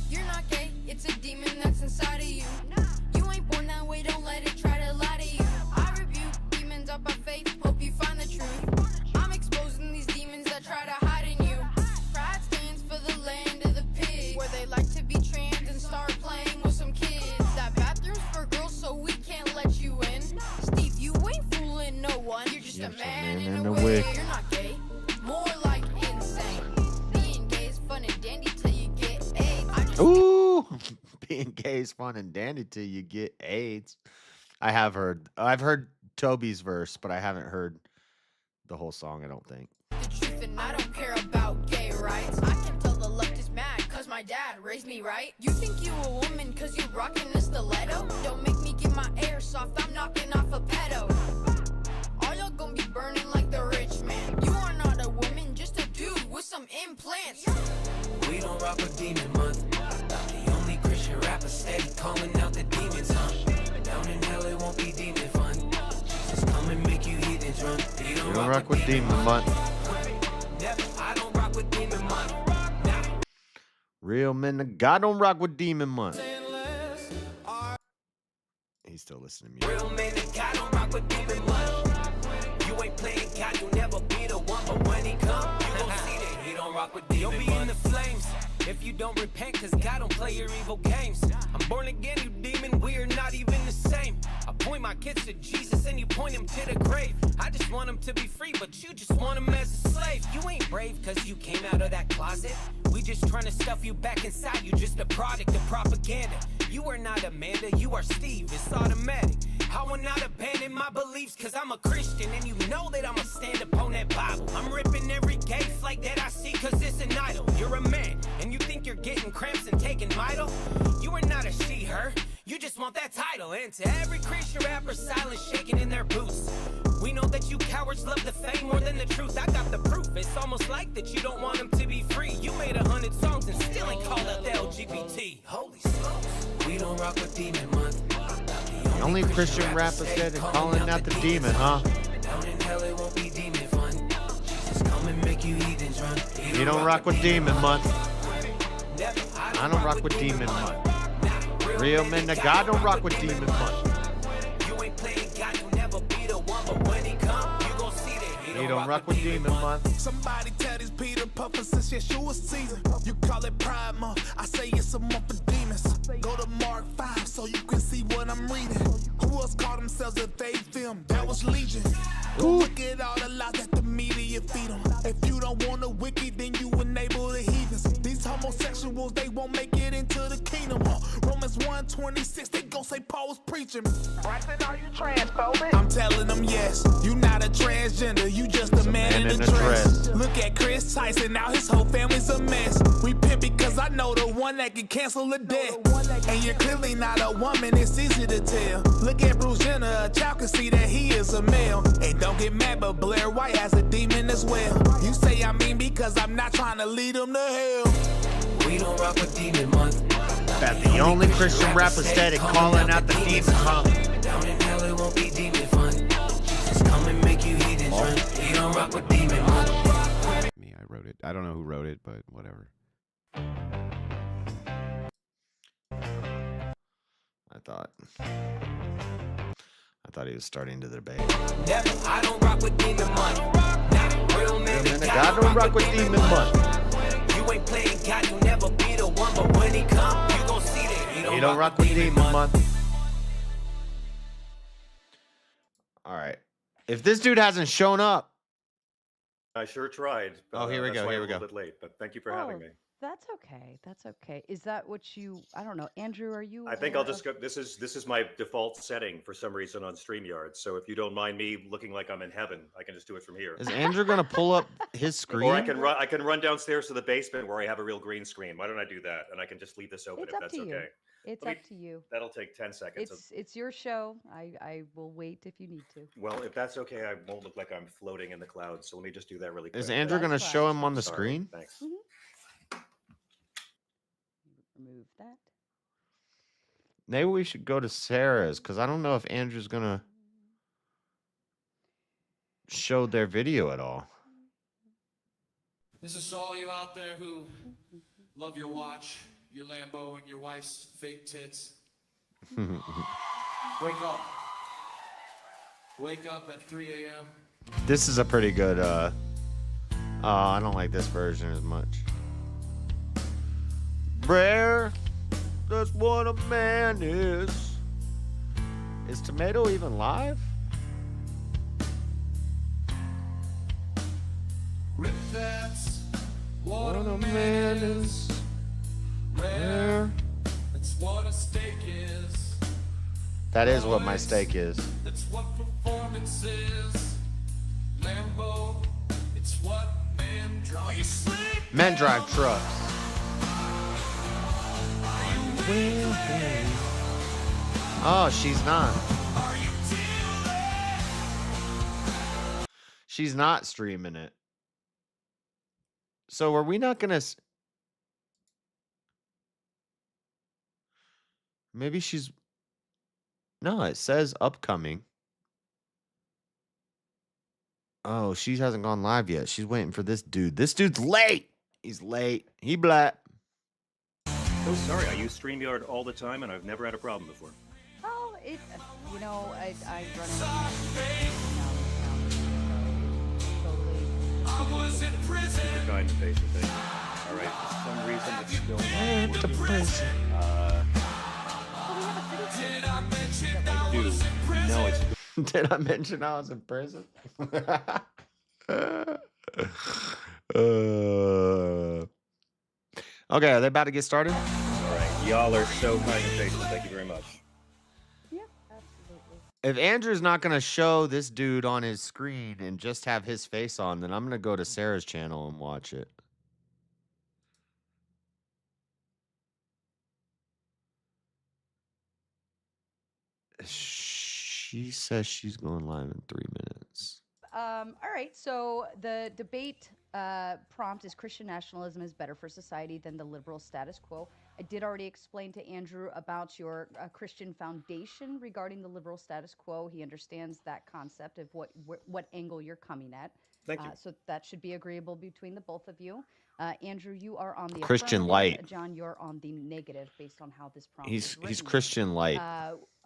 You're not gay, it's a demon that's inside of you. You ain't born that way, don't let it try to lie to you. I rebuke demons up by faith, hope you find the truth. I'm exposing these demons that try to hide in you. Pride stands for the land of the pig, where they like to being gay is fun and dandy till you get AIDS. I've heard Toby's verse, but I haven't heard the whole song, I don't think. The truth, and I don't care about gay rights. I can tell the left is mad cause my dad raised me right. You think you a woman cause you rockin' a stiletto? Don't make me get my airsoft, I'm knocking off a pedo. All y'all gonna be burning like the rich man. You are not a woman, just a dude with some implants. We don't rock with Demon Month. The only Christian rapper steady calling out the demons, huh? Down in hell it won't be demon fun. Jesus come and make you heathens run. You don't rock with Demon Month. Never, I don't rock with Demon Month. Real men of God don't rock with Demon Month. He's still listening to music. Real men of God don't rock with Demon Month. You ain't playing God, you'll never be the one. But when he come, you gon' see that he don't rock with Demon Month. You'll be in the flames if you don't repent, cause God don't play your evil games. I'm born again, you demon, we're not even the same. I point my kids to Jesus and you point them to the grave. I just want them to be free, but you just want them as a slave. You ain't brave cause you came out of that closet. We just trying to stuff you back inside, you just a product of propaganda. You are not Amanda, you are Steve, it's automatic. I will not abandon my beliefs cause I'm a Christian and you know that I'ma stand up on that Bible. I'm ripping every gay flag that I see cause it's an idol. You're a man and you think you're getting cramps and taking Midol? You are not a she, her, you just want that title. And to every Christian rapper silent shaking in their boots, we know that you cowards love the fame more than the truth. I got the proof, it's almost like that you don't want them to be free. You made 100 songs and still ain't called out the LGBT. Holy smokes, we don't rock with Demon Month. The only Christian rapper said calling out the demon, huh? Down in hell it won't be demon fun. Jesus come and make you heathens run. You don't rock with Demon Month. I don't rock with Demon Month. Real men of God don't rock with Demon Month. You ain't playing God, you'll never be the one. But when he come, you gon' see that He don't rock with Demon Month. Somebody tell these Peter Puffers since Yeshua's season. You call it Pride Month, I say it's a month for demons. Go to Mark 5 so you can see what I'm reading. Who else called themselves a they film? That was Legion. Look at all the lies that the media feed them. If you don't want a wicked, then you enable the heathens. These homosexuals, they won't make it into the kingdom. Romans 1:26, they gon' say Paul was preaching. Bryson, are you transphobic? I'm telling them yes. You not a transgender, you just a man in a dress. Look at Chris Tyson, now his whole family's a mess. We pimp because I know the one that can cancel a debt. And you're clearly not a woman, it's easy to tell. Look at Bruce Jenner, a child can see that he is a male. And don't get mad, but Blair White has a demon as well. You say I mean because I'm not trying to lead them to hell. We don't rock with Demon Month. That the only Christian rapper said calling out the demon, huh? Down in hell it won't be demon fun. Jesus come and make you heathens run. We don't rock with Demon Month. Me, I wrote it. I don't know who wrote it, but whatever. I thought he was starting to debate. Never, I don't rock with Demon Month. Nah, real men of God don't rock with Demon Month. You ain't playing God, you'll never be the one. But when he come, you gon' see that he don't rock with Demon Month. All right. If this dude hasn't shown up. I sure tried. Oh, here we go. Here we go. A little bit late, but thank you for having me. That's okay. That's okay. Is that what you? I don't know, Andrew. Are you? I think I'll just go. This is my default setting for some reason on StreamYard. So if you don't mind me looking like I'm in heaven, I can just do it from here. Is Andrew gonna pull up his screen? Or I can run downstairs to the basement where I have a real green screen. Why don't I do that? And I can just leave this open if that's okay. It's up to you. That'll take 10 seconds. It's your show. I will wait if you need to. Well, if that's okay, I won't look like I'm floating in the clouds. So let me just do that really quick. Is Andrew gonna show him on the screen? Thanks. Mm-hmm. Remove that. Maybe we should go to Sarah's because I don't know if Andrew's gonna show their video at all. This is to all you out there who love your watch, your Lambo, and your wife's fake tits. Wake up. Wake up at 3 a.m. This is a pretty good. I don't like this version as much. Rare, that's what a man is. Is Tomato even live? Rip, that's what a man is. Rare, that's what a That is what my steak is. That's what performance is. Lambo, it's what men drive. You sleep. Men drive trucks. Oh, she's not. She's not streaming it. So are we not gonna? Maybe she's. No, it says upcoming. Oh, she hasn't gone live yet. She's waiting for this dude. This dude's late. He's late. He black. Oh, sorry. I use StreamYard all the time, and I've never had a problem before. Oh, it. You know, I run I was in prison. Super kind and patient thing. All right. For some reason, it's still not working. Did I mention I Dude, was in prison? no, it's Did I mention I was in prison? Okay, are they about to get started? all right. Y'all are so kind and patient. Thank you very much. Yeah, absolutely. If Andrew's not going to show this dude on his screen and just have his face on, then I'm going to go to Sarah's channel and watch it. She says she's going live in 3 minutes. All right. So the debate prompt is Christian nationalism is better for society than the liberal status quo. I did already explain to Andrew about your Christian foundation regarding the liberal status quo. He understands that concept of what angle you're coming at. Thank you. So that should be agreeable between the both of you. Andrew, you are on the Christian affirmative. light. John, you're on the negative based on how this prompt He's is written. he's Christian light.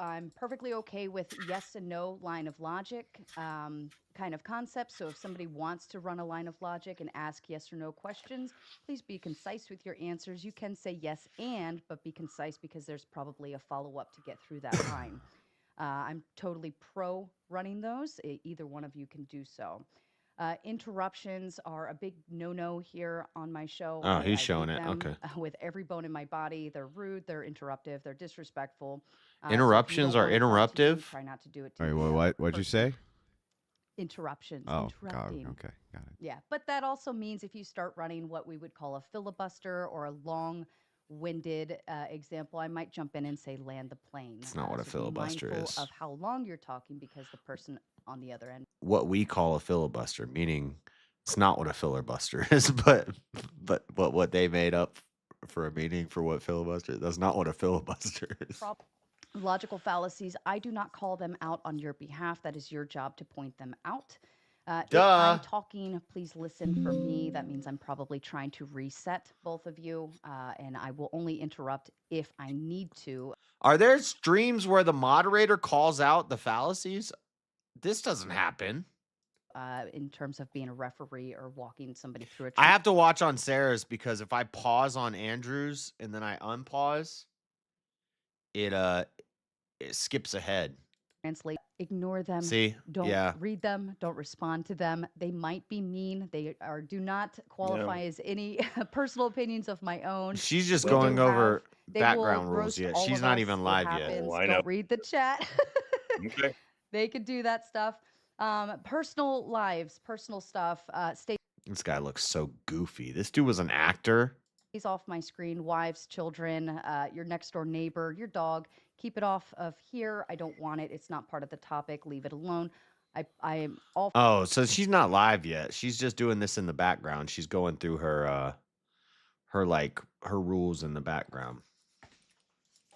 I'm perfectly okay with yes and no line of logic kind of concept. So if somebody wants to run a line of logic and ask yes or no questions, please be concise with your answers. You can say yes but be concise because there's probably a follow-up to get through that line. I'm totally pro running those. Either one of you can do so. Interruptions are a big no-no here on my show. Oh, he's I showing hate it. them, Okay. With every bone in my body. They're rude, they're interruptive, they're disrespectful. Interruptions are interruptive? Try not to do it. All right, what'd you say? Interruptions. Oh, God, interrupting. okay, got it. Yeah, but that also means if you start running what we would call a filibuster or a long-winded example, I might jump in and say land the plane. It's not what a so be filibuster mindful is. of how long you're talking because the person on the other end. What we call a filibuster, meaning it's not what a filibuster is, but what they made up for a meaning for what filibuster. That's not what a filibuster is. Logical fallacies, I do not call them out on your behalf. That is your job to point them out. If I'm talking, please listen for me. That means I'm probably trying to reset both of you, and I will only interrupt if I need to. Are there streams where the moderator calls out the fallacies? This doesn't happen. In terms of being a referee or walking somebody through a I have to watch on Sarah's because if I pause on Andrew's and then I unpause, it skips ahead. Translate, ignore them. See? Don't Yeah. read them. Don't respond to them. They might be mean. They do not qualify as any personal opinions of my own. She's just They going do over they background will rules roast yet. all She's of not us. even It live yet. happens. Oh, I know. Don't read the chat. Okay. They could do that stuff. Personal lives, personal stuff. Stay This guy looks so goofy. This dude was an actor. off my screen. Wives, children, your next door neighbor, your dog. Keep it off of here. I don't want it. It's not part of the topic. Leave it alone. I am all Oh, so she's not live yet. She's just doing this in the background. She's going through her rules in the background.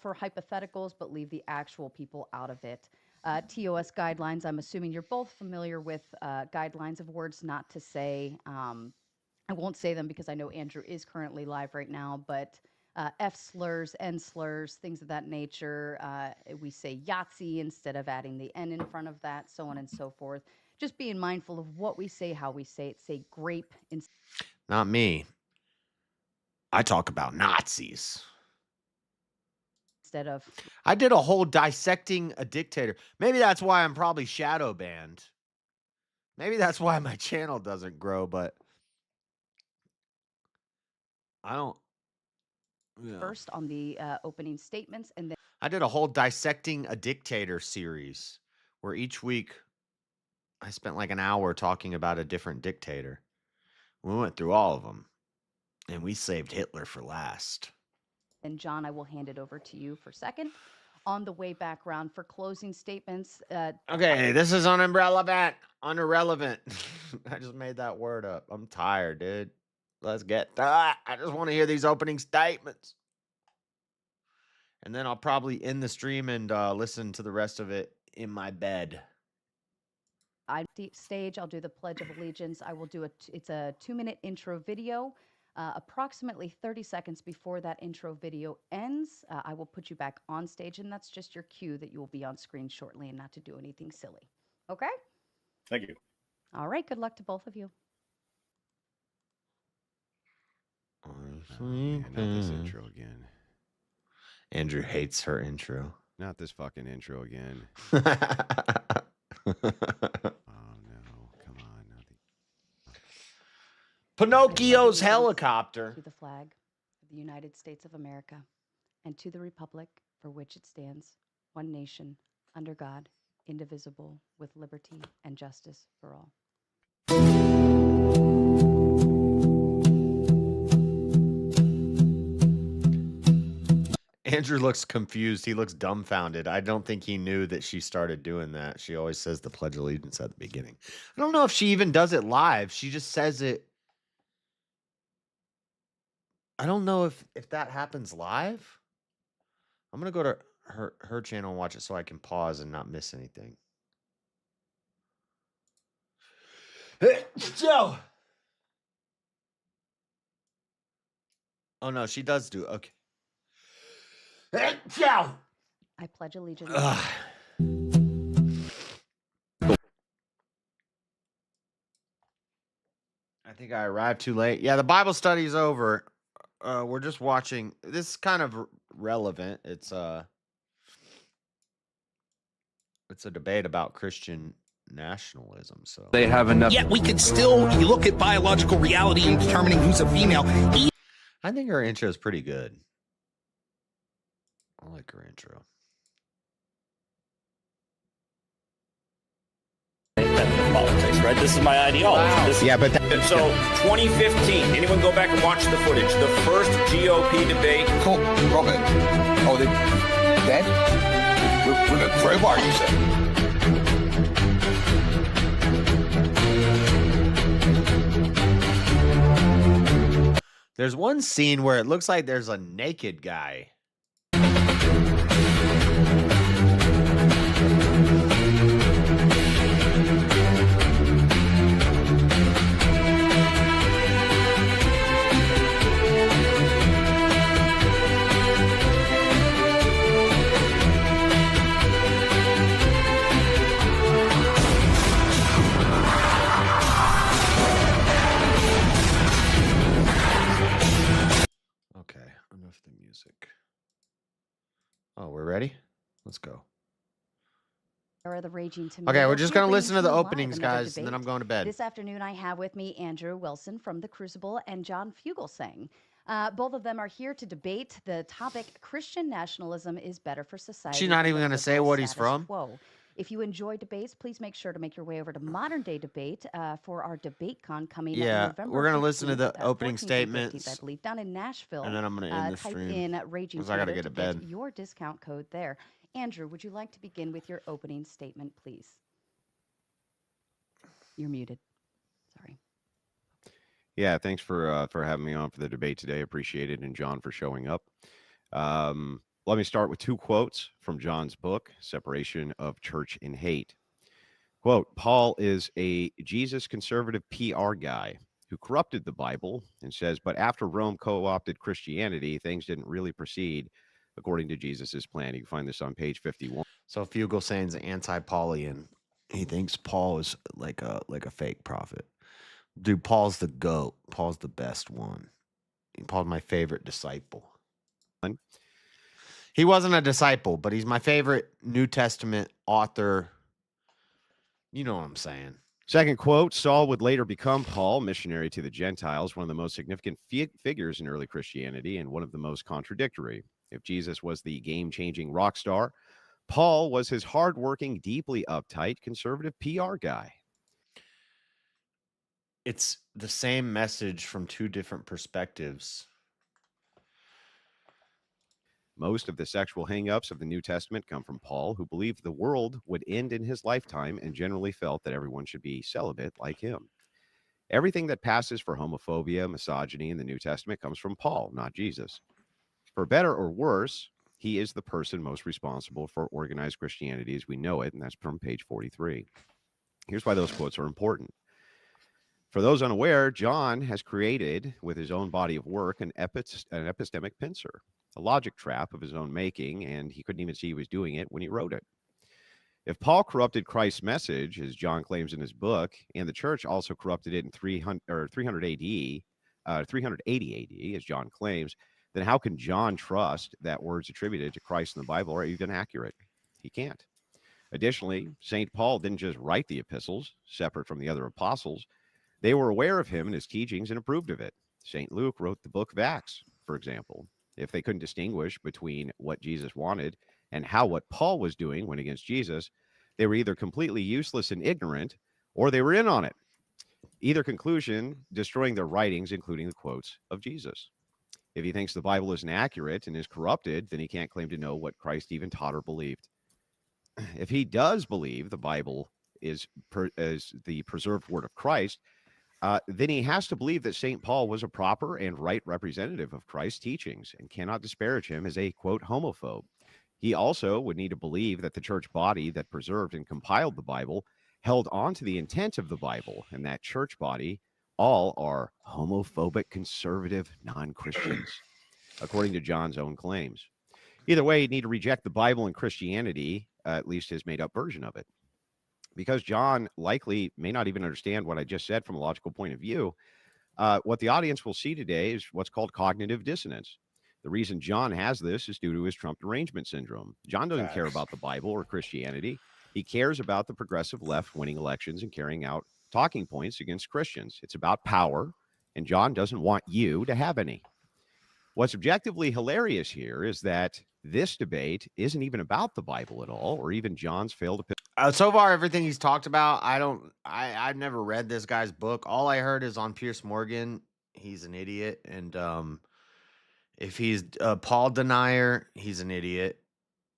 for hypotheticals, but leave the actual people out of it. TOS guidelines, I'm assuming you're both familiar with guidelines of words not to say. I won't say them because I know Andrew is currently live right now, but F slurs, N slurs, things of that nature. We say Yahtzee instead of adding the N in front of that, so on and so forth. Just being mindful of what we say, how we say it. Say grape Not me. I talk about Nazis. instead of I did a whole dissecting a dictator. Maybe that's why I'm probably shadow banned. Maybe that's why my channel doesn't grow, but I don't. first on the opening statements, and then I did a whole dissecting a dictator series where each week I spent like an hour talking about a different dictator. We went through all of them, and we saved Hitler for last. And John, I will hand it over to you for second. On the way back round for closing statements. Okay, this is irrelevant. I just made that word up. I'm tired, dude. Let's get that. I just want to hear these opening statements. And then I'll probably end the stream and listen to the rest of it in my bed. Stage, I'll do the Pledge of Allegiance. I will do it's a 2-minute intro video. Approximately 30 seconds before that intro video ends, I will put you back on stage, and that's just your cue that you will be on screen shortly and not to do anything silly. Okay? Thank you. All right. Good luck to both of you. Man, not this intro again. Andrew hates her intro. Not this fucking intro again. Oh no, come on. Pinocchio's helicopter. To the flag of the United States of America and to the republic for which it stands, one nation, under God, indivisible, with liberty and justice for all. Andrew looks confused. He looks dumbfounded. I don't think he knew that she started doing that. She always says the Pledge of Allegiance at the beginning. I don't know if she even does it live. She just says it. I don't know if that happens live. I'm going to go to her channel and watch it so I can pause and not miss anything. Joe. Oh, no, she does do it. Okay. Joe. I pledge allegiance. I think I arrived too late. Yeah, the Bible study's over. We're just watching. This is kind of relevant. It's a debate about Christian nationalism. So they have enough. Yet we could still look at biological reality in determining who's a female. I think her intro is pretty good. I like her intro. Politics, right? This is my ideology. Wow. Yeah, but so 2015. Anyone go back and watch the footage? The first GOP debate. Cool, Robert. Oh, they dead? With a crowbar, you said. There's one scene where it looks like there's a naked guy. Enough the music. Oh, we're ready? Let's go. The Raging Okay, we're just going to listen to the openings, guys, and then I'm going to bed. This afternoon, I have with me Andrew Wilson from The Crucible and John Fugelsang. Both of them are here to debate the topic, Christian nationalism is better for society. She's not even going to say what he's from? Whoa. If you enjoy debates, please make sure to make your way over to Modern Day Debate for our DebateCon coming November we're going to listen to 15th, the opening 14th and 15th, statements. I believe, down in Nashville. And then I'm going to end the type stream. in Raging because I got to get to bed. Get your discount code there. Andrew, would you like to begin with your opening statement, please? You're muted. Sorry. Yeah, thanks for having me on for the debate today. Appreciate it, and John for showing up. Let me start with two quotes from John's book, Separation of Church and Hate. Quote, Paul is a Jesus conservative PR guy who corrupted the Bible and says, but after Rome co-opted Christianity, things didn't really proceed according to Jesus's plan. You can find this on page 51. So Fugelsang's anti-Paulian. He thinks Paul is like a fake prophet. Dude, Paul's the GOAT. Paul's the best one. Paul's my favorite disciple. He wasn't a disciple, but he's my favorite New Testament author. You know what I'm saying. Second quote, Saul would later become Paul, missionary to the Gentiles, one of the most significant figures in early Christianity and one of the most contradictory. If Jesus was the game-changing rock star, Paul was his hardworking, deeply uptight, conservative PR guy. It's the same message from two different perspectives. Most of the sexual hang-ups of the New Testament come from Paul, who believed the world would end in his lifetime and generally felt that everyone should be celibate like him. Everything that passes for homophobia, misogyny in the New Testament comes from Paul, not Jesus. For better or worse, he is the person most responsible for organized Christianity as we know it, and that's from page 43. Here's why those quotes are important. For those unaware, John has created, with his own body of work, an epistemic pincer, a logic trap of his own making, and he couldn't even see he was doing it when he wrote it. If Paul corrupted Christ's message, as John claims in his book, and the church also corrupted it in 300 AD, 380 AD, as John claims, then how can John trust that words attributed to Christ in the Bible are even accurate? He can't. Additionally, St. Paul didn't just write the epistles, separate from the other apostles. They were aware of him and his teachings and approved of it. St. Luke wrote the book of Acts, for example. If they couldn't distinguish between what Jesus wanted and how what Paul was doing went against Jesus, they were either completely useless and ignorant, or they were in on it. Either conclusion, destroying their writings, including the quotes of Jesus. If he thinks the Bible isn't accurate and is corrupted, then he can't claim to know what Christ even taught or believed. If he does believe the Bible is the preserved word of Christ, then he has to believe that St. Paul was a proper and right representative of Christ's teachings and cannot disparage him as a, quote, homophobe. He also would need to believe that the church body that preserved and compiled the Bible held on to the intent of the Bible, and that church body all are homophobic, conservative non-Christians, according to John's own claims. Either way, you'd need to reject the Bible and Christianity, at least his made-up version of it. Because John likely may not even understand what I just said from a logical point of view, what the audience will see today is what's called cognitive dissonance. The reason John has this is due to his Trump derangement syndrome. John doesn't care about the Bible or Christianity. He cares about the progressive left winning elections and carrying out talking points against Christians. It's about power, and John doesn't want you to have any. What's objectively hilarious here is that this debate isn't even about the Bible at all, or even John's failed to. So far, everything he's talked about, I've never read this guy's book. All I heard is on Pierce Morgan. He's an idiot. And if he's a Paul denier, he's an idiot.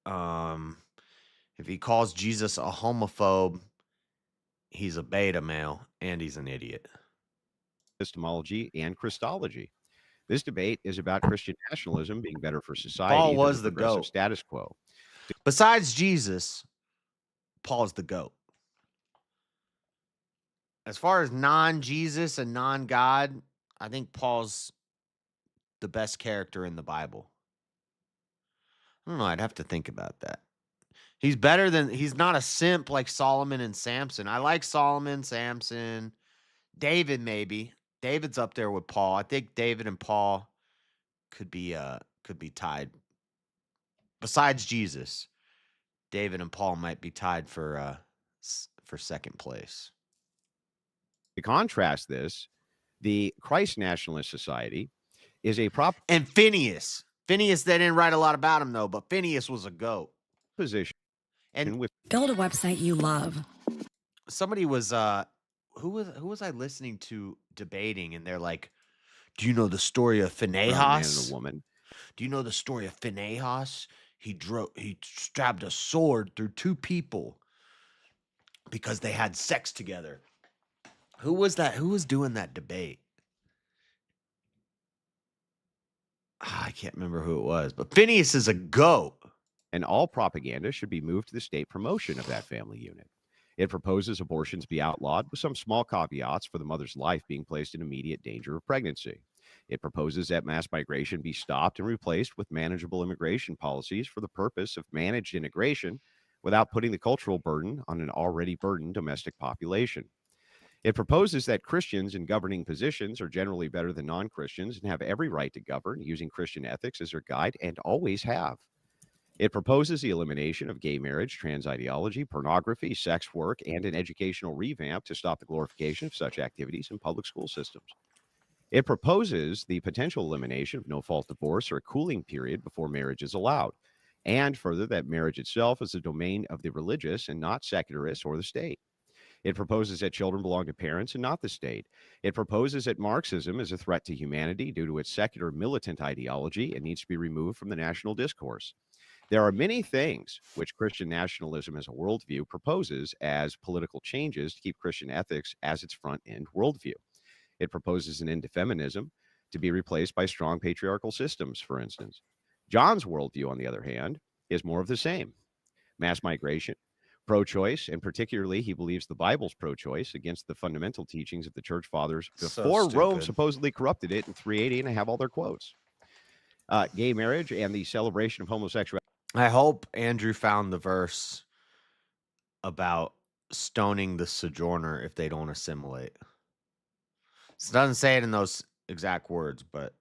If he calls Jesus a homophobe, he's a beta male and he's an idiot. Epistemology and Christology. This debate is about Christian nationalism being better for society. Paul was the progressive GOAT. Status quo. Besides Jesus, Paul's the GOAT. As far as non-Jesus and non-God, I think Paul's the best character in the Bible. I don't know. I'd have to think about that. He's not a simp like Solomon and Samson. I like Solomon, Samson, David maybe. David's up there with Paul. I think David and Paul could be tied. Besides Jesus, David and Paul might be tied for second place. To contrast this, the Christ Nationalist Society is a prop. And Phineas, they didn't write a lot about him though, but Phineas was a GOAT. Position. And build a website you love. Somebody was who was I listening to debating, and they're like, "Do you know the story of Phinehas? Man and a woman. Do you know the story of Phinehas? He stabbed a sword through two people because they had sex together." Who was that? Who was doing that debate? I can't remember who it was, but Phineas is a GOAT. And all propaganda should be moved to the state promotion of that family unit. It proposes abortions be outlawed with some small caveats for the mother's life being placed in immediate danger of pregnancy. It proposes that mass migration be stopped and replaced with manageable immigration policies for the purpose of managed integration without putting the cultural burden on an already burdened domestic population. It proposes that Christians in governing positions are generally better than non-Christians and have every right to govern using Christian ethics as their guide and always have. It proposes the elimination of gay marriage, trans ideology, pornography, sex work, and an educational revamp to stop the glorification of such activities in public school systems. It proposes the potential elimination of no fault divorce or a cooling period before marriage is allowed, and further, that marriage itself is the domain of the religious and not secularists or the state. It proposes that children belong to parents and not the state. It proposes that Marxism is a threat to humanity due to its secular militant ideology and needs to be removed from the national discourse. There are many things which Christian nationalism as a worldview proposes as political changes to keep Christian ethics as its front end worldview. It proposes an end to feminism to be replaced by strong patriarchal systems, for instance. John's worldview, on the other hand, is more of the same: mass migration, pro choice, and particularly, he believes the Bible's pro choice against the fundamental teachings of the church fathers before Rome stupid. supposedly corrupted it in 380, and I have all their quotes. Gay marriage and the celebration of homosexuality. I hope Andrew found the verse about stoning the sojourner if they don't assimilate. It doesn't say it in those exact words, but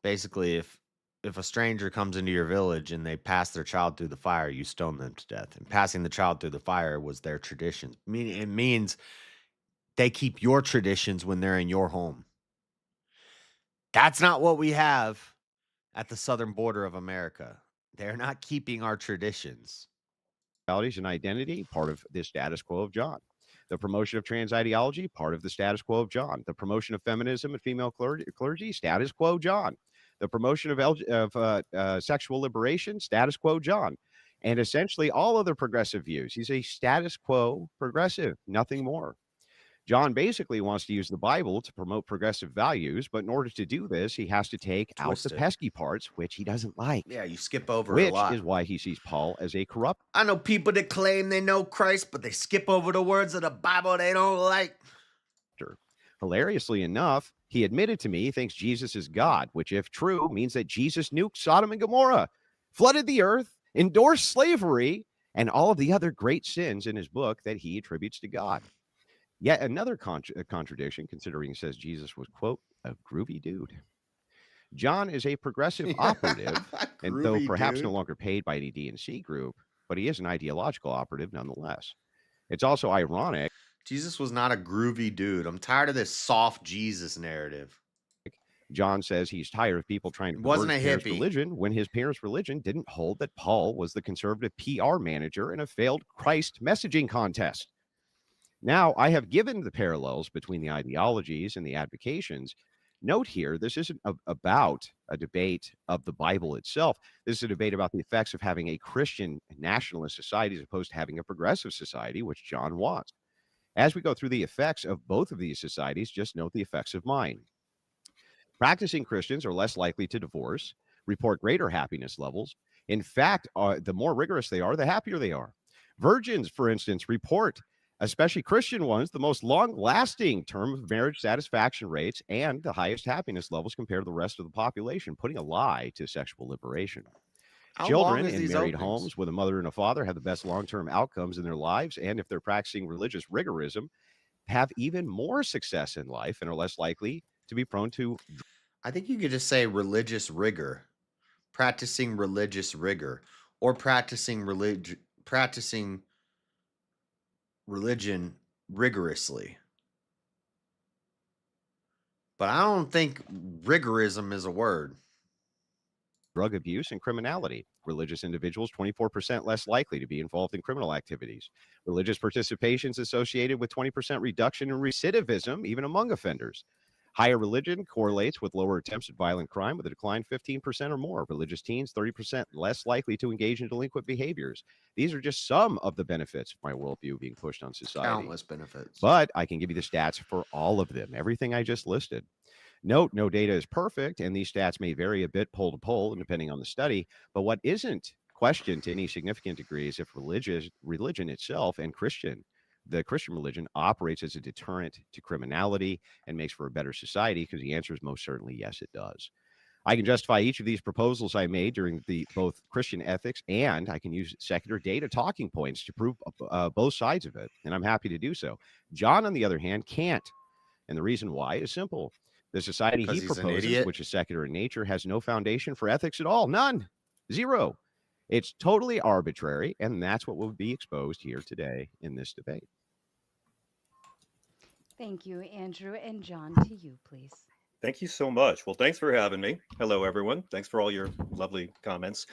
basically, if a stranger comes into your village and they pass their child through the fire, you stone them to death. And passing the child through the fire was their tradition. It means they keep your traditions when they're in your home. That's not what we have at the southern border of America. They're not keeping our traditions. And identity, part of the status quo of John. The promotion of trans ideology, part of the status quo of John. The promotion of feminism and female clergy, status quo John. The promotion of sexual liberation, status quo John. And essentially all other progressive views. He's a status quo progressive, nothing more. John basically wants to use the Bible to promote progressive values, but in order to do this, he has to take out the pesky parts, which he doesn't like. Yeah, you skip over which a lot. is why he sees Paul as a corrupt. I know people that claim they know Christ, but they skip over the words of the Bible they don't like. Hilariously enough, he admitted to me he thinks Jesus is God, which, if true, means that Jesus nuked Sodom and Gomorrah, flooded the earth, endorsed slavery, and all of the other great sins in his book that he attributes to God. Yet another contradiction, considering he says Jesus was, quote, a groovy dude. John is a progressive operative, and though perhaps no longer paid by any DNC group, but he is an ideological operative nonetheless. It's also ironic. Jesus was not a groovy dude. I'm tired of this soft Jesus narrative. John says he's tired of people trying to wasn't a his hippie religion when his parents' religion didn't hold that Paul was the conservative PR manager in a failed Christ messaging contest. Now, I have given the parallels between the ideologies and the advocations. Note here, this isn't about a debate of the Bible itself. This is a debate about the effects of having a Christian nationalist society as opposed to having a progressive society, which John wants. As we go through the effects of both of these societies, just note the effects of mine. Practicing Christians are less likely to divorce, report greater happiness levels. In fact, the more rigorous they are, the happier they are. Virgins, for instance, report, especially Christian ones, the most long-lasting term of marriage satisfaction rates and the highest happiness levels compared to the rest of the population, putting a lie to sexual liberation. Children in married homes with a mother and a father have the best long-term outcomes in their lives, and if they're practicing religious rigorism, have even more success in life and are less likely to be prone to. I think you could just say religious rigor, practicing religious rigor, or practicing religion rigorously. But I don't think rigorism is a word. Drug abuse and criminality. Religious individuals 24% less likely to be involved in criminal activities. Religious participation is associated with 20% reduction in recidivism, even among offenders. Higher religion correlates with lower attempts at violent crime with a decline 15% or more. Religious teens 30% less likely to engage in delinquent behaviors. These are just some of the benefits of my worldview being pushed on society. Countless benefits. But I can give you the stats for all of them, everything I just listed. Note, no data is perfect, and these stats may vary a bit poll to poll and depending on the study. But what isn't questioned to any significant degree is if religion itself and the Christian religion operates as a deterrent to criminality and makes for a better society, because the answer is most certainly yes, it does. I can justify each of these proposals I made during both Christian ethics, and I can use secular data talking points to prove both sides of it, and I'm happy to do so. John, on the other hand, can't. And the reason why is simple. The society he proposes, which is secular in nature, has no foundation for ethics at all. None. Zero. It's totally arbitrary, and that's what will be exposed here today in this debate. Thank you, Andrew. And John, to you, please. Thank you so much. Well, thanks for having me. Hello, everyone. Thanks for all your lovely comments.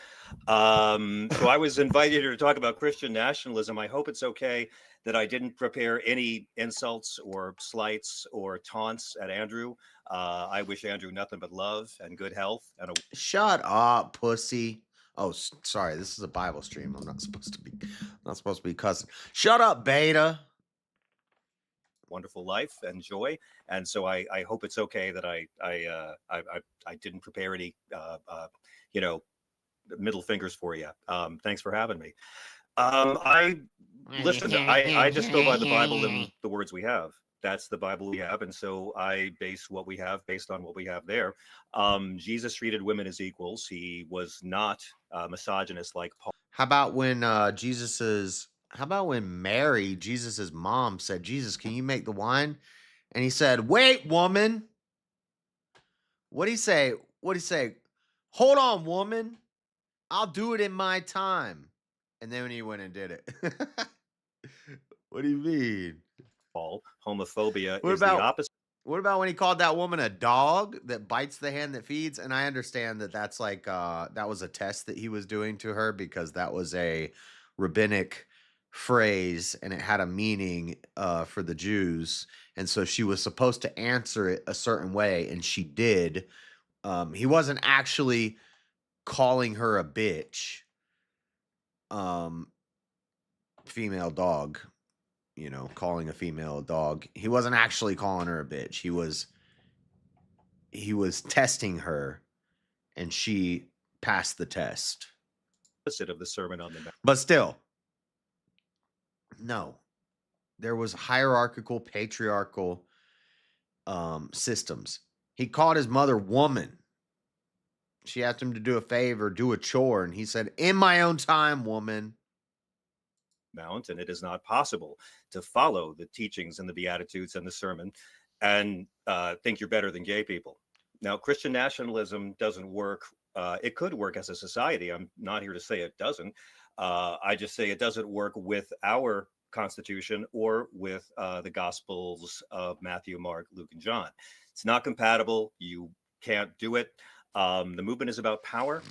So I was invited here to talk about Christian nationalism. I hope it's okay that I didn't prepare any insults or slights or taunts at Andrew. I wish Andrew nothing but love and good health and a Shut up, pussy. Oh, sorry. This is a Bible stream. I'm not supposed to be cussing. Shut up, beta. wonderful life and joy. And so I hope it's okay that I didn't prepare any you know, middle fingers for you. Thanks for having me. I I just go by the Bible and the words we have. That's the Bible we have, and so I base what we have based on what we have there. Jesus treated women as equals. He was not misogynist like Paul. How about when how about when Mary, Jesus's mom, said, "Jesus, can you make the wine?" And he said, "Wait, woman." What'd he say? What'd he say? "Hold on, woman. I'll do it in my time." And then when he went and did it. What do you mean? Paul, homophobia What is the about opposite. what about when he called that woman a dog that bites the hand that feeds? And I understand that that's like that was a test that he was doing to her because that was a rabbinic phrase and it had a meaning for the Jews, and so she was supposed to answer it a certain way, and she did. He wasn't actually calling her a bitch. Female dog, calling a female a dog. He wasn't actually calling her a bitch. He was testing her, and she passed the test. Opposite of the Sermon on the Mount. But still, no, there was hierarchical, patriarchal systems. He called his mother woman. She asked him to do a favor, do a chore, and he said, "In my own time, woman." Mount, and it is not possible to follow the teachings and the Beatitudes and the sermon and think you're better than gay people. Now, Christian nationalism doesn't work. It could work as a society. I'm not here to say it doesn't. I just say it doesn't work with our Constitution or with the Gospels of Matthew, Mark, Luke, and John. It's not compatible. You can't do it. The movement is about power.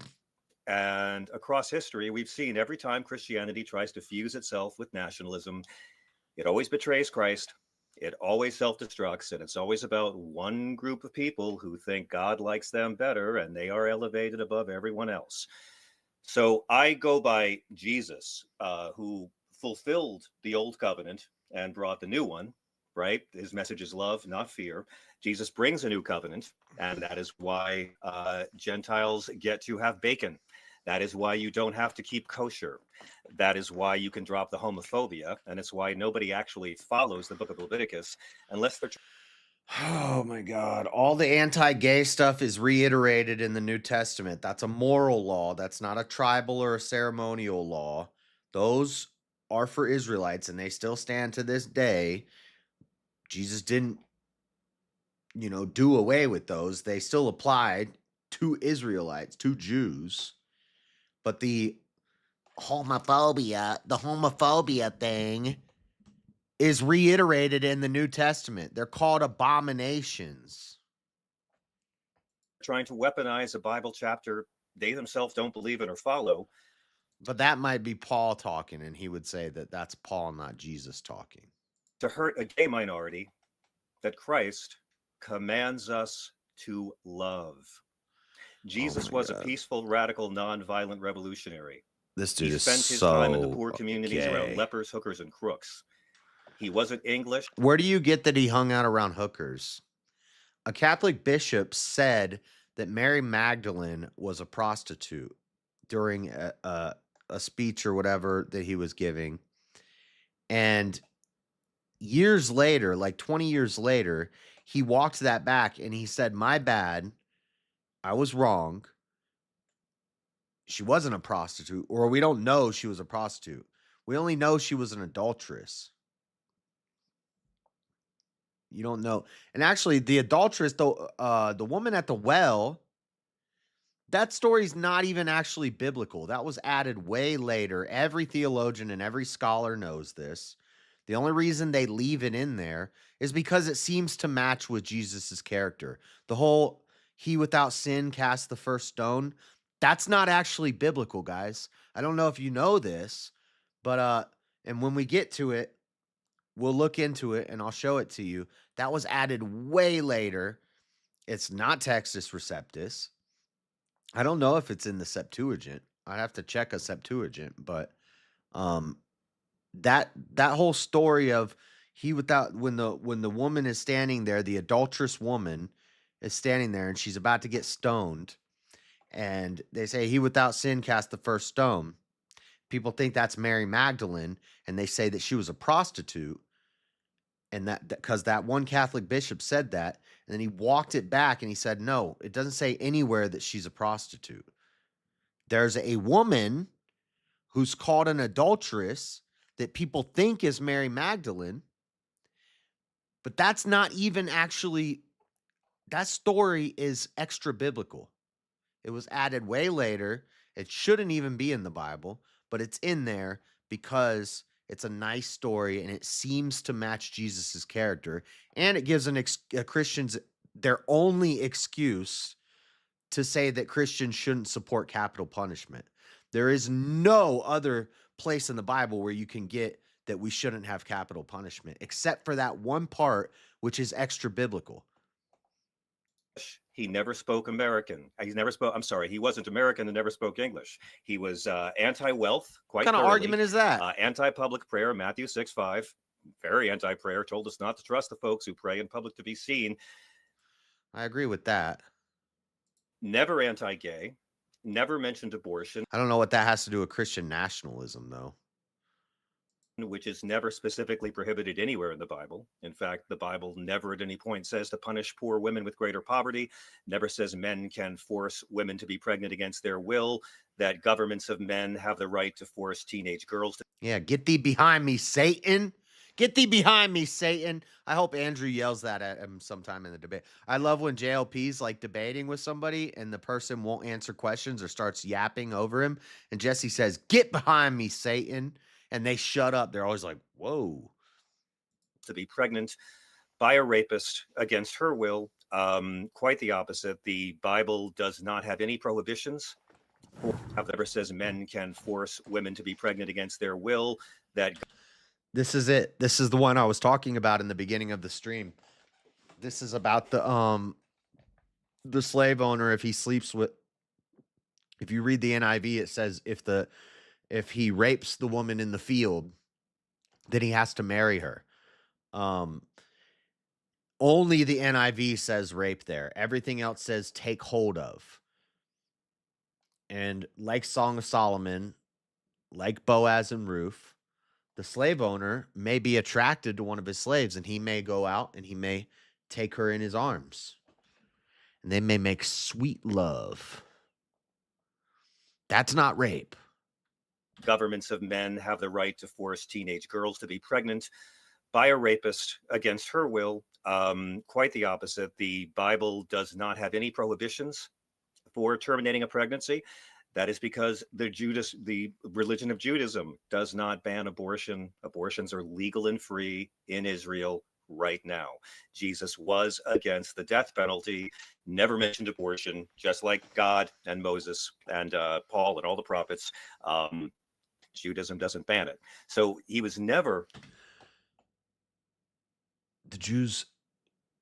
And across history, we've seen every time Christianity tries to fuse itself with nationalism, it always betrays Christ. It always self-destructs, and it's always about one group of people who think God likes them better and they are elevated above everyone else. So I go by Jesus, who fulfilled the old covenant and brought the new one, right? His message is love, not fear. Jesus brings a new covenant, and that is why Gentiles get to have bacon. That is why you don't have to keep kosher. That is why you can drop the homophobia, and it's why nobody actually follows the book of Leviticus unless they're. Oh my God. All the anti-gay stuff is reiterated in the New Testament. That's a moral law. That's not a tribal or a ceremonial law. Those are for Israelites, and they still stand to this day. Jesus didn't, do away with those. They still applied to Israelites, to Jews. But the homophobia thing is reiterated in the New Testament. They're called abominations. Trying to weaponize a Bible chapter they themselves don't believe in or follow. But that might be Paul talking, and he would say that that's Paul, not Jesus talking. To hurt a gay minority that Christ commands us to love. Jesus was a peaceful, radical, nonviolent revolutionary. This dude He spent his so time in the poor communities gay. around lepers, hookers, and crooks. He wasn't English. Where do you get that he hung out around hookers? A Catholic bishop said that Mary Magdalene was a prostitute during a speech or whatever that he was giving. And years later, like 20 years later, he walked that back and he said, "My bad. I was wrong. She wasn't a prostitute," or we don't know she was a prostitute. We only know she was an adulteress. You don't know. And actually, the adulteress, the woman at the well, That story's not even actually biblical. That was added way later. Every theologian and every scholar knows this. The only reason they leave it in there is because it seems to match with Jesus's character. The whole he without sin cast the first stone, that's not actually biblical, guys. I don't know if you know this, but and when we get to it, we'll look into it and I'll show it to you. That was added way later. It's not Textus Receptus. I don't know if it's in the Septuagint. I'd have to check a Septuagint, but um that whole story of he without when the woman is standing there, the adulterous woman is standing there and she's about to get stoned, and they say he without sin cast the first stone. People think that's Mary Magdalene, and they say that she was a prostitute, and that because that one Catholic bishop said that, and then he walked it back and he said, no, it doesn't say anywhere that she's a prostitute. There's a woman who's called an adulteress that people think is Mary Magdalene, but that's not even actually, that story is extra biblical. It was added way later. It shouldn't even be in the Bible, but it's in there because it's a nice story and it seems to match Jesus's character, and it gives Christians their only excuse to say that Christians shouldn't support capital punishment. There is no other place in the Bible where you can get that we shouldn't have capital punishment, except for that one part, which is extra biblical. He never spoke American. I'm sorry, he wasn't American and never spoke English. He was anti-wealth, quite What kind of thoroughly. argument is that? Anti-public prayer, Matthew 6:5. Very anti-prayer, told us not to trust the folks who pray in public to be seen. I agree with that. Never anti-gay, never mentioned abortion. I don't know what that has to do with Christian nationalism, though. Which is never specifically prohibited anywhere in the Bible. In fact, the Bible never at any point says to punish poor women with greater poverty, never says men can force women to be pregnant against their will, that governments of men have the right to force teenage girls to. Yeah, get thee behind me, Satan. Get thee behind me, Satan. I hope Andrew yells that at him sometime in the debate. I love when JLP's like debating with somebody and the person won't answer questions or starts yapping over him. And Jesse says, "Get behind me, Satan." And they shut up. They're always like, whoa. To be pregnant by a rapist against her will. Quite the opposite. The Bible does not have any prohibitions. Never says men can force women to be pregnant against their will. That this is it. This is the one I was talking about in the beginning of the stream. This is about the slave owner. If he sleeps with, if you read the NIV, it says if he rapes the woman in the field, then he has to marry her. Only the NIV says rape there. Everything else says take hold of. And like Song of Solomon, like Boaz and Ruth, the slave owner may be attracted to one of his slaves, and he may go out and he may take her in his arms. And they may make sweet love. That's not rape. Governments of men have the right to force teenage girls to be pregnant by a rapist against her will. Quite the opposite. The Bible does not have any prohibitions for terminating a pregnancy. That is because the religion of Judaism does not ban abortion. Abortions are legal and free in Israel right now. Jesus was against the death penalty, never mentioned abortion, just like God and Moses and Paul and all the prophets. Judaism doesn't ban it. So he was never. The Jews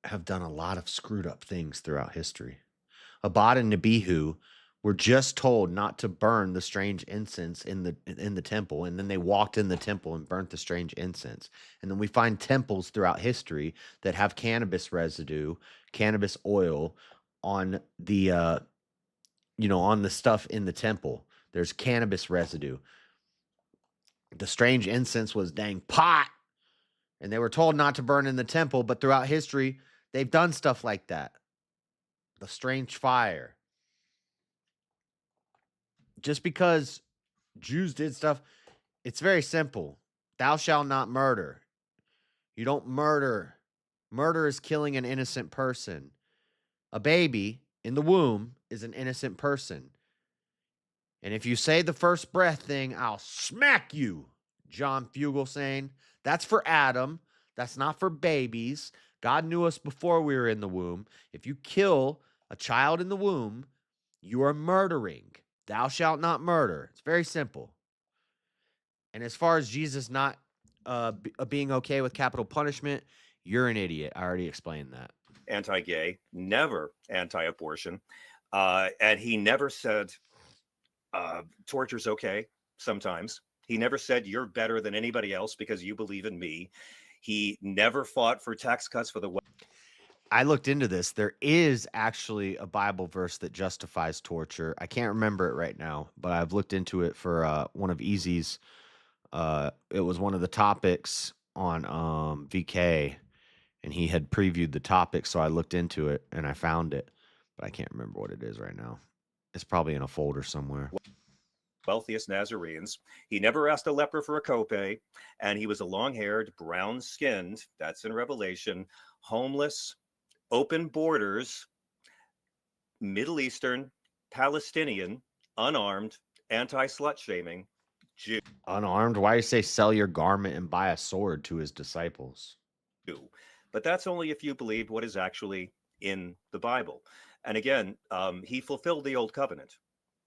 have done a lot of screwed up things throughout history. Abad and Nebihu were just told not to burn the strange incense in the temple, and then they walked in the temple and burnt the strange incense. And then we find temples throughout history that have cannabis residue, cannabis oil on the on the stuff in the temple. There's cannabis residue. The strange incense was dang pot, and they were told not to burn in the temple, but throughout history, they've done stuff like that. The strange fire. Just because Jews did stuff, it's very simple. Thou shalt not murder. You don't murder. Murder is killing an innocent person. A baby in the womb is an innocent person. And if you say the first breath thing, I'll smack you. John Fugelsang. That's for Adam. That's not for babies. God knew us before we were in the womb. If you kill a child in the womb, you are murdering. Thou shalt not murder. It's very simple. And as far as Jesus not being okay with capital punishment, you're an idiot. I already explained that. Anti-gay, never anti-abortion, and he never said torture's okay sometimes. He never said you're better than anybody else because you believe in me. He never fought for tax cuts for the I looked into this. There is actually a Bible verse that justifies torture. I can't remember it right now, but I've looked into it for one of Easy's. It was one of the topics on VK, and he had previewed the topic, so I looked into it and I found it, but I can't remember what it is right now. It's probably in a folder somewhere. wealthiest Nazarenes. He never asked a leper for a copay, and he was a long-haired, brown-skinned, that's in Revelation, homeless, open borders, Middle Eastern, Palestinian, unarmed, anti-slut shaming Jew. Unarmed? Why do you say sell your garment and buy a sword to his disciples? But that's only if you believe what is actually in the Bible. And again, he fulfilled the old covenant.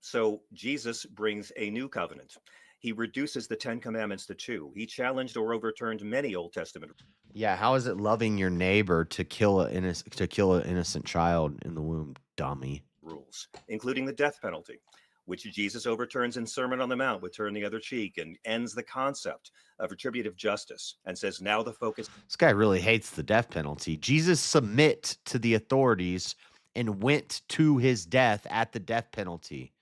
So Jesus brings a new covenant. He reduces the 10 commandments to 2. He challenged or overturned many Old Testament. Yeah, how is it loving your neighbor to kill an innocent child in the womb, dummy? Rules, including the death penalty, which Jesus overturns in Sermon on the Mount with turn the other cheek, and ends the concept of retributive justice and says now the focus. This guy really hates the death penalty. Jesus submit to the authorities and went to his death at the death penalty.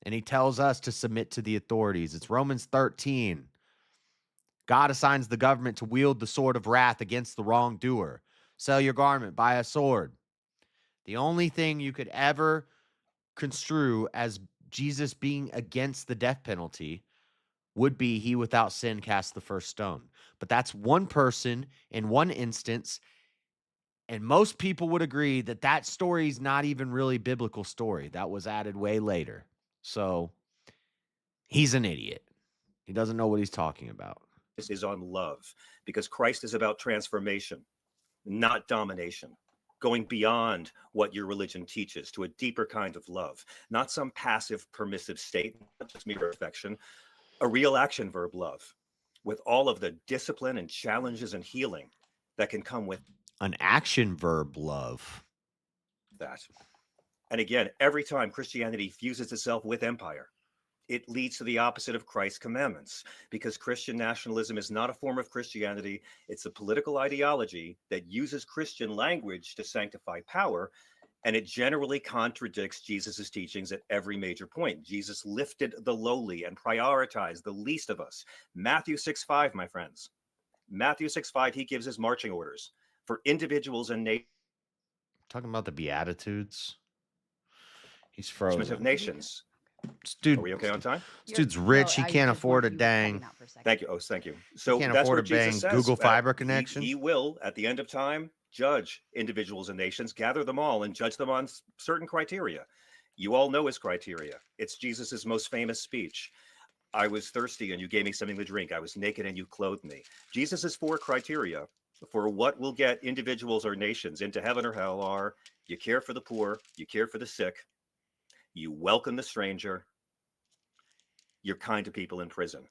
And he tells us to submit to the authorities. It's Romans 13. God assigns the government to wield the sword of wrath against the wrongdoer. Sell your garment, buy a sword. The only thing you could ever construe as Jesus being against the death penalty would be he without sin cast the first stone. But that's one person in one instance, and most people would agree that that story is not even really biblical story. That was added way later. So he's an idiot. He doesn't know what he's talking about. This is on love, because Christ is about transformation, not domination. Going beyond what your religion teaches to a deeper kind of love, not some passive, permissive state, not just mere affection, a real action verb love, with all of the discipline and challenges and healing that can come with an action verb love. That. And again, every time Christianity fuses itself with empire, it leads to the opposite of Christ's commandments, because Christian nationalism is not a form of Christianity. It's a political ideology that uses Christian language to sanctify power, and it generally contradicts Jesus's teachings at every major point. Jesus lifted the lowly and prioritized the least of us. Matthew 6:5, my friends. Matthew 6:5, he gives his marching orders for individuals and nations. Talking about the Beatitudes. He's frozen. Of nations. Dude, are we okay on time? This dude's rich. He can't afford a dang. Thank you. Oh, thank you. So can't that's afford what a bang Jesus says. Google Fiber connection. He will, at the end of time, judge individuals and nations, gather them all, and judge them on certain criteria. You all know his criteria. It's Jesus's most famous speech. I was thirsty and you gave me something to drink. I was naked and you clothed me. Jesus's 4 criteria for what will get individuals or nations into heaven or hell are: you care for the poor, you care for the sick, you welcome the stranger, you're kind to people in prison.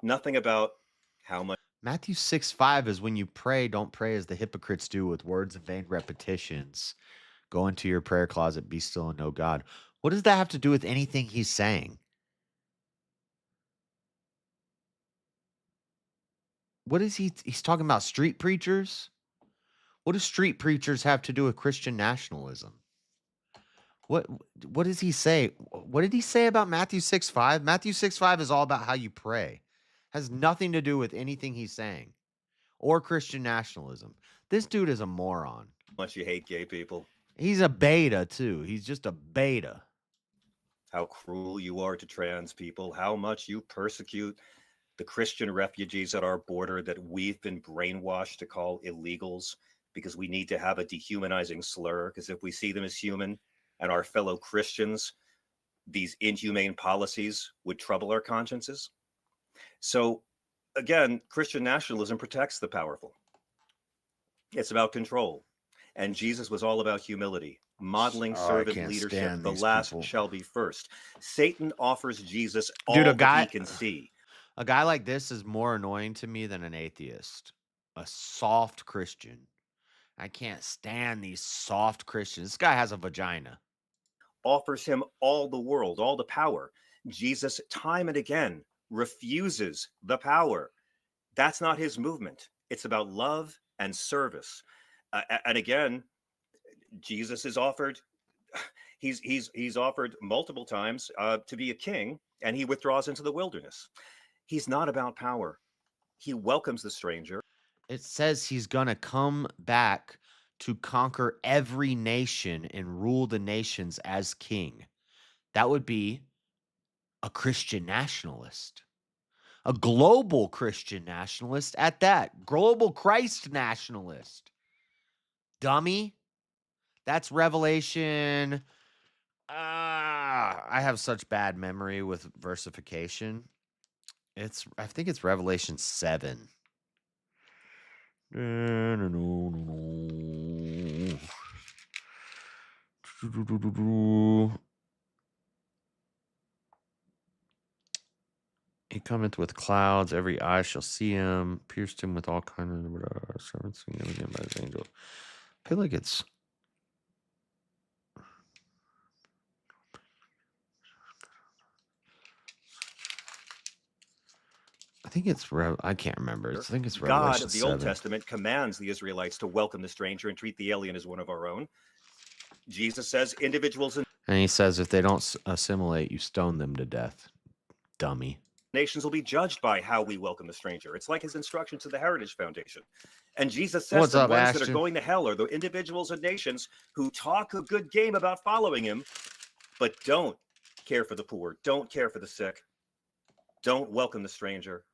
Nothing about how much. Matthew 6:5 is when you pray, don't pray as the hypocrites do with words and vain repetitions. Go into your prayer closet, be still and know God. What does that have to do with anything he's saying? What is he's talking about street preachers? What do street preachers have to do with Christian nationalism? What does he say? What did he say about Matthew 6:5? Matthew 6:5 is all about how you pray. Has nothing to do with anything he's saying or Christian nationalism. This dude is a moron. How much you hate gay people. He's a beta too. He's just a beta. How cruel you are to trans people. How much you persecute the Christian refugees at our border that we've been brainwashed to call illegals. because we need to have a dehumanizing slur, because if we see them as human and our fellow Christians, these inhumane policies would trouble our consciences. So again, Christian nationalism protects the powerful. It's about control. And Jesus was all about humility, modeling servant leadership. The last shall be first. Satan offers Jesus all Dude, that he can see. A guy like this is more annoying to me than an atheist. A soft Christian. I can't stand these soft Christians. This guy has a vagina. Offers him all the world, all the power. Jesus, time and again, refuses the power. That's not his movement. It's about love and service. And again, Jesus is offered. He's offered multiple times to be a king, and he withdraws into the wilderness. He's not about power. He welcomes the stranger. It says he's going to come back to conquer every nation and rule the nations as king. That would be a Christian nationalist. A global Christian nationalist at that. Global Christ nationalist. Dummy. That's Revelation. I have such bad memory with versification. I think it's Revelation 7. He cometh with clouds, every eye shall see him, pierced him with all kinds of servants again by his angel. I feel like it's I can't remember. I think it's Revelation God of the 7. Old Testament commands the Israelites to welcome the stranger and treat the alien as one of our own. Jesus says individuals and he says if they don't assimilate, you stone them to death. Dummy. Nations will be judged by how we welcome the stranger. It's like his instruction to the Heritage Foundation. And Jesus says the ones that are going to hell are the individuals and nations who talk a good game about following him, but don't care for the poor, don't care for the sick, don't welcome the stranger,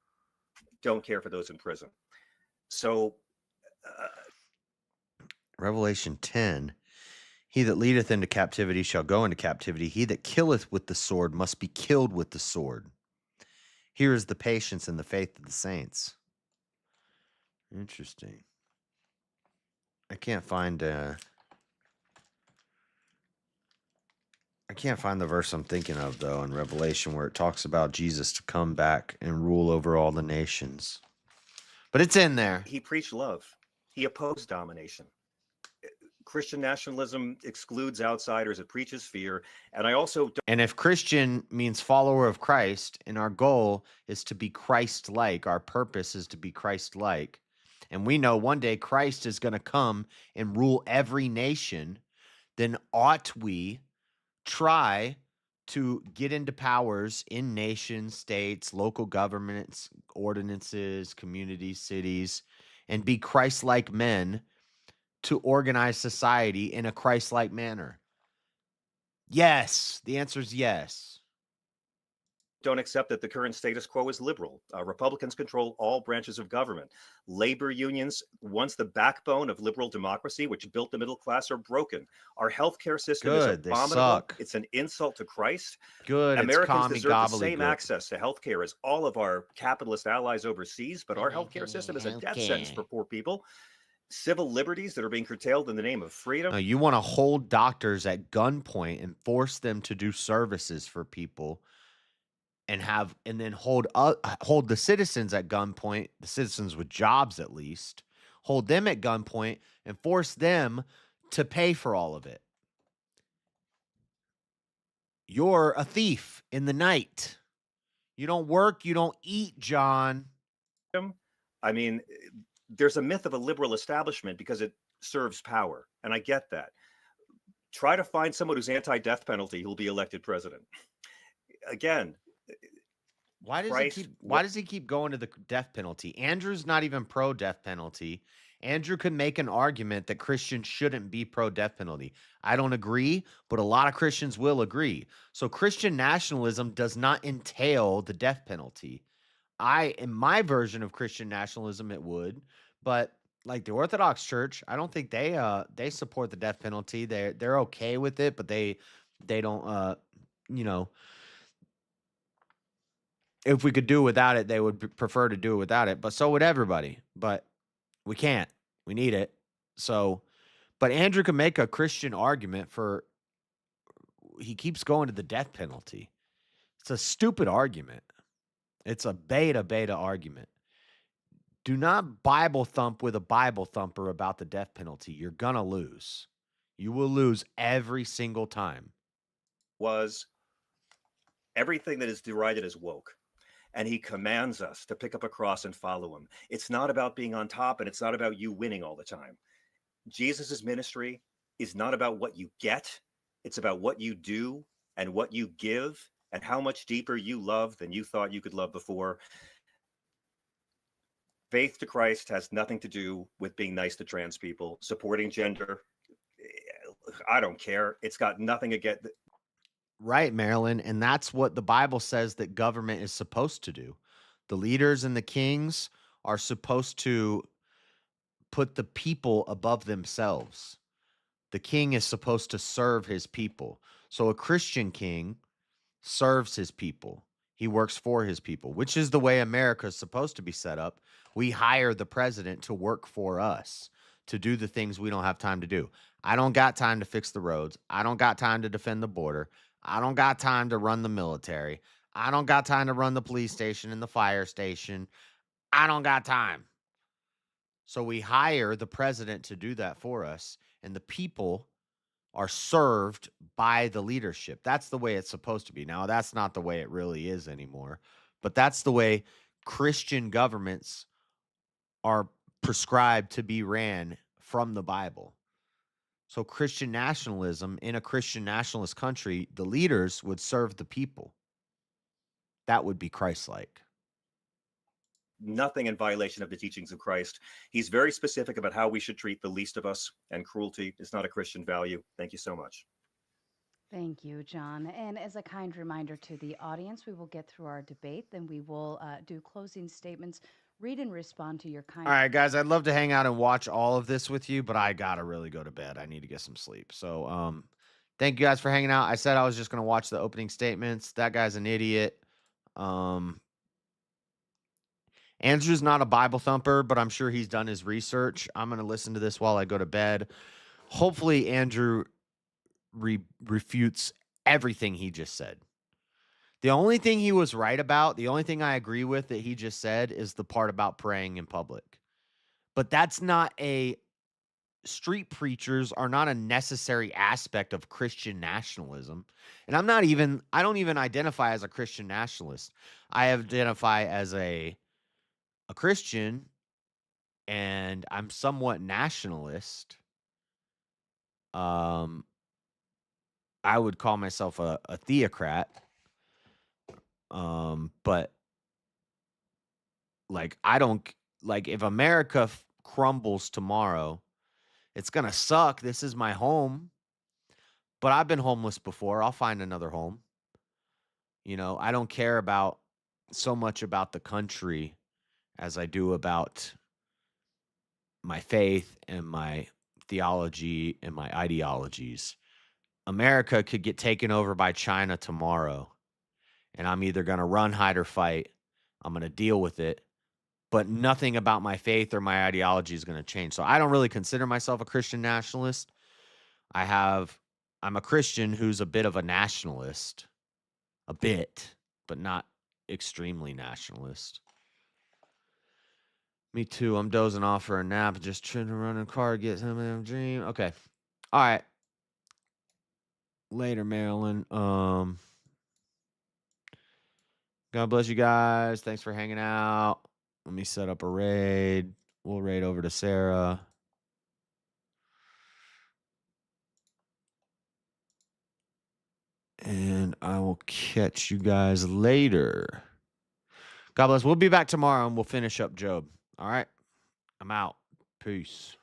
don't care for those in prison. So Revelation 10, he that leadeth into captivity shall go into captivity. He that killeth with the sword must be killed with the sword. Here is the patience and the faith of the saints. Interesting. I can't find the verse I'm thinking of, though, in Revelation where it talks about Jesus to come back and rule over all the nations. But it's in there. He preached love. He opposed domination. Christian nationalism excludes outsiders. It preaches fear. And I also don't. And if Christian means follower of Christ, and our goal is to be Christ-like, our purpose is to be Christ-like, and we know one day Christ is going to come and rule every nation, then ought we try to get into powers in nations, states, local governments, ordinances, communities, cities, and be Christ-like men to organize society in a Christ-like manner? Yes. The answer is yes. Don't accept that the current status quo is liberal. Republicans control all branches of government. Labor unions, once the backbone of liberal democracy, which built the middle class, are broken. Our healthcare system is abominable. Suck. It's an insult to Christ. Good. Americans deserve the same access to healthcare as all of our capitalist allies overseas, but our healthcare system is a death sentence for poor people. Civil liberties that are being curtailed in the name of freedom. You want to hold doctors at gunpoint and force them to do services for people, and then hold the citizens at gunpoint, the citizens with jobs at least, hold them at gunpoint and force them to pay for all of it. You're a thief in the night. You don't work, you don't eat, John. I mean, there's a myth of a liberal establishment because it serves power, and I get that. Try to find someone who's anti-death penalty who will be elected president. Again, why does he keep going to the death penalty? Andrew's not even pro death penalty. Andrew could make an argument that Christians shouldn't be pro death penalty. I don't agree, but a lot of Christians will agree. So Christian nationalism does not entail the death penalty. In my version of Christian nationalism, it would, but like the Orthodox Church, I don't think they support the death penalty. They're okay with it, but they don't you know, if we could do without it, they would prefer to do it without it. But so would everybody. But we can't. We need it. So, but Andrew can make a Christian argument for he keeps going to the death penalty. It's a stupid argument. It's a beta argument. Do not Bible thump with a Bible thumper about the death penalty. You're going to lose. You will lose every single time. Was everything that is derided as woke. And he commands us to pick up a cross and follow him. It's not about being on top, and it's not about you winning all the time. Jesus's ministry is not about what you get. It's about what you do and what you give and how much deeper you love than you thought you could love before. Faith to Christ has nothing to do with being nice to trans people, supporting gender. I don't care. It's got nothing against. Right, Marilyn. And that's what the Bible says that government is supposed to do. The leaders and the kings are supposed to put the people above themselves. The king is supposed to serve his people. So a Christian king serves his people. He works for his people, which is the way America is supposed to be set up. We hire the president to work for us, to do the things we don't have time to do. I don't got time to fix the roads. I don't got time to defend the border. I don't got time to run the military. I don't got time to run the police station and the fire station. I don't got time. So we hire the president to do that for us, and the people are served by the leadership. That's the way it's supposed to be. Now, that's not the way it really is anymore, but that's the way Christian governments are prescribed to be ran from the Bible. So Christian nationalism in a Christian nationalist country, the leaders would serve the people. That would be Christ-like. Nothing in violation of the teachings of Christ. He's very specific about how we should treat the least of us, and cruelty is not a Christian value. Thank you so much. Thank you, John. And as a kind reminder to the audience, we will get through our debate, then we will do closing statements, read and respond to your kind. All right, guys, I'd love to hang out and watch all of this with you, but I gotta really go to bed. I need to get some sleep. So, thank you guys for hanging out. I said I was just gonna watch the opening statements. That guy's an idiot. Andrew's not a Bible thumper, but I'm sure he's done his research. I'm gonna listen to this while I go to bed. Hopefully, Andrew refutes everything he just said. The only thing he was right about, the only thing I agree with that he just said is the part about praying in public. But that's not street preachers are not a necessary aspect of Christian nationalism. And I don't even identify as a Christian nationalist. I identify as a Christian, and I'm somewhat nationalist. I would call myself a theocrat. But like, I don't like if America crumbles tomorrow, it's going to suck. This is my home, but I've been homeless before. I'll find another home. I don't care about so much about the country as I do about my faith and my theology and my ideologies. America could get taken over by China tomorrow, and I'm either going to run, hide, or fight. I'm going to deal with it, but nothing about my faith or my ideology is going to change. So I don't really consider myself a Christian nationalist. I'm a Christian who's a bit of a nationalist, a bit, but not extremely nationalist. Me too. I'm dozing off for a nap, just trying to run a car, get some of a dream. Okay. All right. Later, Marilyn. God bless you guys. Thanks for hanging out. Let me set up a raid. We'll raid over to Sarah. And I will catch you guys later. God bless. We'll be back tomorrow and we'll finish up Job. All right. I'm out. Peace.